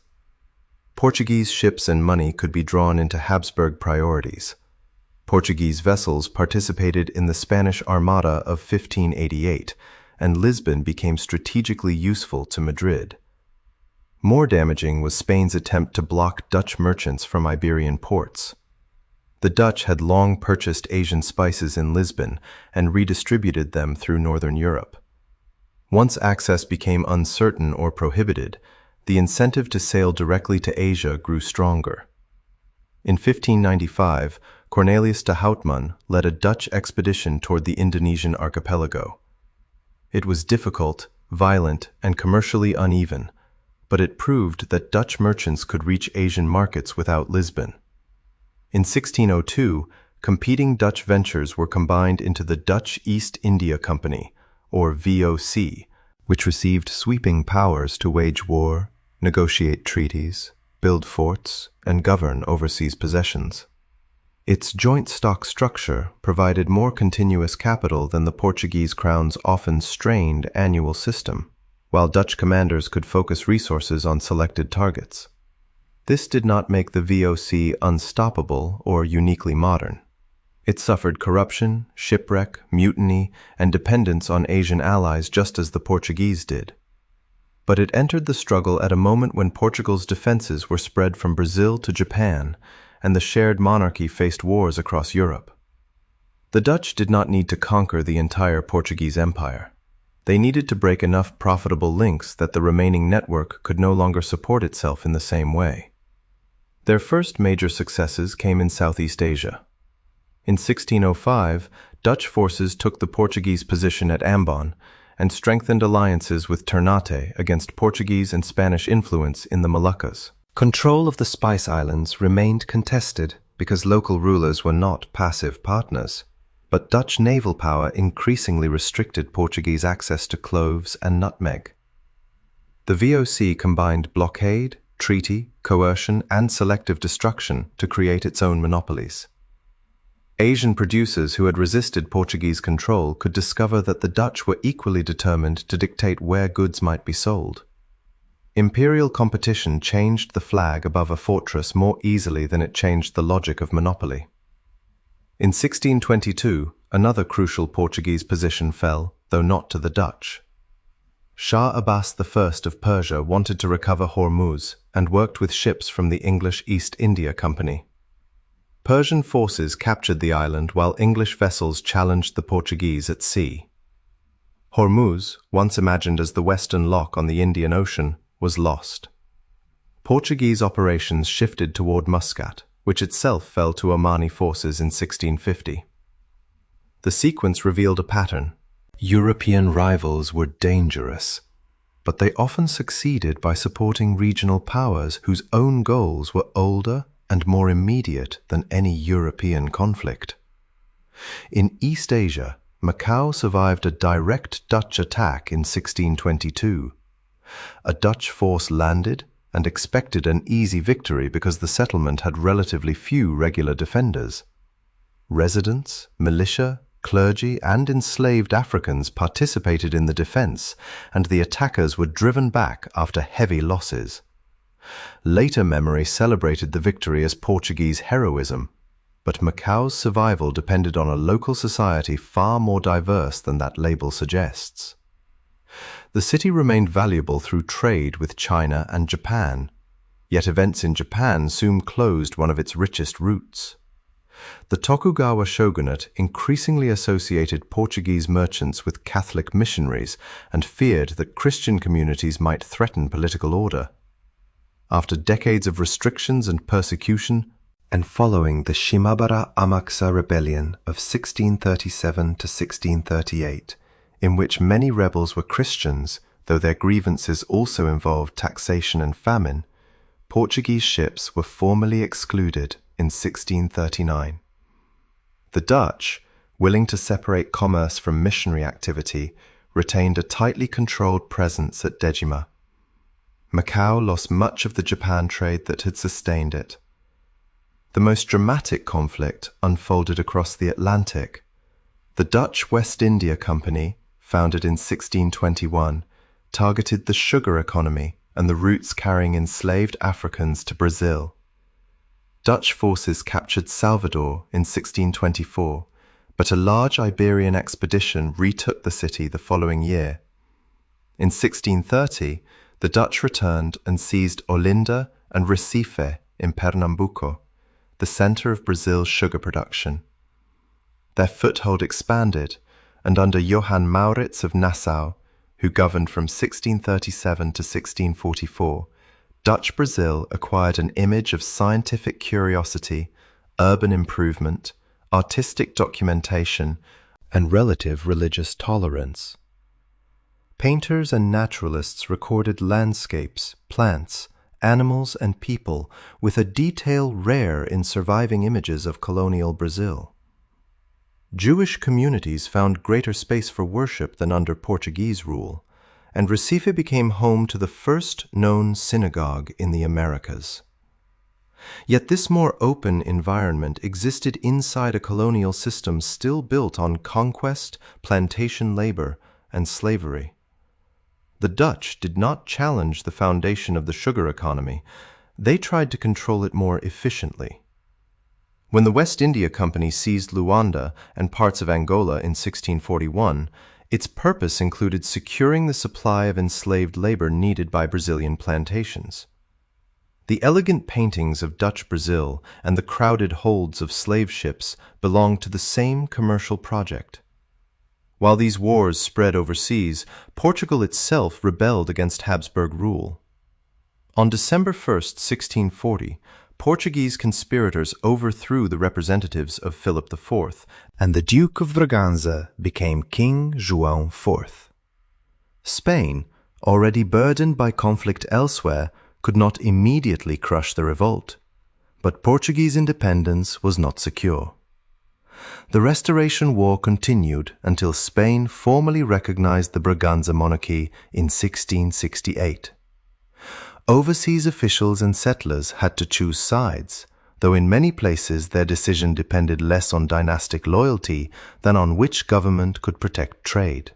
Portuguese ships and money could be drawn into Habsburg priorities. Portuguese vessels participated in the Spanish Armada of 1588, and Lisbon became strategically useful to Madrid. More damaging was Spain's attempt to block Dutch merchants from Iberian ports. The Dutch had long purchased Asian spices in Lisbon and redistributed them through northern Europe. Once access became uncertain or prohibited, the incentive to sail directly to Asia grew stronger. In 1595, Cornelis de Houtman led a Dutch expedition toward the Indonesian archipelago. It was difficult, violent, and commercially uneven, but it proved that Dutch merchants could reach Asian markets without Lisbon. In 1602, competing Dutch ventures were combined into the Dutch East India Company, or VOC, which received sweeping powers to wage war, negotiate treaties, build forts, and govern overseas possessions. Its joint stock structure provided more continuous capital than the Portuguese crown's often strained annual system, while Dutch commanders could focus resources on selected targets. This did not make the VOC unstoppable or uniquely modern. It suffered corruption, shipwreck, mutiny, and dependence on Asian allies just as the Portuguese did. But it entered the struggle at a moment when Portugal's defenses were spread from Brazil to Japan, and the shared monarchy faced wars across Europe. The Dutch did not need to conquer the entire Portuguese Empire. They needed to break enough profitable links that the remaining network could no longer support itself in the same way. Their first major successes came in Southeast Asia. In 1605, Dutch forces took the Portuguese position at Ambon and strengthened alliances with Ternate against Portuguese and Spanish influence in the Moluccas. Control of the Spice Islands remained contested because local rulers were not passive partners, but Dutch naval power increasingly restricted Portuguese access to cloves and nutmeg. The VOC combined blockade, treaty, coercion, and selective destruction to create its own monopolies. Asian producers who had resisted Portuguese control could discover that the Dutch were equally determined to dictate where goods might be sold. Imperial competition changed the flag above a fortress more easily than it changed the logic of monopoly. In 1622, another crucial Portuguese position fell, though not to the Dutch. Shah Abbas I of Persia wanted to recover Hormuz and worked with ships from the English East India Company. Persian forces captured the island while English vessels challenged the Portuguese at sea. Hormuz, once imagined as the western lock on the Indian Ocean, was lost. Portuguese operations shifted toward Muscat, which itself fell to Omani forces in 1650. The sequence revealed a pattern. European rivals were dangerous, but they often succeeded by supporting regional powers whose own goals were older and more immediate than any European conflict. In East Asia, Macau survived a direct Dutch attack in 1622. A Dutch force landed and expected an easy victory because the settlement had relatively few regular defenders. Residents, militia, clergy, and enslaved Africans participated in the defense, and the attackers were driven back after heavy losses. Later memory celebrated the victory as Portuguese heroism, but Macau's survival depended on a local society far more diverse than that label suggests. The city remained valuable through trade with China and Japan, yet events in Japan soon closed one of its richest routes. The Tokugawa shogunate increasingly associated Portuguese merchants with Catholic missionaries and feared that Christian communities might threaten political order. After decades of restrictions and persecution, and following the Shimabara-Amakusa Rebellion of 1637 to 1638, in which many rebels were Christians, though their grievances also involved taxation and famine, Portuguese ships were formally excluded in 1639. The Dutch, willing to separate commerce from missionary activity, retained a tightly controlled presence at Dejima. Macau lost much of the Japan trade that had sustained it. The most dramatic conflict unfolded across the Atlantic. The Dutch West India Company, founded in 1621, targeted the sugar economy and the routes carrying enslaved Africans to Brazil. Dutch forces captured Salvador in 1624, but a large Iberian expedition retook the city the following year. In 1630, the Dutch returned and seized Olinda and Recife in Pernambuco, the center of Brazil's sugar production. Their foothold expanded, and under Johann Maurits of Nassau, who governed from 1637 to 1644, Dutch Brazil acquired an image of scientific curiosity, urban improvement, artistic documentation, and relative religious tolerance. Painters and naturalists recorded landscapes, plants, animals, and people with a detail rare in surviving images of colonial Brazil. Jewish communities found greater space for worship than under Portuguese rule, and Recife became home to the first known synagogue in the Americas. Yet this more open environment existed inside a colonial system still built on conquest, plantation labor, and slavery. The Dutch did not challenge the foundation of the sugar economy. They tried to control it more efficiently. When the West India Company seized Luanda and parts of Angola in 1641, its purpose included securing the supply of enslaved labor needed by Brazilian plantations. The elegant paintings of Dutch Brazil and the crowded holds of slave ships belonged to the same commercial project. While these wars spread overseas, Portugal itself rebelled against Habsburg rule. On December 1, 1640, Portuguese conspirators overthrew the representatives of Philip IV, and the Duke of Braganza became King João IV. Spain, already burdened by conflict elsewhere, could not immediately crush the revolt, but Portuguese independence was not secure. The Restoration War continued until Spain formally recognized the Braganza monarchy in 1668. Overseas officials and settlers had to choose sides, though in many places their decision depended less on dynastic loyalty than on which government could protect trade.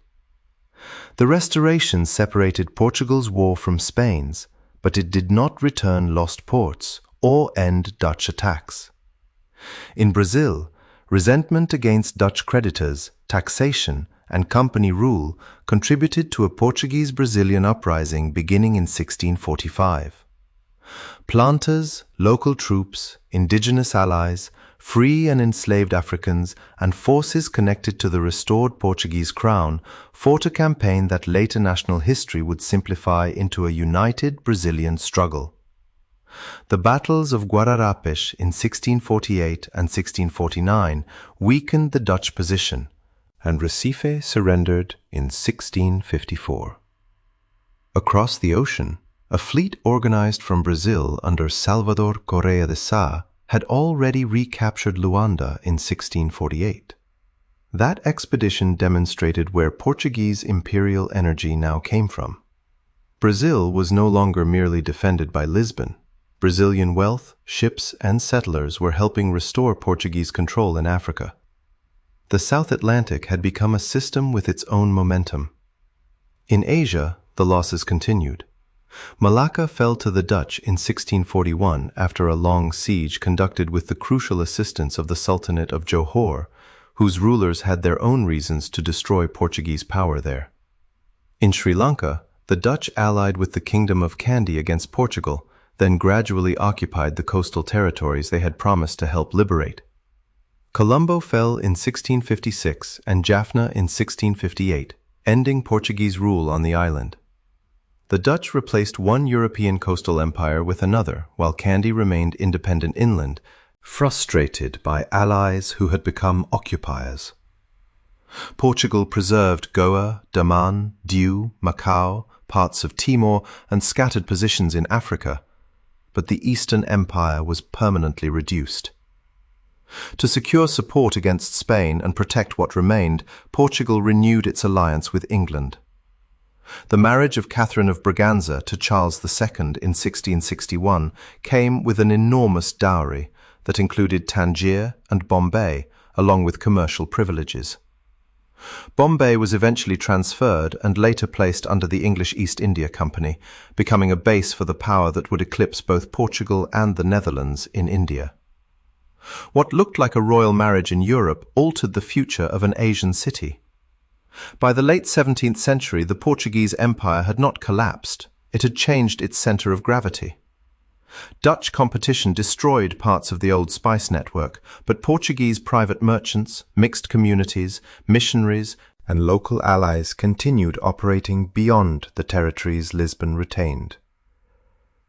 The Restoration separated Portugal's war from Spain's, but it did not return lost ports or end Dutch attacks. In Brazil, resentment against Dutch creditors, taxation, and company rule contributed to a Portuguese-Brazilian uprising beginning in 1645. Planters, local troops, indigenous allies, free and enslaved Africans, and forces connected to the restored Portuguese crown fought a campaign that later national history would simplify into a united Brazilian struggle. The battles of Guararapes in 1648 and 1649 weakened the Dutch position, and Recife surrendered in 1654. Across the ocean, a fleet organized from Brazil under Salvador Correa de Sá had already recaptured Luanda in 1648. That expedition demonstrated where Portuguese imperial energy now came from. Brazil was no longer merely defended by Lisbon. Brazilian wealth, ships, and settlers were helping restore Portuguese control in Africa. The South Atlantic had become a system with its own momentum. In Asia, the losses continued. Malacca fell to the Dutch in 1641 after a long siege conducted with the crucial assistance of the Sultanate of Johor, whose rulers had their own reasons to destroy Portuguese power there. In Sri Lanka, the Dutch allied with the Kingdom of Kandy against Portugal, then gradually occupied the coastal territories they had promised to help liberate. Colombo fell in 1656 and Jaffna in 1658, ending Portuguese rule on the island. The Dutch replaced one European coastal empire with another, while Kandy remained independent inland, frustrated by allies who had become occupiers. Portugal preserved Goa, Daman, Diu, Macau, parts of Timor, and scattered positions in Africa, but the Eastern Empire was permanently reduced. To secure support against Spain and protect what remained, Portugal renewed its alliance with England. The marriage of Catherine of Braganza to Charles II in 1661 came with an enormous dowry that included Tangier and Bombay, along with commercial privileges. Bombay was eventually transferred and later placed under the English East India Company, becoming a base for the power that would eclipse both Portugal and the Netherlands in India. What looked like a royal marriage in Europe altered the future of an Asian city. By the late 17th century, the Portuguese Empire had not collapsed, it had changed its center of gravity. Dutch competition destroyed parts of the old spice network, but Portuguese private merchants, mixed communities, missionaries, and local allies continued operating beyond the territories Lisbon retained.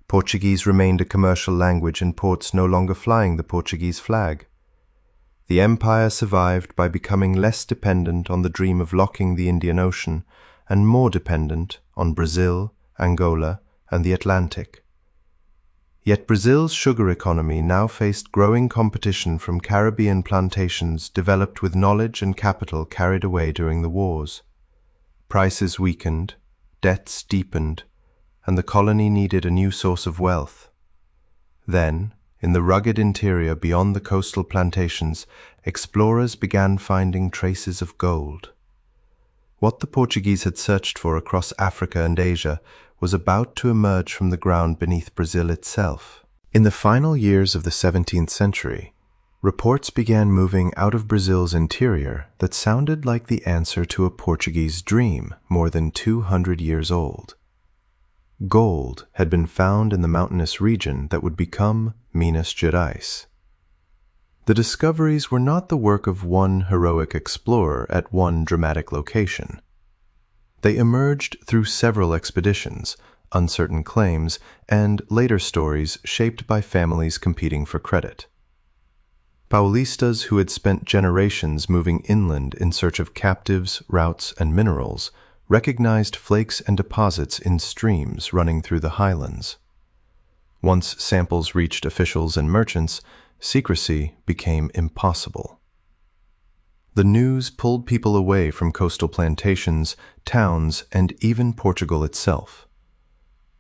Portuguese remained a commercial language in ports no longer flying the Portuguese flag. The empire survived by becoming less dependent on the dream of locking the Indian Ocean and more dependent on Brazil, Angola, and the Atlantic. Yet Brazil's sugar economy now faced growing competition from Caribbean plantations developed with knowledge and capital carried away during the wars. Prices weakened, debts deepened, and the colony needed a new source of wealth. Then, in the rugged interior beyond the coastal plantations, explorers began finding traces of gold. What the Portuguese had searched for across Africa and Asia was about to emerge from the ground beneath Brazil itself. In the final years of the 17th century, reports began moving out of Brazil's interior that sounded like the answer to a Portuguese dream more than 200 years old. Gold had been found in the mountainous region that would become Minas Gerais. The discoveries were not the work of one heroic explorer at one dramatic location. They emerged through several expeditions, uncertain claims, and later stories shaped by families competing for credit. Paulistas who had spent generations moving inland in search of captives, routes, and minerals recognized flakes and deposits in streams running through the highlands. Once samples reached officials and merchants, secrecy became impossible. The news pulled people away from coastal plantations, towns, and even Portugal itself.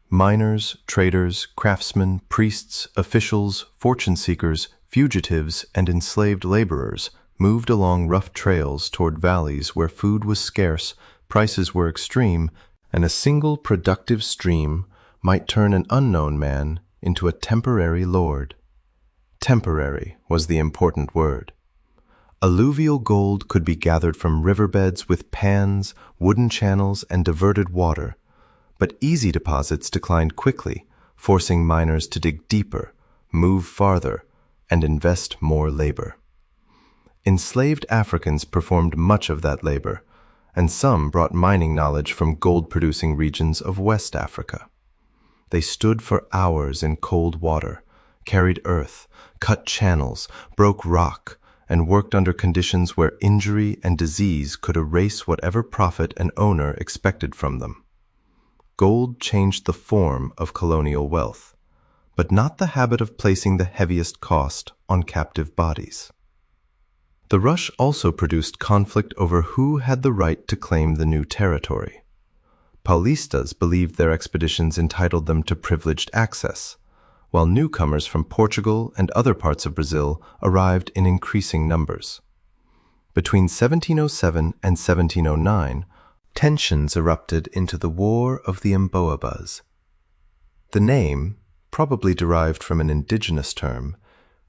Miners, traders, craftsmen, priests, officials, fortune seekers, fugitives, and enslaved laborers moved along rough trails toward valleys where food was scarce, prices were extreme, and a single productive stream might turn an unknown man into a temporary lord. Temporary was the important word. Alluvial gold could be gathered from riverbeds with pans, wooden channels, and diverted water, but easy deposits declined quickly, forcing miners to dig deeper, move farther, and invest more labor. Enslaved Africans performed much of that labor, and some brought mining knowledge from gold-producing regions of West Africa. They stood for hours in cold water, carried earth, cut channels, broke rock, and worked under conditions where injury and disease could erase whatever profit an owner expected from them. Gold changed the form of colonial wealth, but not the habit of placing the heaviest cost on captive bodies. The rush also produced conflict over who had the right to claim the new territory. Paulistas believed their expeditions entitled them to privileged access, while newcomers from Portugal and other parts of Brazil arrived in increasing numbers. Between 1707 and 1709, tensions erupted into the War of the Emboabas. The name, probably derived from an indigenous term,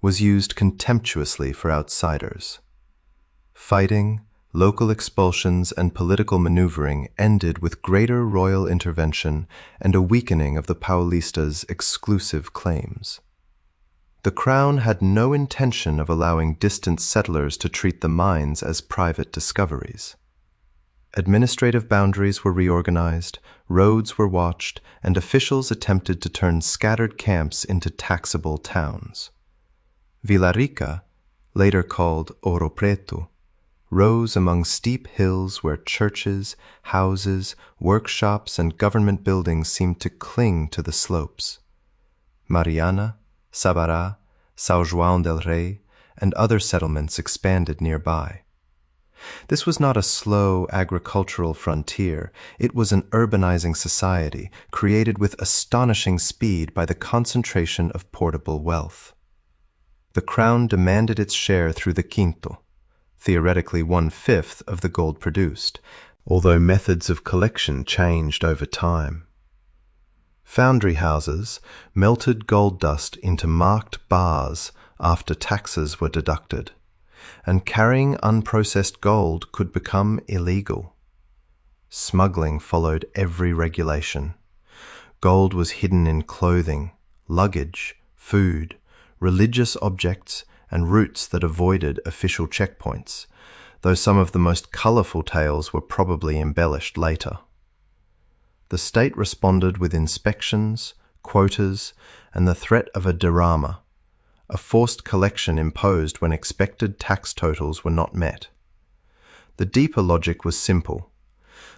was used contemptuously for outsiders. Fighting, local expulsions and political maneuvering ended with greater royal intervention and a weakening of the Paulistas' exclusive claims. The crown had no intention of allowing distant settlers to treat the mines as private discoveries. Administrative boundaries were reorganized, roads were watched, and officials attempted to turn scattered camps into taxable towns. Villarica, later called Ouro Preto, rose among steep hills where churches, houses, workshops, and government buildings seemed to cling to the slopes. Mariana, Sabará, São João del Rei, and other settlements expanded nearby. This was not a slow agricultural frontier, it was an urbanizing society created with astonishing speed by the concentration of portable wealth. The crown demanded its share through the quinto, theoretically 1/5 of the gold produced, although methods of collection changed over time. Foundry houses melted gold dust into marked bars after taxes were deducted, and carrying unprocessed gold could become illegal. Smuggling followed every regulation. Gold was hidden in clothing, luggage, food, religious objects, and routes that avoided official checkpoints, though some of the most colorful tales were probably embellished later. The state responded with inspections, quotas, and the threat of a derrama, a forced collection imposed when expected tax totals were not met. The deeper logic was simple.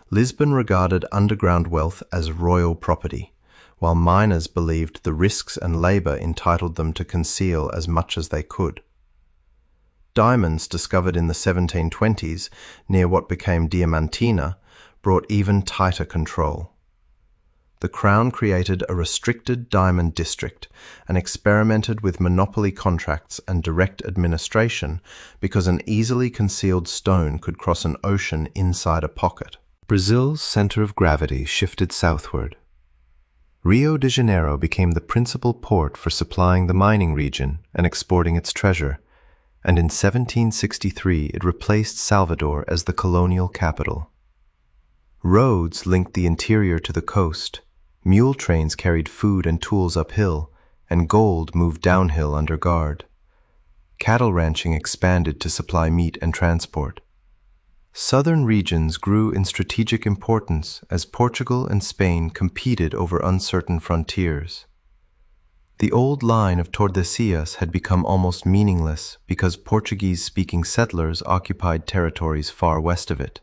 Lisbon regarded underground wealth as royal property, while miners believed the risks and labor entitled them to conceal as much as they could. Diamonds discovered in the 1720s near what became Diamantina brought even tighter control. The Crown created a restricted diamond district and experimented with monopoly contracts and direct administration because an easily concealed stone could cross an ocean inside a pocket. Brazil's center of gravity shifted southward. Rio de Janeiro became the principal port for supplying the mining region and exporting its treasure, and in 1763 it replaced Salvador as the colonial capital. Roads linked the interior to the coast, mule trains carried food and tools uphill, and gold moved downhill under guard. Cattle ranching expanded to supply meat and transport. Southern regions grew in strategic importance as Portugal and Spain competed over uncertain frontiers. The old line of Tordesillas had become almost meaningless because Portuguese-speaking settlers occupied territories far west of it.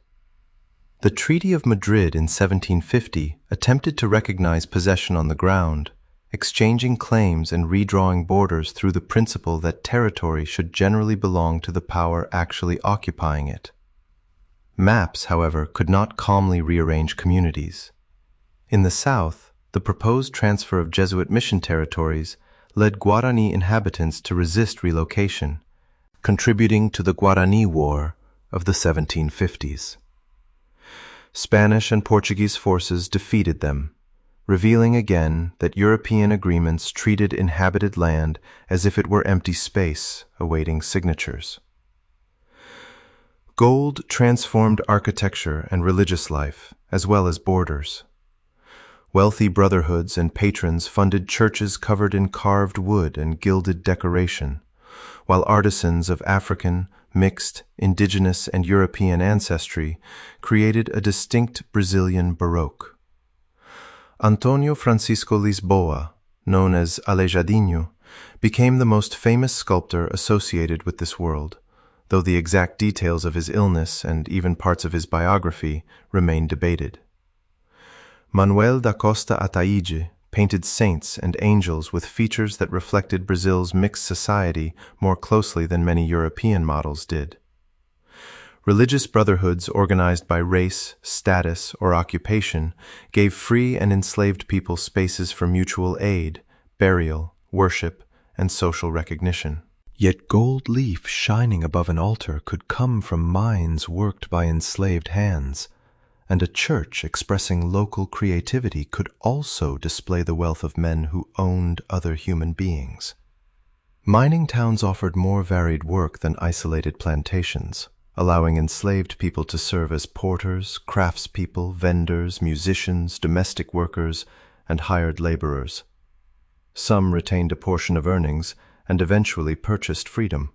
The Treaty of Madrid in 1750 attempted to recognize possession on the ground, exchanging claims and redrawing borders through the principle that territory should generally belong to the power actually occupying it. Maps, however, could not calmly rearrange communities. In the south, the proposed transfer of Jesuit mission territories led Guarani inhabitants to resist relocation, contributing to the Guarani War of the 1750s. Spanish and Portuguese forces defeated them, revealing again that European agreements treated inhabited land as if it were empty space awaiting signatures. Gold transformed architecture and religious life, as well as borders. Wealthy brotherhoods and patrons funded churches covered in carved wood and gilded decoration, while artisans of African, mixed, indigenous, and European ancestry created a distinct Brazilian Baroque. Antonio Francisco Lisboa, known as Aleijadinho, became the most famous sculptor associated with this world, though the exact details of his illness and even parts of his biography remain debated. Manuel da Costa Ataíde painted saints and angels with features that reflected Brazil's mixed society more closely than many European models did. Religious brotherhoods organized by race, status, or occupation gave free and enslaved people spaces for mutual aid, burial, worship, and social recognition. Yet gold leaf shining above an altar could come from mines worked by enslaved hands, and a church expressing local creativity could also display the wealth of men who owned other human beings. Mining towns offered more varied work than isolated plantations, allowing enslaved people to serve as porters, craftspeople, vendors, musicians, domestic workers, and hired laborers. Some retained a portion of earnings and eventually purchased freedom.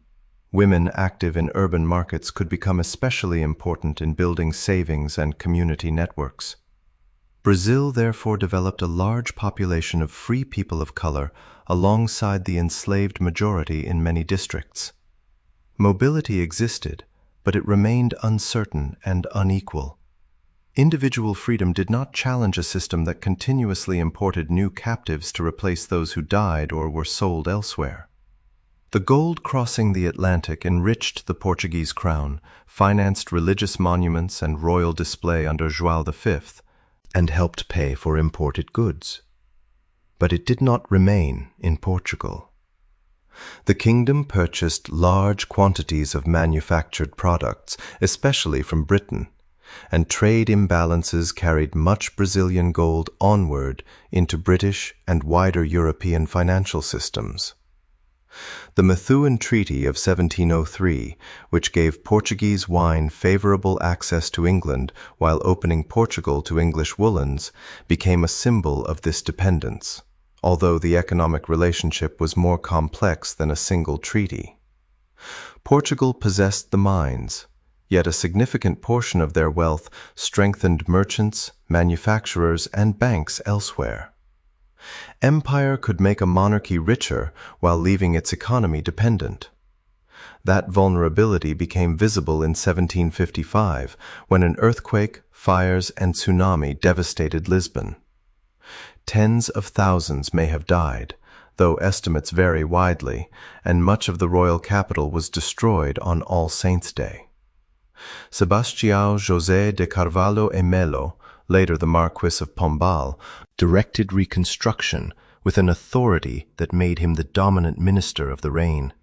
Women active in urban markets could become especially important in building savings and community networks. Brazil therefore developed a large population of free people of color alongside the enslaved majority in many districts. Mobility existed, but it remained uncertain and unequal. Individual freedom did not challenge a system that continuously imported new captives to replace those who died or were sold elsewhere. The gold crossing the Atlantic enriched the Portuguese crown, financed religious monuments and royal display under João V, and helped pay for imported goods. But it did not remain in Portugal. The kingdom purchased large quantities of manufactured products, especially from Britain, and trade imbalances carried much Brazilian gold onward into British and wider European financial systems. The Methuen Treaty of 1703, which gave Portuguese wine favorable access to England while opening Portugal to English woolens, became a symbol of this dependence, although the economic relationship was more complex than a single treaty. Portugal possessed the mines, yet a significant portion of their wealth strengthened merchants, manufacturers, and banks elsewhere. Empire could make a monarchy richer while leaving its economy dependent. That vulnerability became visible in 1755 when an earthquake, fires, and tsunami devastated Lisbon. Tens of thousands may have died, though estimates vary widely, and much of the royal capital was destroyed on All Saints' Day. Sebastião José de Carvalho e Melo, later the Marquis of Pombal, directed reconstruction with an authority that made him the dominant minister of the reign.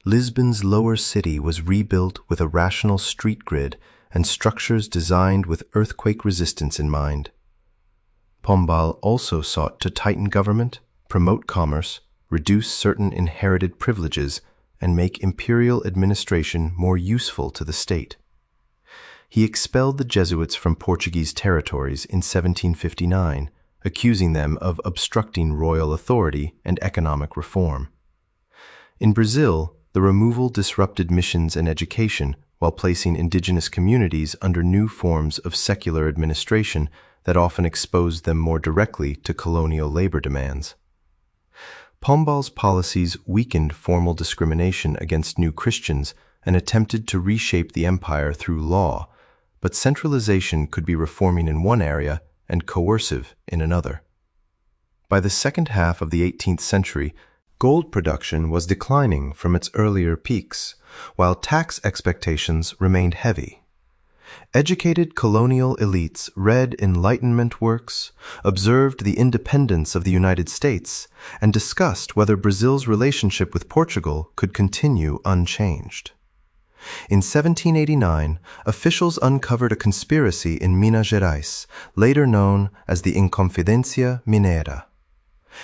Lisbon's lower city was rebuilt with a rational street grid and structures designed with earthquake resistance in mind. Pombal also sought to tighten government, promote commerce, reduce certain inherited privileges, and make imperial administration more useful to the state. He expelled the Jesuits from Portuguese territories in 1759, accusing them of obstructing royal authority and economic reform. In Brazil, the removal disrupted missions and education while placing indigenous communities under new forms of secular administration that often exposed them more directly to colonial labor demands. Pombal's policies weakened formal discrimination against new Christians and attempted to reshape the empire through law, but centralization could be reforming in one area and coercive in another. By the second half of the 18th century, gold production was declining from its earlier peaks, while tax expectations remained heavy. Educated colonial elites read Enlightenment works, observed the independence of the United States, and discussed whether Brazil's relationship with Portugal could continue unchanged. In 1789, officials uncovered a conspiracy in Minas Gerais, later known as the Inconfidência Mineira.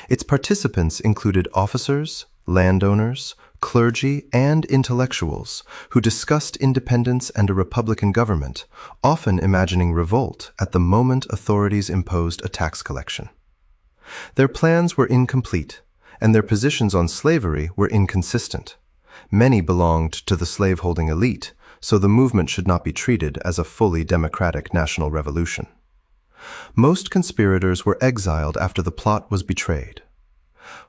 Its participants included officers, landowners, clergy, and intellectuals who discussed independence and a republican government, often imagining revolt at the moment authorities imposed a tax collection. Their plans were incomplete, and their positions on slavery were inconsistent. Many belonged to the slaveholding elite, so the movement should not be treated as a fully democratic national revolution. Most conspirators were exiled after the plot was betrayed.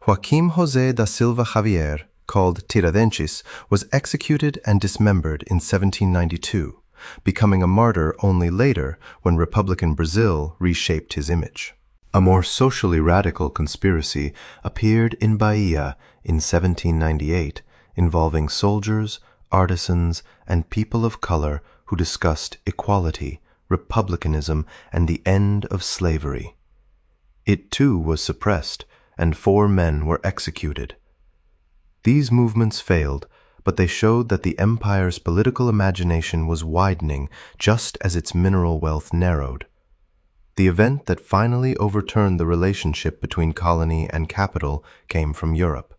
Joaquim José da Silva Xavier, called Tiradentes, was executed and dismembered in 1792, becoming a martyr only later when Republican Brazil reshaped his image. A more socially radical conspiracy appeared in Bahia in 1798, involving soldiers, artisans, and people of color who discussed equality, republicanism, and the end of slavery. It too was suppressed, and 4 men were executed. These movements failed, but they showed that the empire's political imagination was widening just as its mineral wealth narrowed. The event that finally overturned the relationship between colony and capital came from Europe.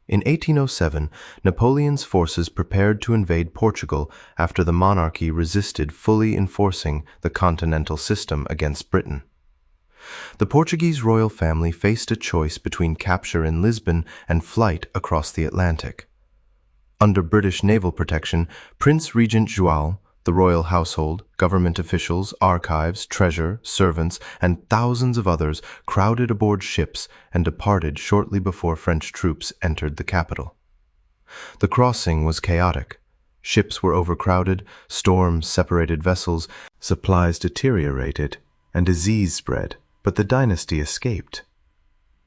In 1807, Napoleon's forces prepared to invade Portugal after the monarchy resisted fully enforcing the continental system against Britain. The Portuguese royal family faced a choice between capture in Lisbon and flight across the Atlantic. Under British naval protection, Prince Regent João, the royal household, government officials, archives, treasure, servants, and thousands of others crowded aboard ships and departed shortly before French troops entered the capital. The crossing was chaotic. Ships were overcrowded, storms separated vessels, supplies deteriorated, and disease spread, but the dynasty escaped.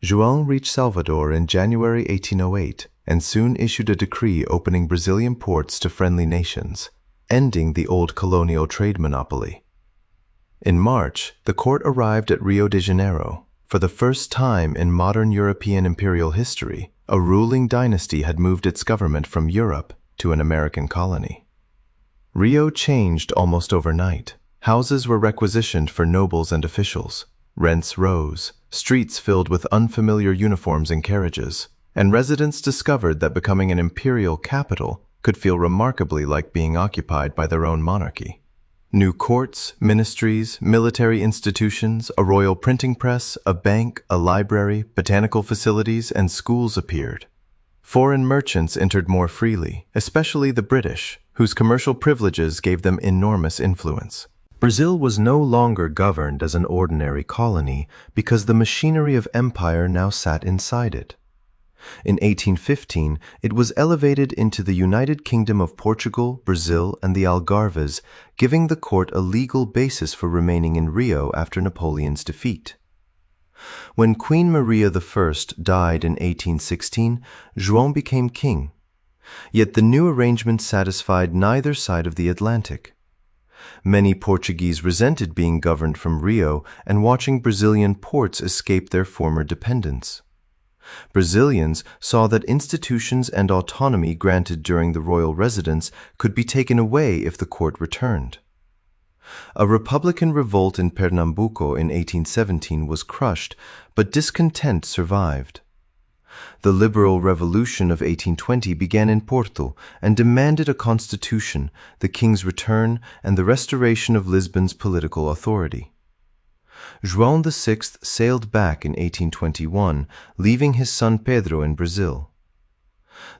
João reached Salvador in January 1808 and soon issued a decree opening Brazilian ports to friendly nations, ending the old colonial trade monopoly. In March, the court arrived at Rio de Janeiro. For the first time in modern European imperial history, a ruling dynasty had moved its government from Europe to an American colony. Rio changed almost overnight. Houses were requisitioned for nobles and officials. Rents rose, streets filled with unfamiliar uniforms and carriages, and residents discovered that becoming an imperial capital could feel remarkably like being occupied by their own monarchy. New courts, ministries, military institutions, a royal printing press, a bank, a library, botanical facilities, and schools appeared. Foreign merchants entered more freely, especially the British, whose commercial privileges gave them enormous influence. Brazil was no longer governed as an ordinary colony because the machinery of empire now sat inside it. In 1815, it was elevated into the United Kingdom of Portugal, Brazil, and the Algarves, giving the court a legal basis for remaining in Rio after Napoleon's defeat. When Queen Maria I died in 1816, João became king. Yet the new arrangement satisfied neither side of the Atlantic. Many Portuguese resented being governed from Rio and watching Brazilian ports escape their former dependence. Brazilians saw that institutions and autonomy granted during the royal residence could be taken away if the court returned. A Republican revolt in Pernambuco in 1817 was crushed, but discontent survived. The Liberal Revolution of 1820 began in Porto and demanded a constitution, the king's return, and the restoration of Lisbon's political authority. João VI sailed back in 1821, leaving his son Pedro in Brazil.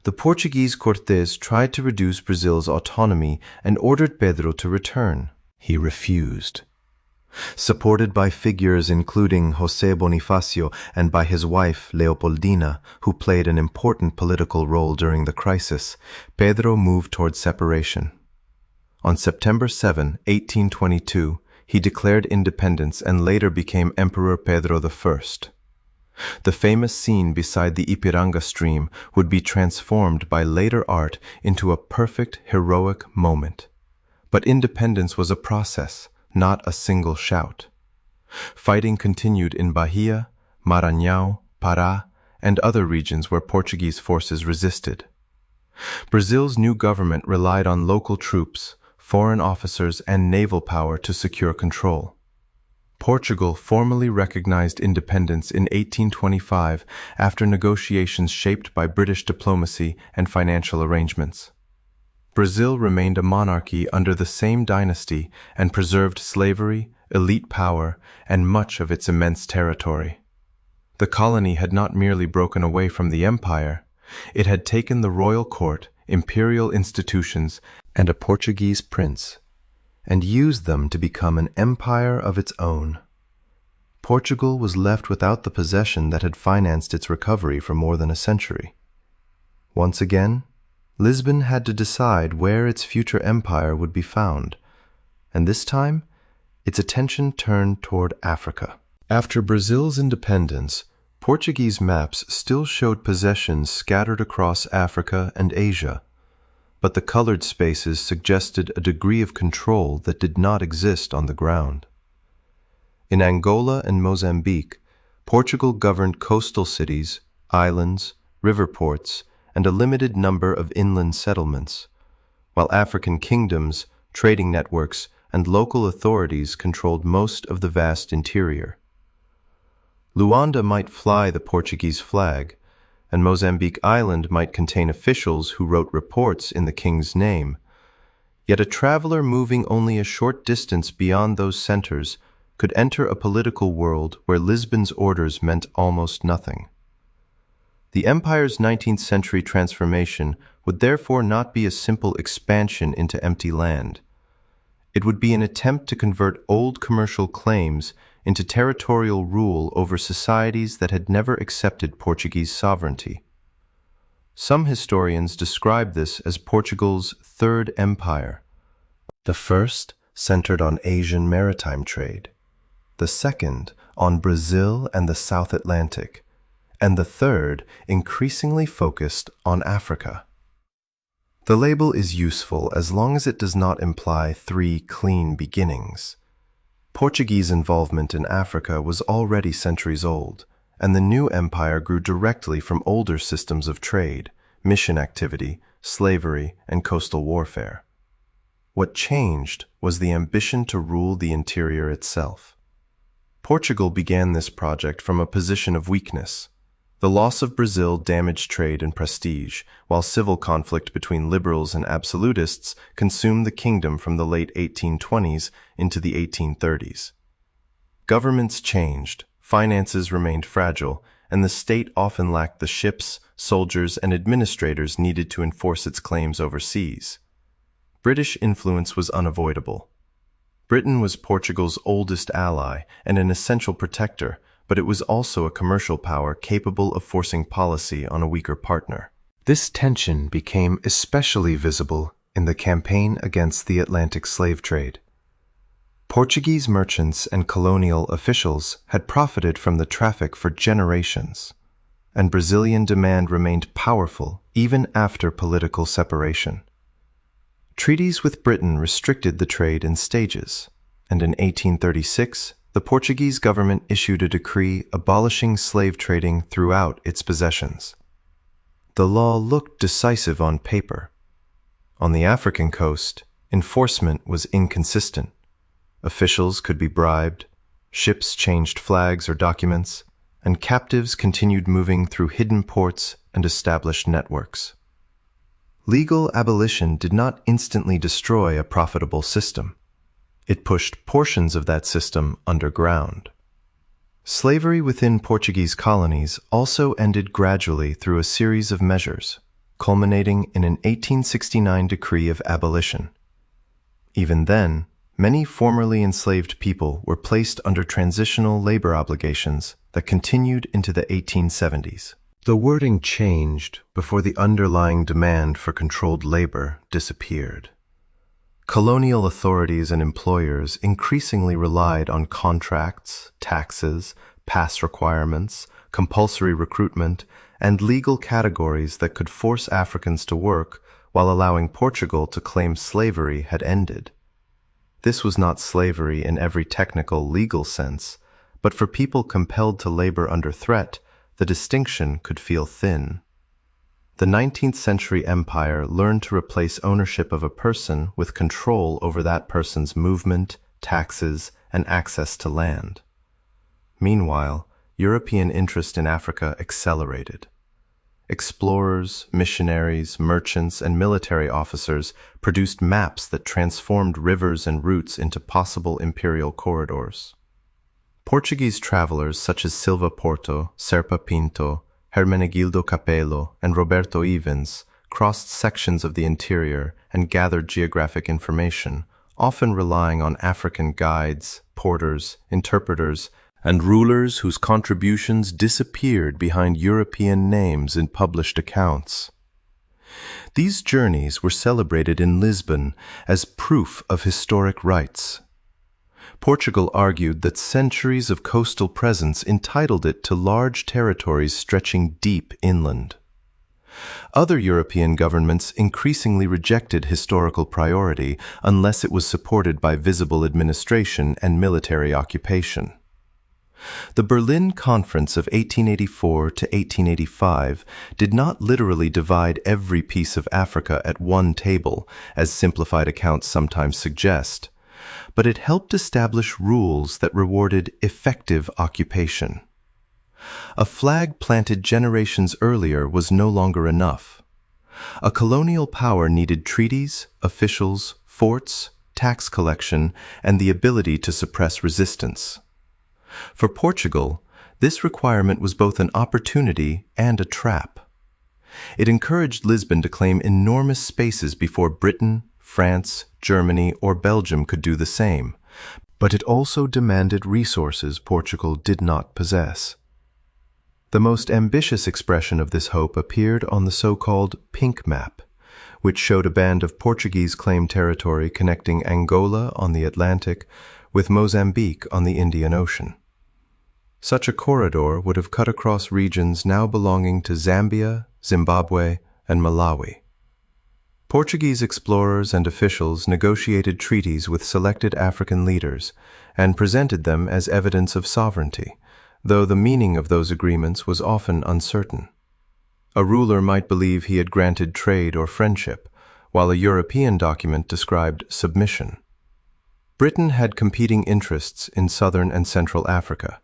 The Portuguese Cortes tried to reduce Brazil's autonomy and ordered Pedro to return. He refused. Supported by figures including José Bonifacio and by his wife Leopoldina, who played an important political role during the crisis, Pedro moved toward separation. On September 7, 1822, he declared independence and later became Emperor Pedro I. The famous scene beside the Ipiranga stream would be transformed by later art into a perfect, heroic moment. But independence was a process, not a single shout. Fighting continued in Bahia, Maranhão, Pará, and other regions where Portuguese forces resisted. Brazil's new government relied on local troops, foreign officers, and naval power to secure control. Portugal formally recognized independence in 1825 after negotiations shaped by British diplomacy and financial arrangements. Brazil remained a monarchy under the same dynasty and preserved slavery, elite power, and much of its immense territory. The colony had not merely broken away from the empire, it had taken the royal court, imperial institutions, and a Portuguese prince, and used them to become an empire of its own. Portugal was left without the possession that had financed its recovery for more than a century. Once again, Lisbon had to decide where its future empire would be found, and this time, its attention turned toward Africa. After Brazil's independence, Portuguese maps still showed possessions scattered across Africa and Asia, but the colored spaces suggested a degree of control that did not exist on the ground. In Angola and Mozambique, Portugal governed coastal cities, islands, river ports, and a limited number of inland settlements, while African kingdoms, trading networks, and local authorities controlled most of the vast interior. Luanda might fly the Portuguese flag, and Mozambique Island might contain officials who wrote reports in the king's name. Yet a traveler moving only a short distance beyond those centers could enter a political world where Lisbon's orders meant almost nothing. The empire's 19th century transformation would therefore not be a simple expansion into empty land. It would be an attempt to convert old commercial claims into territorial rule over societies that had never accepted Portuguese sovereignty. Some historians describe this as Portugal's Third Empire. The first centered on Asian maritime trade, the second on Brazil and the South Atlantic, and the third increasingly focused on Africa. The label is useful as long as it does not imply three clean beginnings. Portuguese involvement in Africa was already centuries old, and the new empire grew directly from older systems of trade, mission activity, slavery, and coastal warfare. What changed was the ambition to rule the interior itself. Portugal began this project from a position of weakness. The loss of Brazil damaged trade and prestige, while civil conflict between liberals and absolutists consumed the kingdom from the late 1820s into the 1830s. Governments changed, finances remained fragile, and the state often lacked the ships, soldiers, and administrators needed to enforce its claims overseas. British influence was unavoidable. Britain was Portugal's oldest ally and an essential protector, but it was also a commercial power capable of forcing policy on a weaker partner. This tension became especially visible in the campaign against the Atlantic slave trade. Portuguese merchants and colonial officials had profited from the traffic for generations, and Brazilian demand remained powerful even after political separation. Treaties with Britain restricted the trade in stages, and in 1836, the Portuguese government issued a decree abolishing slave trading throughout its possessions. The law looked decisive on paper. On the African coast, enforcement was inconsistent. Officials could be bribed, ships changed flags or documents, and captives continued moving through hidden ports and established networks. Legal abolition did not instantly destroy a profitable system. It pushed portions of that system underground. Slavery within Portuguese colonies also ended gradually through a series of measures, culminating in an 1869 decree of abolition. Even then, many formerly enslaved people were placed under transitional labor obligations that continued into the 1870s. The wording changed before the underlying demand for controlled labor disappeared. Colonial authorities and employers increasingly relied on contracts, taxes, pass requirements, compulsory recruitment, and legal categories that could force Africans to work while allowing Portugal to claim slavery had ended. This was not slavery in every technical legal sense, but for people compelled to labor under threat, the distinction could feel thin. The 19th century empire learned to replace ownership of a person with control over that person's movement, taxes, and access to land. Meanwhile, European interest in Africa accelerated. Explorers, missionaries, merchants, and military officers produced maps that transformed rivers and routes into possible imperial corridors. Portuguese travelers such as Silva Porto, Serpa Pinto, Hermenegildo Capello, and Roberto Ivens crossed sections of the interior and gathered geographic information, often relying on African guides, porters, interpreters, and rulers whose contributions disappeared behind European names in published accounts. These journeys were celebrated in Lisbon as proof of historic rights. Portugal argued that centuries of coastal presence entitled it to large territories stretching deep inland. Other European governments increasingly rejected historical priority unless it was supported by visible administration and military occupation. The Berlin Conference of 1884 to 1885 did not literally divide every piece of Africa at one table, as simplified accounts sometimes suggest, but it helped establish rules that rewarded effective occupation. A flag planted generations earlier was no longer enough. A colonial power needed treaties, officials, forts, tax collection, and the ability to suppress resistance. For Portugal, this requirement was both an opportunity and a trap. It encouraged Lisbon to claim enormous spaces before Britain, France, Germany, or Belgium could do the same, but it also demanded resources Portugal did not possess. The most ambitious expression of this hope appeared on the so-called Pink Map, which showed a band of Portuguese claimed territory connecting Angola on the Atlantic with Mozambique on the Indian Ocean. Such a corridor would have cut across regions now belonging to Zambia, Zimbabwe, and Malawi. Portuguese explorers and officials negotiated treaties with selected African leaders and presented them as evidence of sovereignty, though the meaning of those agreements was often uncertain. A ruler might believe he had granted trade or friendship, while a European document described submission. Britain had competing interests in southern and central Africa,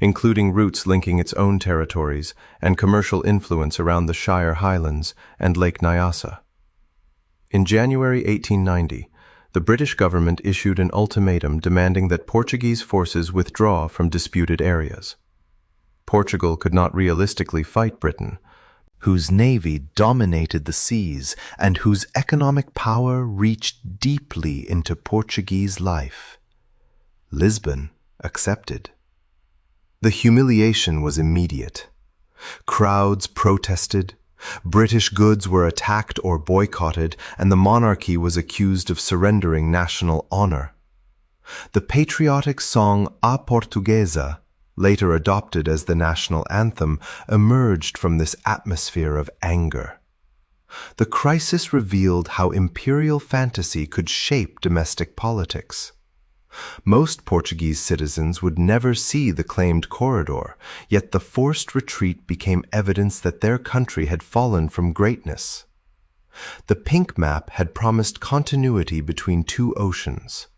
including routes linking its own territories and commercial influence around the Shire Highlands and Lake Nyasa. In January 1890, the British government issued an ultimatum demanding that Portuguese forces withdraw from disputed areas. Portugal could not realistically fight Britain, whose navy dominated the seas and whose economic power reached deeply into Portuguese life. Lisbon accepted. The humiliation was immediate. Crowds protested, British goods were attacked or boycotted, and the monarchy was accused of surrendering national honor. The patriotic song A Portuguesa, later adopted as the national anthem, emerged from this atmosphere of anger. The crisis revealed how imperial fantasy could shape domestic politics. Most Portuguese citizens would never see the claimed corridor, yet the forced retreat became evidence that their country had fallen from greatness. The Pink Map had promised continuity between two oceans.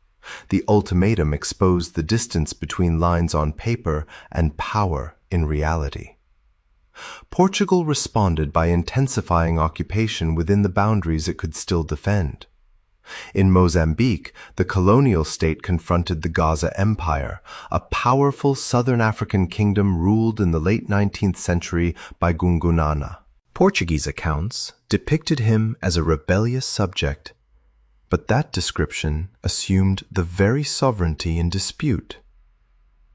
The ultimatum exposed the distance between lines on paper and power in reality. Portugal responded by intensifying occupation within the boundaries it could still defend. In Mozambique, the colonial state confronted the Gaza Empire, a powerful southern African kingdom ruled in the late 19th century by Gungunana. Portuguese accounts depicted him as a rebellious subject, but that description assumed the very sovereignty in dispute.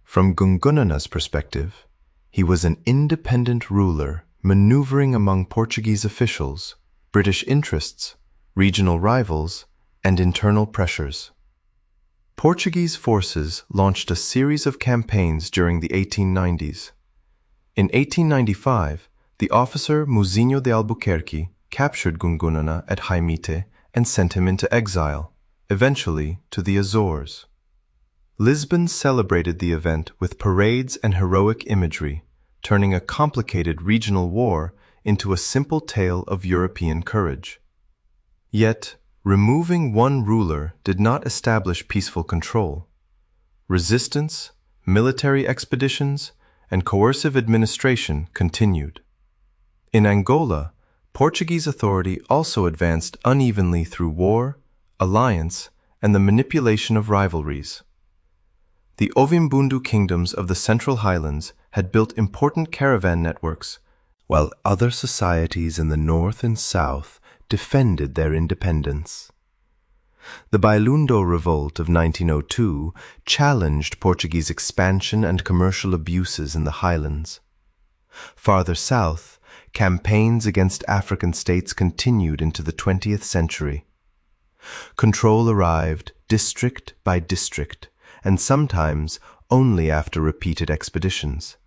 From Gungunana's perspective, he was an independent ruler maneuvering among Portuguese officials, British interests, regional rivals, and internal pressures. Portuguese forces launched a series of campaigns during the 1890s. In 1895, the officer Muzinho de Albuquerque captured Gungunana at Jaimite and sent him into exile, eventually to the Azores. Lisbon celebrated the event with parades and heroic imagery, turning a complicated regional war into a simple tale of European courage. Yet, removing one ruler did not establish peaceful control. Resistance, military expeditions, and coercive administration continued. In Angola, Portuguese authority also advanced unevenly through war, alliance, and the manipulation of rivalries. The Ovimbundu kingdoms of the Central Highlands had built important caravan networks, while other societies in the north and south defended their independence. The Bailundo Revolt of 1902 challenged Portuguese expansion and commercial abuses in the highlands. Farther south, campaigns against African states continued into the 20th century. Control arrived district by district, and sometimes only after repeated expeditions.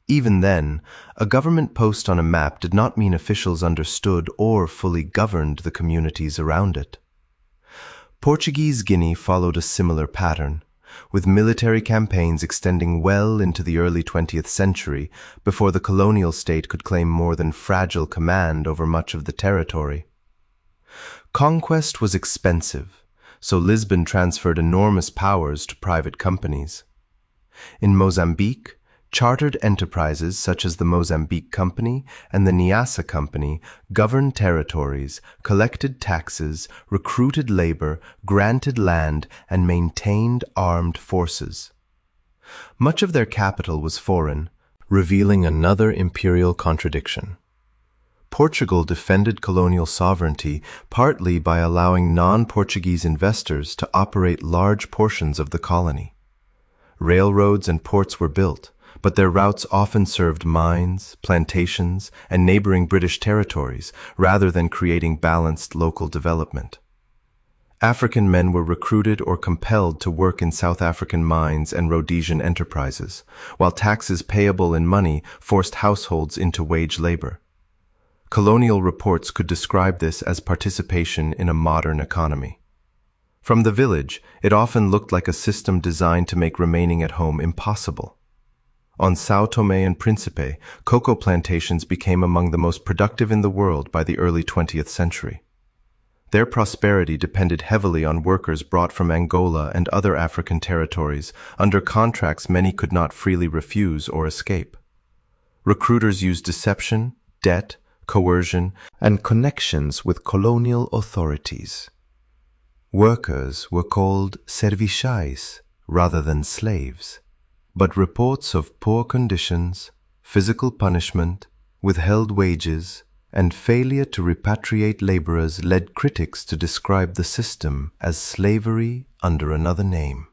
Even then, a government post on a map did not mean officials understood or fully governed the communities around it. Portuguese Guinea followed a similar pattern, with military campaigns extending well into the early 20th century before the colonial state could claim more than fragile command over much of the territory. Conquest was expensive, so Lisbon transferred enormous powers to private companies. In Mozambique, Chartered enterprises such as the Mozambique Company and the Nyassa Company governed territories, collected taxes, recruited labor, granted land, and maintained armed forces. Much of their capital was foreign, revealing another imperial contradiction. Portugal defended colonial sovereignty partly by allowing non-Portuguese investors to operate large portions of the colony. Railroads and ports were built, but their routes often served mines, plantations, and neighboring British territories rather than creating balanced local development. African men were recruited or compelled to work in South African mines and Rhodesian enterprises, while taxes payable in money forced households into wage labor. Colonial reports could describe this as participation in a modern economy. From the village, it often looked like a system designed to make remaining at home impossible. On São Tomé and Príncipe, cocoa plantations became among the most productive in the world by the early 20th century. Their prosperity depended heavily on workers brought from Angola and other African territories under contracts many could not freely refuse or escape. Recruiters used deception, debt, coercion, and connections with colonial authorities. Workers were called serviçais rather than slaves, but reports of poor conditions, physical punishment, withheld wages, and failure to repatriate laborers led critics to describe the system as slavery under another name.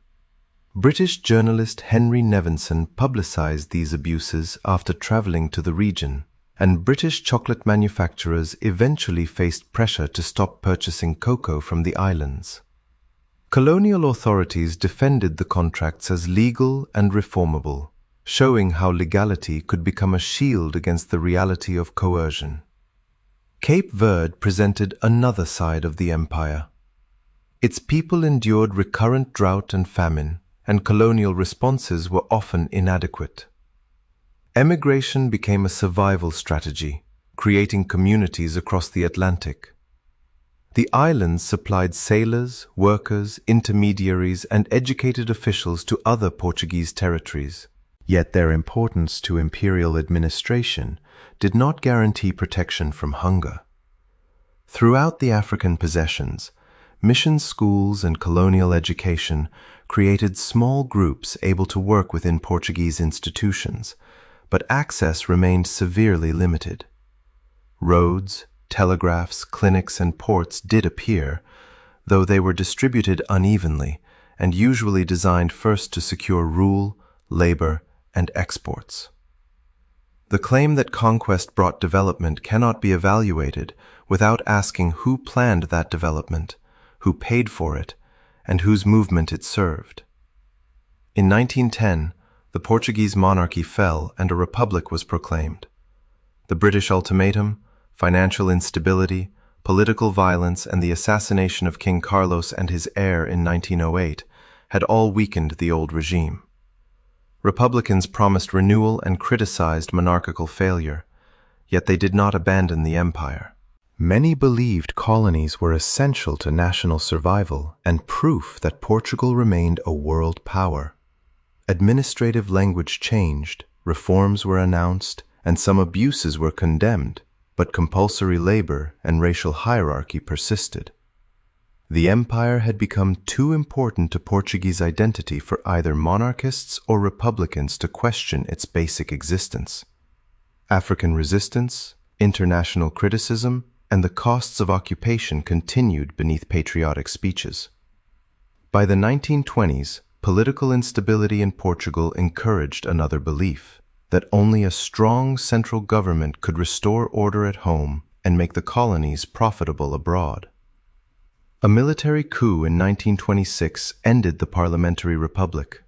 British journalist Henry Nevinson publicized these abuses after traveling to the region, and British chocolate manufacturers eventually faced pressure to stop purchasing cocoa from the islands. Colonial authorities defended the contracts as legal and reformable, showing how legality could become a shield against the reality of coercion. Cape Verde presented another side of the empire. Its people endured recurrent drought and famine, and colonial responses were often inadequate. Emigration became a survival strategy, creating communities across the Atlantic. The islands supplied sailors, workers, intermediaries, and educated officials to other Portuguese territories. Yet their importance to imperial administration did not guarantee protection from hunger. Throughout the African possessions, mission schools and colonial education created small groups able to work within Portuguese institutions, but access remained severely limited. Roads, telegraphs, clinics, and ports did appear, though they were distributed unevenly and usually designed first to secure rule, labor, and exports. The claim that conquest brought development cannot be evaluated without asking who planned that development, who paid for it, and whose movement it served. In 1910, the Portuguese monarchy fell and a republic was proclaimed. The British ultimatum, financial instability, political violence, and the assassination of King Carlos and his heir in 1908 had all weakened the old regime. Republicans promised renewal and criticized monarchical failure, yet they did not abandon the empire. Many believed colonies were essential to national survival and proof that Portugal remained a world power. Administrative language changed, reforms were announced, and some abuses were condemned, but compulsory labor and racial hierarchy persisted. The empire had become too important to Portuguese identity for either monarchists or republicans to question its basic existence. African resistance, international criticism, and the costs of occupation continued beneath patriotic speeches. By the 1920s, political instability in Portugal encouraged another belief, that only a strong central government could restore order at home and make the colonies profitable abroad. A military coup in 1926 ended the parliamentary republic.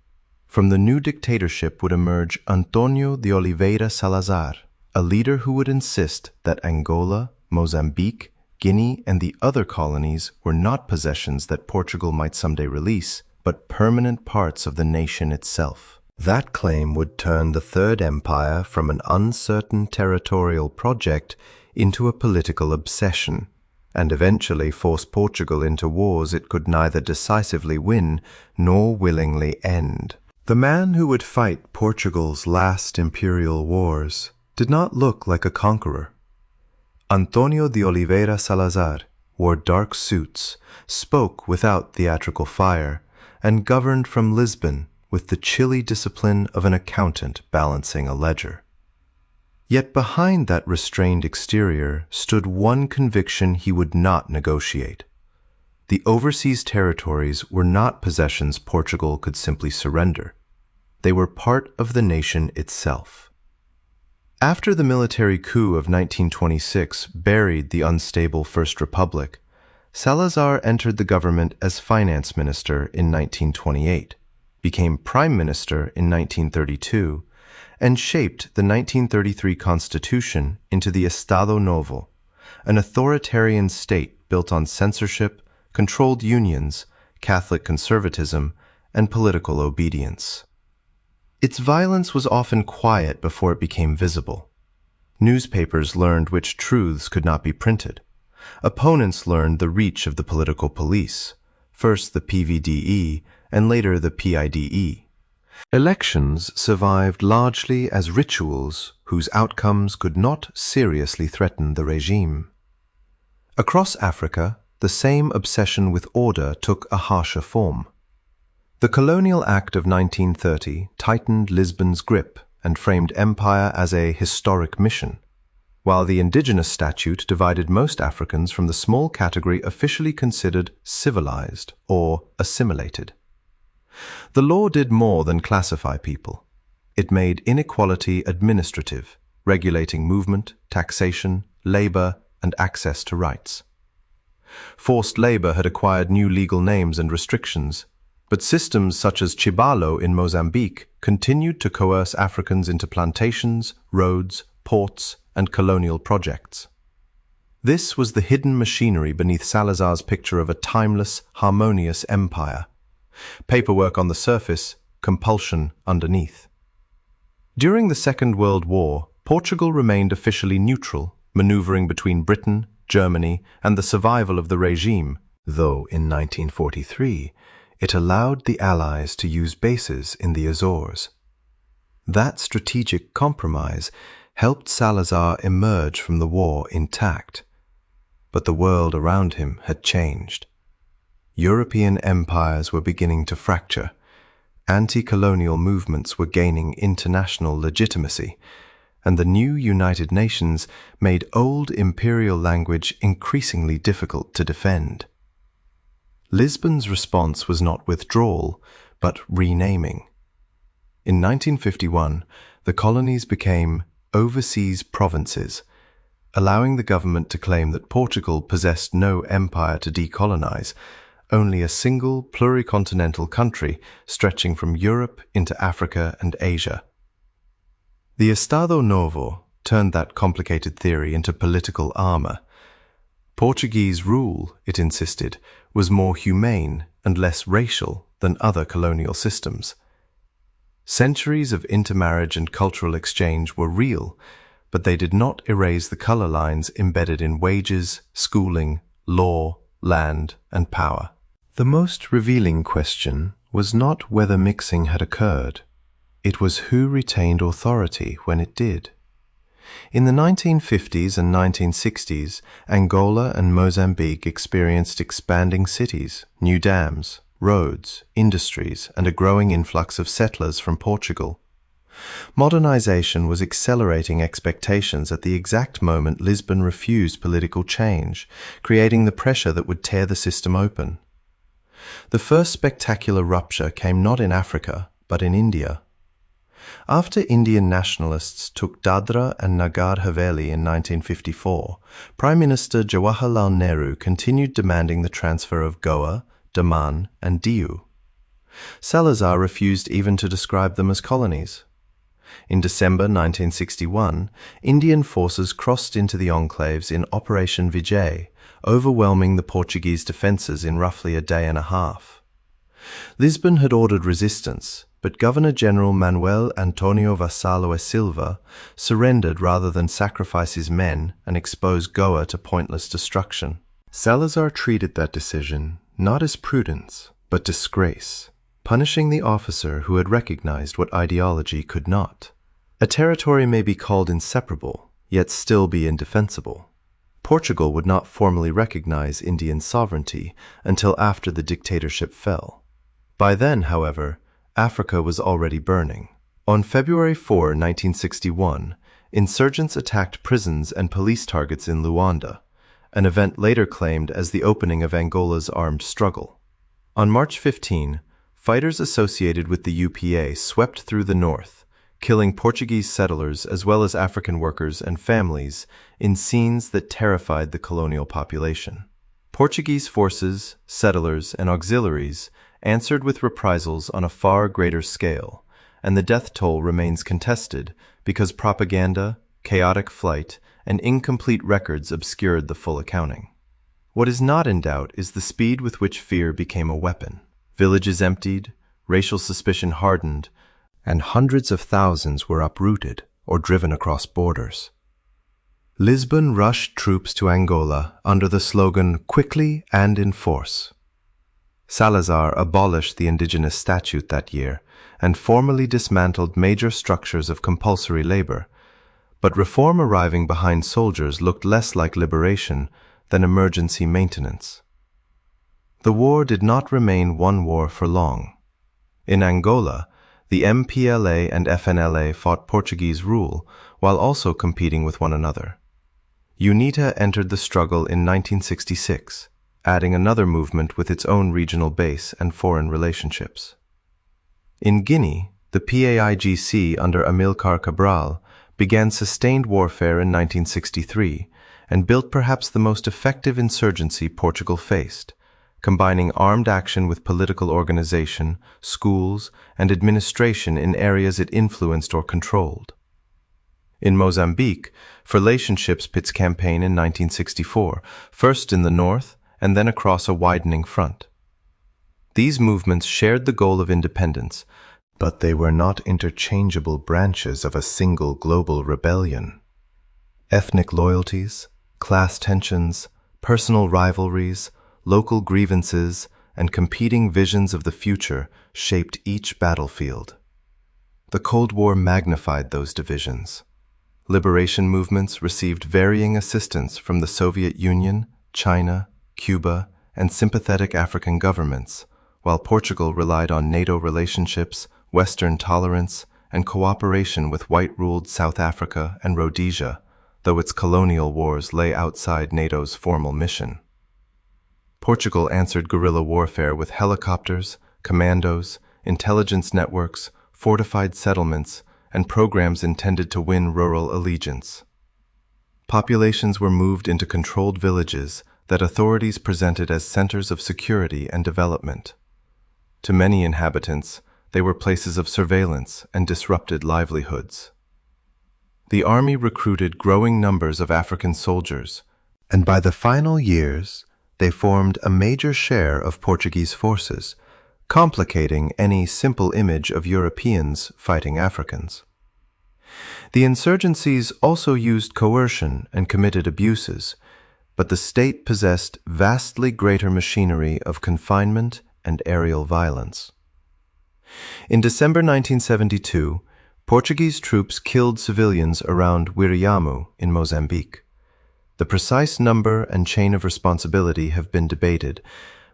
From the new dictatorship would emerge Antonio de Oliveira Salazar, a leader who would insist that Angola, Mozambique, Guinea, and the other colonies were not possessions that Portugal might someday release, but permanent parts of the nation itself. That claim would turn the Third Empire from an uncertain territorial project into a political obsession, and eventually force Portugal into wars it could neither decisively win nor willingly end. The man who would fight Portugal's last imperial wars did not look like a conqueror. Antonio de Oliveira Salazar wore dark suits, spoke without theatrical fire, and governed from Lisbon with the chilly discipline of an accountant balancing a ledger. Yet behind that restrained exterior stood one conviction he would not negotiate. The overseas territories were not possessions Portugal could simply surrender. They were part of the nation itself. After the military coup of 1926 buried the unstable First Republic, Salazar entered the government as finance minister in 1928, became prime minister in 1932, and shaped the 1933 constitution into the Estado Novo, an authoritarian state built on censorship, controlled unions, Catholic conservatism, and political obedience. Its violence was often quiet before it became visible. Newspapers learned which truths could not be printed. Opponents learned the reach of the political police, first the PVDE and later the PIDE. Elections survived largely as rituals whose outcomes could not seriously threaten the regime. Across Africa, the same obsession with order took a harsher form. The Colonial Act of 1930 tightened Lisbon's grip and framed empire as a historic mission, while the indigenous statute divided most Africans from the small category officially considered civilized or assimilated. The law did more than classify people. It made inequality administrative, regulating movement, taxation, labor, and access to rights. Forced labor had acquired new legal names and restrictions, but systems such as Chibalo in Mozambique continued to coerce Africans into plantations, roads, ports, and colonial projects. This was the hidden machinery beneath Salazar's picture of a timeless, harmonious empire. Paperwork on the surface, compulsion underneath. During the Second World War, Portugal remained officially neutral, maneuvering between Britain, Germany, and the survival of the regime, though in 1943, it allowed the Allies to use bases in the Azores. That strategic compromise helped Salazar emerge from the war intact. But the world around him had changed. European empires were beginning to fracture. Anti-colonial movements were gaining international legitimacy, and the new United Nations made old imperial language increasingly difficult to defend. Lisbon's response was not withdrawal, but renaming. In 1951, the colonies became overseas provinces, allowing the government to claim that Portugal possessed no empire to decolonize, only a single pluricontinental country stretching from Europe into Africa and Asia. The Estado Novo turned that complicated theory into political armor. Portuguese rule, it insisted, was more humane and less racial than other colonial systems. Centuries of intermarriage and cultural exchange were real, but they did not erase the color lines embedded in wages, schooling, law, land, and power. The most revealing question was not whether mixing had occurred. It was who retained authority when it did. In the 1950s and 1960s, Angola and Mozambique experienced expanding cities, new dams, roads, industries, and a growing influx of settlers from Portugal. Modernization was accelerating expectations at the exact moment Lisbon refused political change, creating the pressure that would tear the system open. The first spectacular rupture came not in Africa, but in India. After Indian nationalists took Dadra and Nagar Haveli in 1954, Prime Minister Jawaharlal Nehru continued demanding the transfer of Goa, Daman, and Diu. Salazar refused even to describe them as colonies. In December 1961, Indian forces crossed into the enclaves in Operation Vijay, overwhelming the Portuguese defences in roughly a day and a half. Lisbon had ordered resistance, but Governor-General Manuel Antonio Vassallo e Silva surrendered rather than sacrifice his men and expose Goa to pointless destruction. Salazar treated that decision not as prudence, but disgrace. punishing the officer who had recognized what ideology could not. A territory may be called inseparable, yet still be indefensible. Portugal would not formally recognize Indian sovereignty until after the dictatorship fell. By then, however, Africa was already burning. On February 4, 1961, insurgents attacked prisons and police targets in Luanda, an event later claimed as the opening of Angola's armed struggle. On March 15, fighters associated with the UPA swept through the north, killing Portuguese settlers as well as African workers and families in scenes that terrified the colonial population. Portuguese forces, settlers, and auxiliaries answered with reprisals on a far greater scale, and the death toll remains contested because propaganda, chaotic flight, and incomplete records obscured the full accounting. What is not in doubt is the speed with which fear became a weapon. Villages emptied, racial suspicion hardened, and hundreds of thousands were uprooted or driven across borders. Lisbon rushed troops to Angola under the slogan, "Quickly and in force." Salazar abolished the indigenous statute that year and formally dismantled major structures of compulsory labor, but reform arriving behind soldiers looked less like liberation than emergency maintenance. The war did not remain one war for long. In Angola, the MPLA and FNLA fought Portuguese rule while also competing with one another. UNITA entered the struggle in 1966, adding another movement with its own regional base and foreign relationships. In Guinea, the PAIGC under Amilcar Cabral began sustained warfare in 1963 and built perhaps the most effective insurgency Portugal faced, combining armed action with political organization, schools, and administration in areas it influenced or controlled. In Mozambique, relationships Pitt's campaign in 1964, first in the north and then across a widening front. These movements shared the goal of independence, but they were not interchangeable branches of a single global rebellion. Ethnic loyalties, class tensions, personal rivalries, local grievances, and competing visions of the future shaped each battlefield. The Cold War magnified those divisions. Liberation movements received varying assistance from the Soviet Union, China, Cuba, and sympathetic African governments, while Portugal relied on NATO relationships, Western tolerance, and cooperation with white-ruled South Africa and Rhodesia, though its colonial wars lay outside NATO's formal mission. Portugal answered guerrilla warfare with helicopters, commandos, intelligence networks, fortified settlements, and programs intended to win rural allegiance. Populations were moved into controlled villages that authorities presented as centers of security and development. To many inhabitants, they were places of surveillance and disrupted livelihoods. The army recruited growing numbers of African soldiers, and by the final years, they formed a major share of Portuguese forces, complicating any simple image of Europeans fighting Africans. The insurgencies also used coercion and committed abuses, but the state possessed vastly greater machinery of confinement and aerial violence. In December 1972, Portuguese troops killed civilians around Wiriamu in Mozambique. The precise number and chain of responsibility have been debated,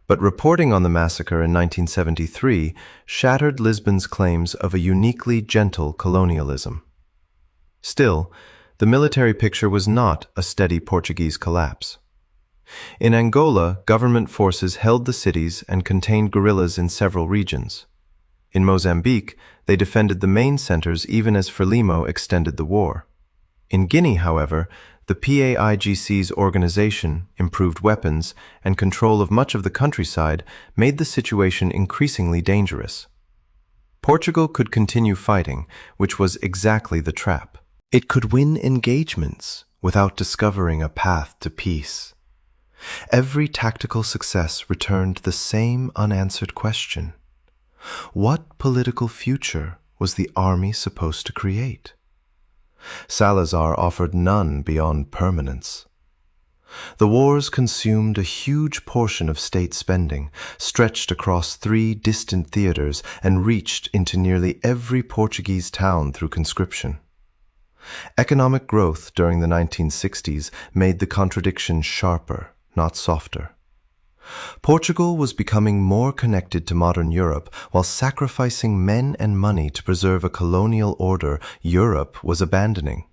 but reporting on the massacre in 1973 shattered Lisbon's claims of a uniquely gentle colonialism. Still, the military picture was not a steady Portuguese collapse. In Angola, government forces held the cities and contained guerrillas in several regions. In Mozambique, they defended the main centers even as Frelimo extended the war. In Guinea, however, the PAIGC's organization, improved weapons, and control of much of the countryside made the situation increasingly dangerous. Portugal could continue fighting, which was exactly the trap. It could win engagements without discovering a path to peace. Every tactical success returned the same unanswered question. What political future was the army supposed to create? Salazar offered none beyond permanence. The wars consumed a huge portion of state spending, stretched across 3 distant theaters, and reached into nearly every Portuguese town through conscription. Economic growth during the 1960s made the contradiction sharper, not softer. Portugal was becoming more connected to modern Europe while sacrificing men and money to preserve a colonial order Europe was abandoning.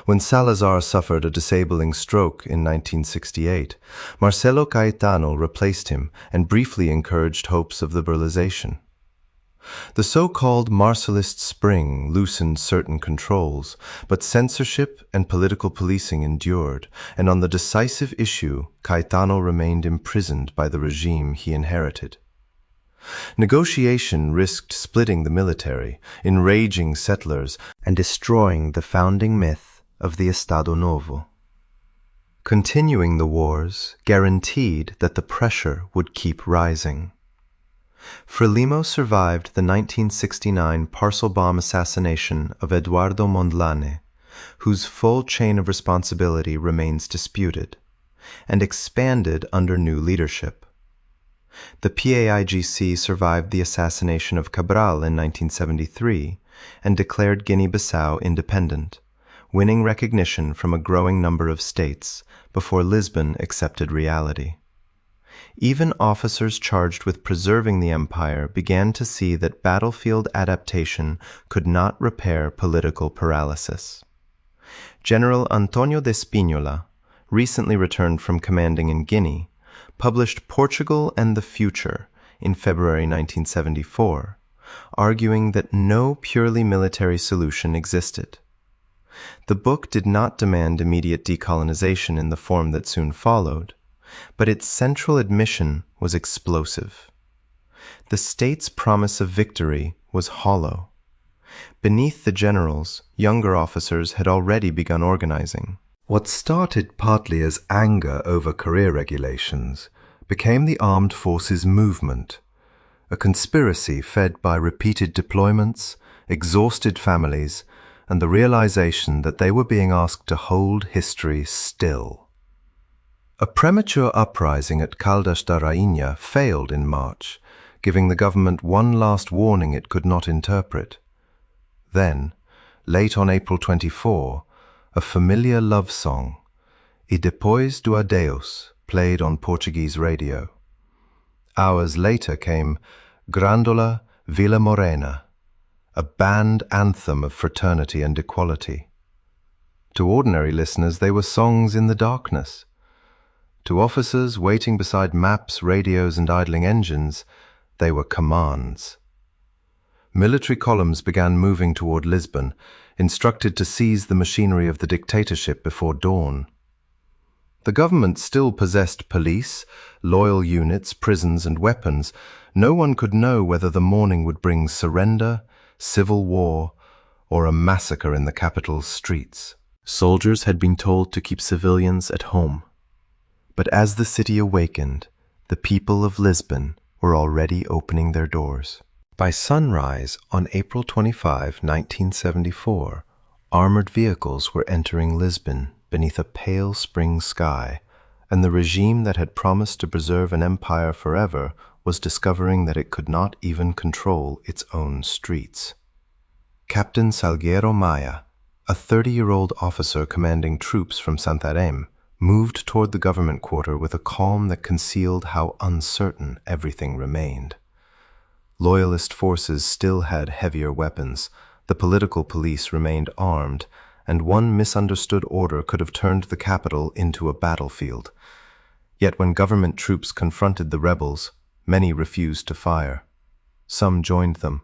When Salazar suffered a disabling stroke in 1968, Marcelo Caetano replaced him and briefly encouraged hopes of liberalization. The so-called Marcelist Spring loosened certain controls, but censorship and political policing endured, and on the decisive issue, Caetano remained imprisoned by the regime he inherited. Negotiation risked splitting the military, enraging settlers, and destroying the founding myth of the Estado Novo. Continuing the wars guaranteed that the pressure would keep rising. Frelimo survived the 1969 parcel bomb assassination of Eduardo Mondlane, whose full chain of responsibility remains disputed, and expanded under new leadership. The PAIGC survived the assassination of Cabral in 1973 and declared Guinea-Bissau independent, winning recognition from a growing number of states before Lisbon accepted reality. Even officers charged with preserving the empire began to see that battlefield adaptation could not repair political paralysis. General Antonio de Spínola, recently returned from commanding in Guinea, published Portugal and the Future in February 1974, arguing that no purely military solution existed. The book did not demand immediate decolonization in the form that soon followed, but its central admission was explosive. The state's promise of victory was hollow. Beneath the generals, younger officers had already begun organizing. What started partly as anger over career regulations became the armed forces movement, a conspiracy fed by repeated deployments, exhausted families, and the realization that they were being asked to hold history still. A premature uprising at Caldas da Rainha failed in March, giving the government one last warning it could not interpret. Then, late on April 24, a familiar love song, E Depois do Adeus, played on Portuguese radio. Hours later came Grandola Vila Morena, a band anthem of fraternity and equality. To ordinary listeners, they were songs in the darkness. To officers waiting beside maps, radios, and idling engines, they were commands. Military columns began moving toward Lisbon, instructed to seize the machinery of the dictatorship before dawn. The government still possessed police, loyal units, prisons, and weapons. No one could know whether the morning would bring surrender, civil war, or a massacre in the capital's streets. Soldiers had been told to keep civilians at home. But as the city awakened, the people of Lisbon were already opening their doors. By sunrise on April 25, 1974, armored vehicles were entering Lisbon beneath a pale spring sky, and the regime that had promised to preserve an empire forever was discovering that it could not even control its own streets. Captain Salgueiro Maia, a 30-year-old officer commanding troops from Santarém, moved toward the government quarter with a calm that concealed how uncertain everything remained. Loyalist forces still had heavier weapons, the political police remained armed, and one misunderstood order could have turned the capital into a battlefield. Yet when government troops confronted the rebels, many refused to fire. Some joined them.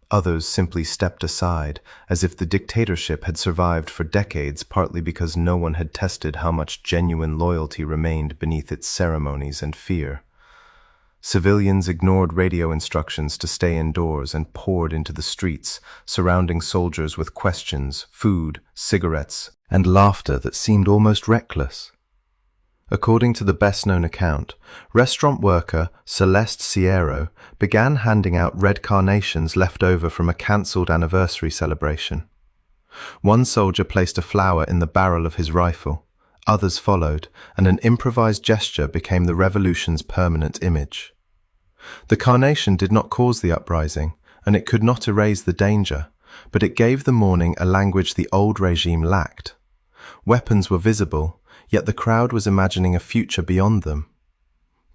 Others simply stepped aside, as if the dictatorship had survived for decades, partly because no one had tested how much genuine loyalty remained beneath its ceremonies and fear. Civilians ignored radio instructions to stay indoors and poured into the streets, surrounding soldiers with questions, food, cigarettes, and laughter that seemed almost reckless. According to the best-known account, restaurant worker Celeste Sierro began handing out red carnations left over from a cancelled anniversary celebration. One soldier placed a flower in the barrel of his rifle. Others followed, and an improvised gesture became the revolution's permanent image. The Carnation did not cause the uprising, and it could not erase the danger, but it gave the morning a language the old regime lacked. Weapons were visible, yet the crowd was imagining a future beyond them.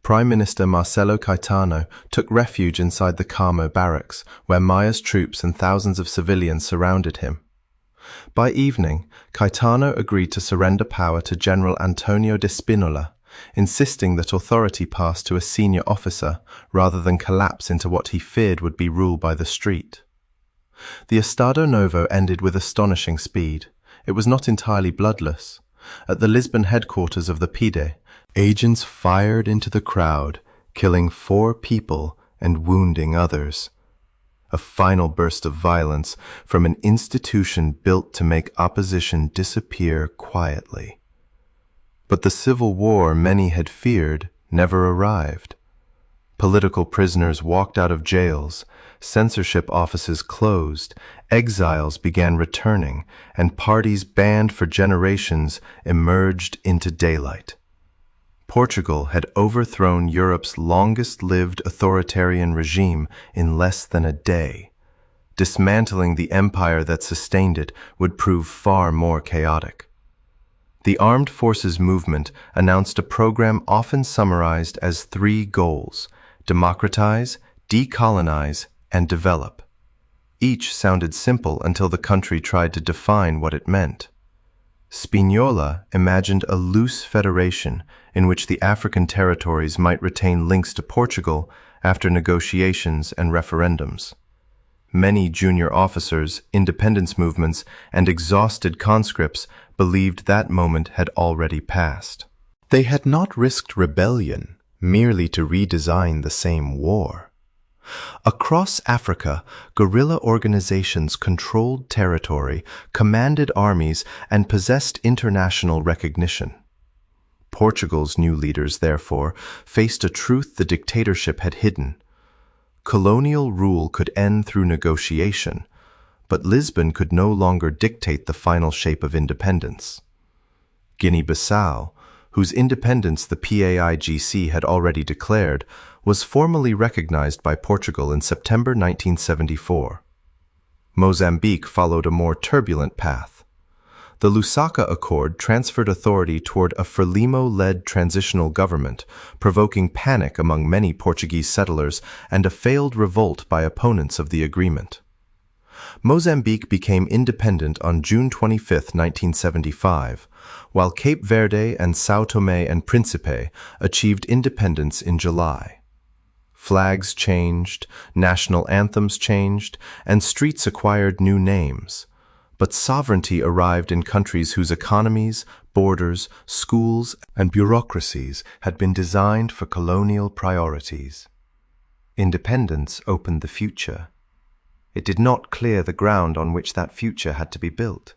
Prime Minister Marcelo Caetano took refuge inside the Carmo barracks, where Maya's troops and thousands of civilians surrounded him. By evening, Caetano agreed to surrender power to General Antonio de Spinola, insisting that authority pass to a senior officer rather than collapse into what he feared would be rule by the street. The Estado Novo ended with astonishing speed. It was not entirely bloodless. At the Lisbon headquarters of the PIDE, agents fired into the crowd, killing 4 people and wounding others. A final burst of violence from an institution built to make opposition disappear quietly. But the civil war many had feared never arrived. Political prisoners walked out of jails, censorship offices closed, exiles began returning, and parties banned for generations emerged into daylight. Portugal had overthrown Europe's longest-lived authoritarian regime in less than a day. Dismantling the empire that sustained it would prove far more chaotic. The Armed Forces Movement announced a program often summarized as 3 goals: democratize, decolonize, and develop. Each sounded simple until the country tried to define what it meant. Spinola imagined a loose federation in which the African territories might retain links to Portugal after negotiations and referendums. Many junior officers, independence movements, and exhausted conscripts believed that moment had already passed. They had not risked rebellion merely to redesign the same war. Across Africa, guerrilla organizations controlled territory, commanded armies, and possessed international recognition. Portugal's new leaders, therefore, faced a truth the dictatorship had hidden. Colonial rule could end through negotiation, but Lisbon could no longer dictate the final shape of independence. Guinea-Bissau, whose independence the PAIGC had already declared, was formally recognized by Portugal in September 1974. Mozambique followed a more turbulent path. The Lusaka Accord transferred authority toward a Frelimo-led transitional government, provoking panic among many Portuguese settlers and a failed revolt by opponents of the agreement. Mozambique became independent on June 25, 1975, while Cape Verde and São Tomé and Príncipe achieved independence in July. Flags changed, national anthems changed, and streets acquired new names. But sovereignty arrived in countries whose economies, borders, schools, and bureaucracies had been designed for colonial priorities. Independence opened the future. It did not clear the ground on which that future had to be built.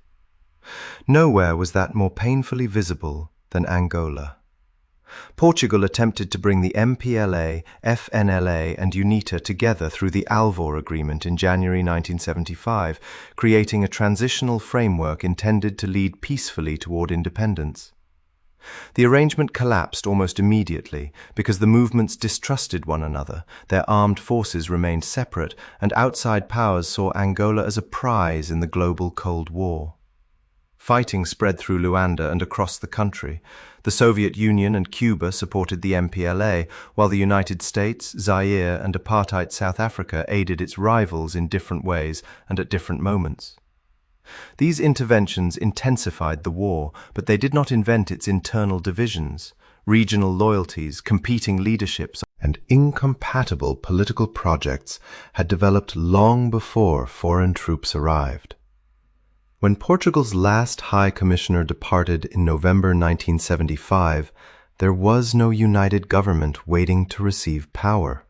Nowhere was that more painfully visible than Angola. Portugal attempted to bring the MPLA, FNLA, and UNITA together through the Alvor Agreement in January 1975, creating a transitional framework intended to lead peacefully toward independence. The arrangement collapsed almost immediately because the movements distrusted one another, their armed forces remained separate, and outside powers saw Angola as a prize in the global Cold War. Fighting spread through Luanda and across the country. The Soviet Union and Cuba supported the MPLA, while the United States, Zaire, and apartheid South Africa aided its rivals in different ways and at different moments. These interventions intensified the war, but they did not invent its internal divisions, regional loyalties, competing leaderships, and incompatible political projects had developed long before foreign troops arrived. When Portugal's last High Commissioner departed in November 1975, there was no united government waiting to receive power.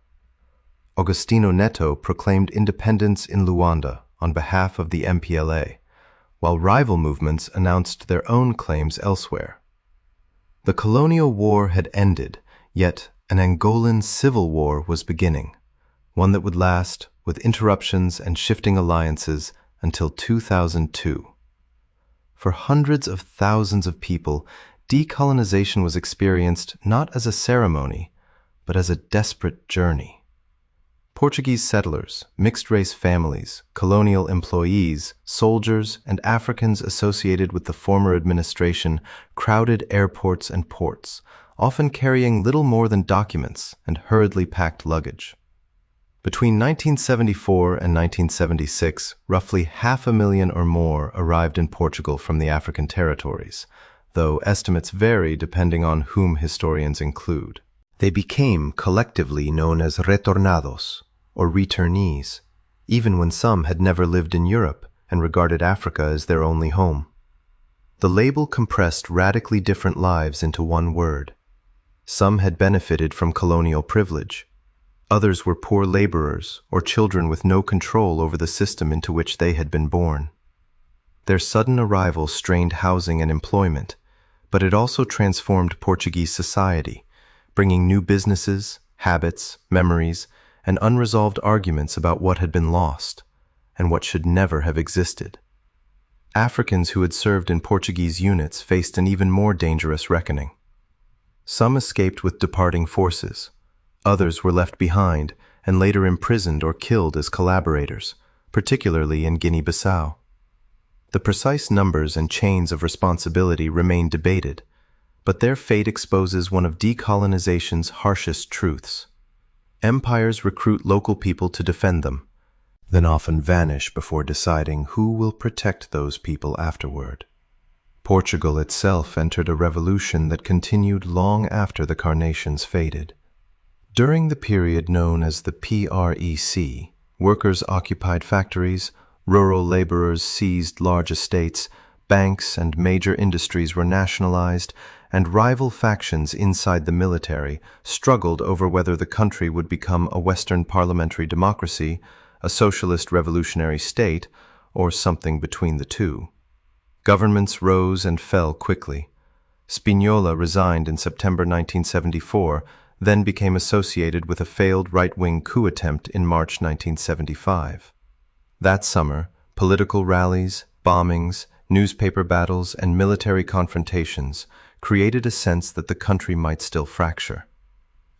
Agostinho Neto proclaimed independence in Luanda on behalf of the MPLA, while rival movements announced their own claims elsewhere. The colonial war had ended, yet an Angolan civil war was beginning, one that would last, with interruptions and shifting alliances, until 2002. For hundreds of thousands of people, decolonization was experienced not as a ceremony, but as a desperate journey. Portuguese settlers, mixed-race families, colonial employees, soldiers, and Africans associated with the former administration crowded airports and ports, often carrying little more than documents and hurriedly packed luggage. Between 1974 and 1976, roughly 500,000 or more arrived in Portugal from the African territories, though estimates vary depending on whom historians include. They became collectively known as retornados, or returnees, even when some had never lived in Europe and regarded Africa as their only home. The label compressed radically different lives into one word. Some had benefited from colonial privilege. Others were poor laborers or children with no control over the system into which they had been born. Their sudden arrival strained housing and employment, but it also transformed Portuguese society, bringing new businesses, habits, memories, and unresolved arguments about what had been lost and what should never have existed. Africans who had served in Portuguese units faced an even more dangerous reckoning. Some escaped with departing forces. Others were left behind and later imprisoned or killed as collaborators, particularly in Guinea-Bissau. The precise numbers and chains of responsibility remain debated, but their fate exposes one of decolonization's harshest truths. Empires recruit local people to defend them, then often vanish before deciding who will protect those people afterward. Portugal itself entered a revolution that continued long after the Carnations faded. During the period known as the PREC, workers occupied factories, rural laborers seized large estates, banks and major industries were nationalized, and rival factions inside the military struggled over whether the country would become a Western parliamentary democracy, a socialist revolutionary state, or something between the two. Governments rose and fell quickly. Spinola resigned in September 1974, then became associated with a failed right-wing coup attempt in March 1975. That summer, political rallies, bombings, newspaper battles, and military confrontations created a sense that the country might still fracture.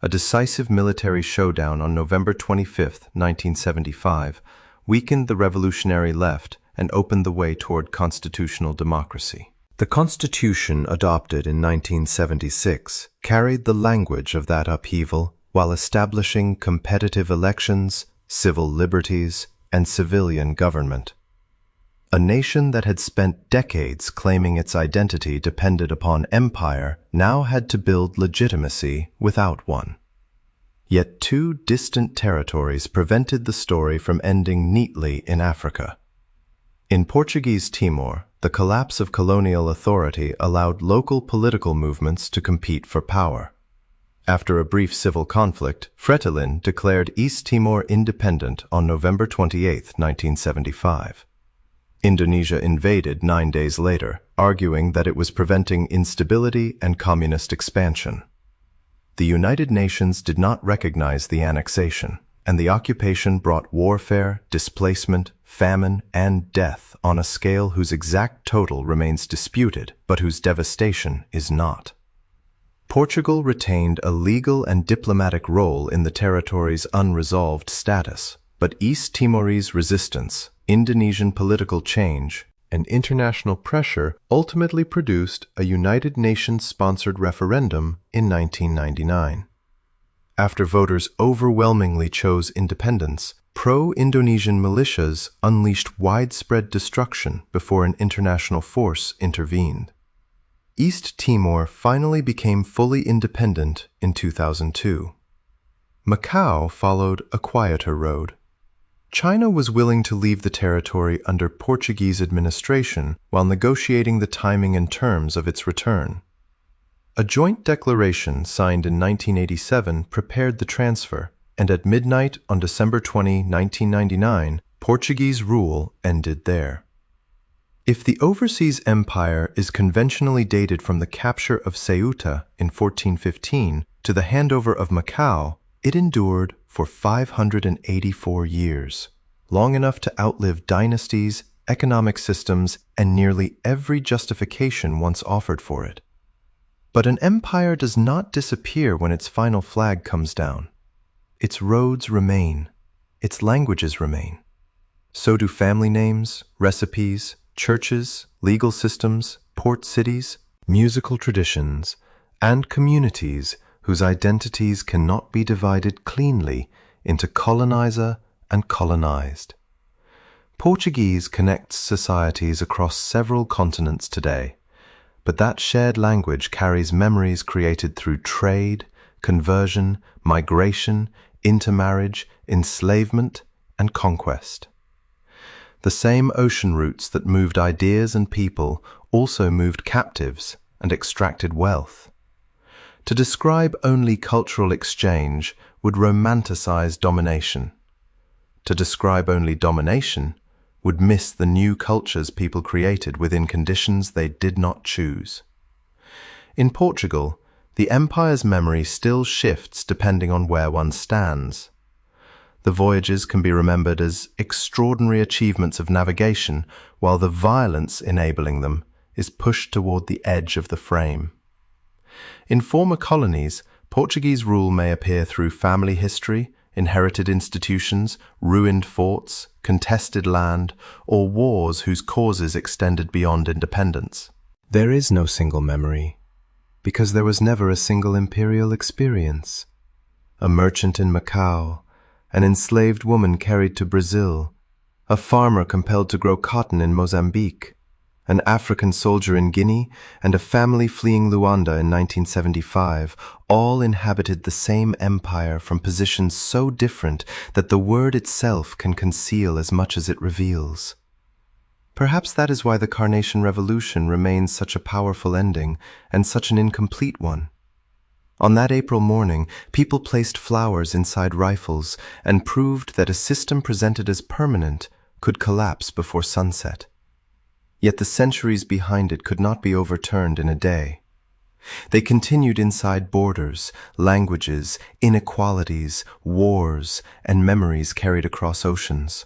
A decisive military showdown on November 25, 1975, weakened the revolutionary left and opened the way toward constitutional democracy. The constitution adopted in 1976 carried the language of that upheaval while establishing competitive elections, civil liberties, and civilian government. A nation that had spent decades claiming its identity depended upon empire now had to build legitimacy without one. Yet two distant territories prevented the story from ending neatly in Africa. In Portuguese Timor, the collapse of colonial authority allowed local political movements to compete for power. After a brief civil conflict, Fretilin declared East Timor independent on November 28, 1975. Indonesia invaded 9 days later, arguing that it was preventing instability and communist expansion. The United Nations did not recognize the annexation, and the occupation brought warfare, displacement, famine, and death on a scale whose exact total remains disputed, but whose devastation is not. Portugal retained a legal and diplomatic role in the territory's unresolved status, but East Timorese resistance, Indonesian political change, and international pressure ultimately produced a United Nations-sponsored referendum in 1999. After voters overwhelmingly chose independence, pro-Indonesian militias unleashed widespread destruction before an international force intervened. East Timor finally became fully independent in 2002. Macau followed a quieter road. China was willing to leave the territory under Portuguese administration while negotiating the timing and terms of its return. A joint declaration signed in 1987 prepared the transfer, and at midnight on December 20, 1999, Portuguese rule ended there. If the overseas empire is conventionally dated from the capture of Ceuta in 1415 to the handover of Macau, it endured for 584 years, long enough to outlive dynasties, economic systems, and nearly every justification once offered for it. But an empire does not disappear when its final flag comes down. Its roads remain. Its languages remain. So do family names, recipes, churches, legal systems, port cities, musical traditions, and communities whose identities cannot be divided cleanly into colonizer and colonized. Portuguese connects societies across several continents today, but that shared language carries memories created through trade, conversion, migration, intermarriage, enslavement, and conquest. The same ocean routes that moved ideas and people also moved captives and extracted wealth. To describe only cultural exchange would romanticize domination. To describe only domination would miss the new cultures people created within conditions they did not choose. In Portugal, the empire's memory still shifts depending on where one stands. The voyages can be remembered as extraordinary achievements of navigation, while the violence enabling them is pushed toward the edge of the frame. In former colonies, Portuguese rule may appear through family history, inherited institutions, ruined forts, contested land, or wars whose causes extended beyond independence. There is no single memory, because there was never a single imperial experience. A merchant in Macau, an enslaved woman carried to Brazil, a farmer compelled to grow cotton in Mozambique, an African soldier in Guinea, and a family fleeing Luanda in 1975 all inhabited the same empire from positions so different that the word itself can conceal as much as it reveals. Perhaps that is why the Carnation Revolution remains such a powerful ending and such an incomplete one. On that April morning, people placed flowers inside rifles and proved that a system presented as permanent could collapse before sunset. Yet the centuries behind it could not be overturned in a day. They continued inside borders, languages, inequalities, wars, and memories carried across oceans.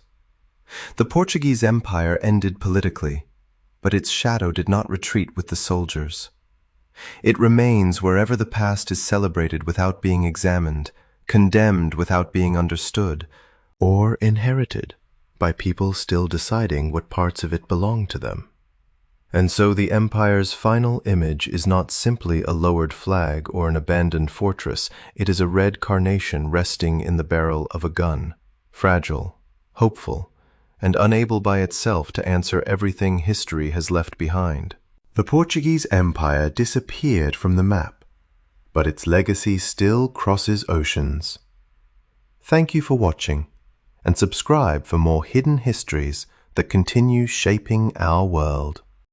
The Portuguese Empire ended politically, but its shadow did not retreat with the soldiers. It remains wherever the past is celebrated without being examined, condemned without being understood, or inherited by people still deciding what parts of it belong to them. And so the empire's final image is not simply a lowered flag or an abandoned fortress, it is a red carnation resting in the barrel of a gun, fragile, hopeful, and unable by itself to answer everything history has left behind. The Portuguese Empire disappeared from the map, but its legacy still crosses oceans. Thank you for watching, and subscribe for more hidden histories that continue shaping our world.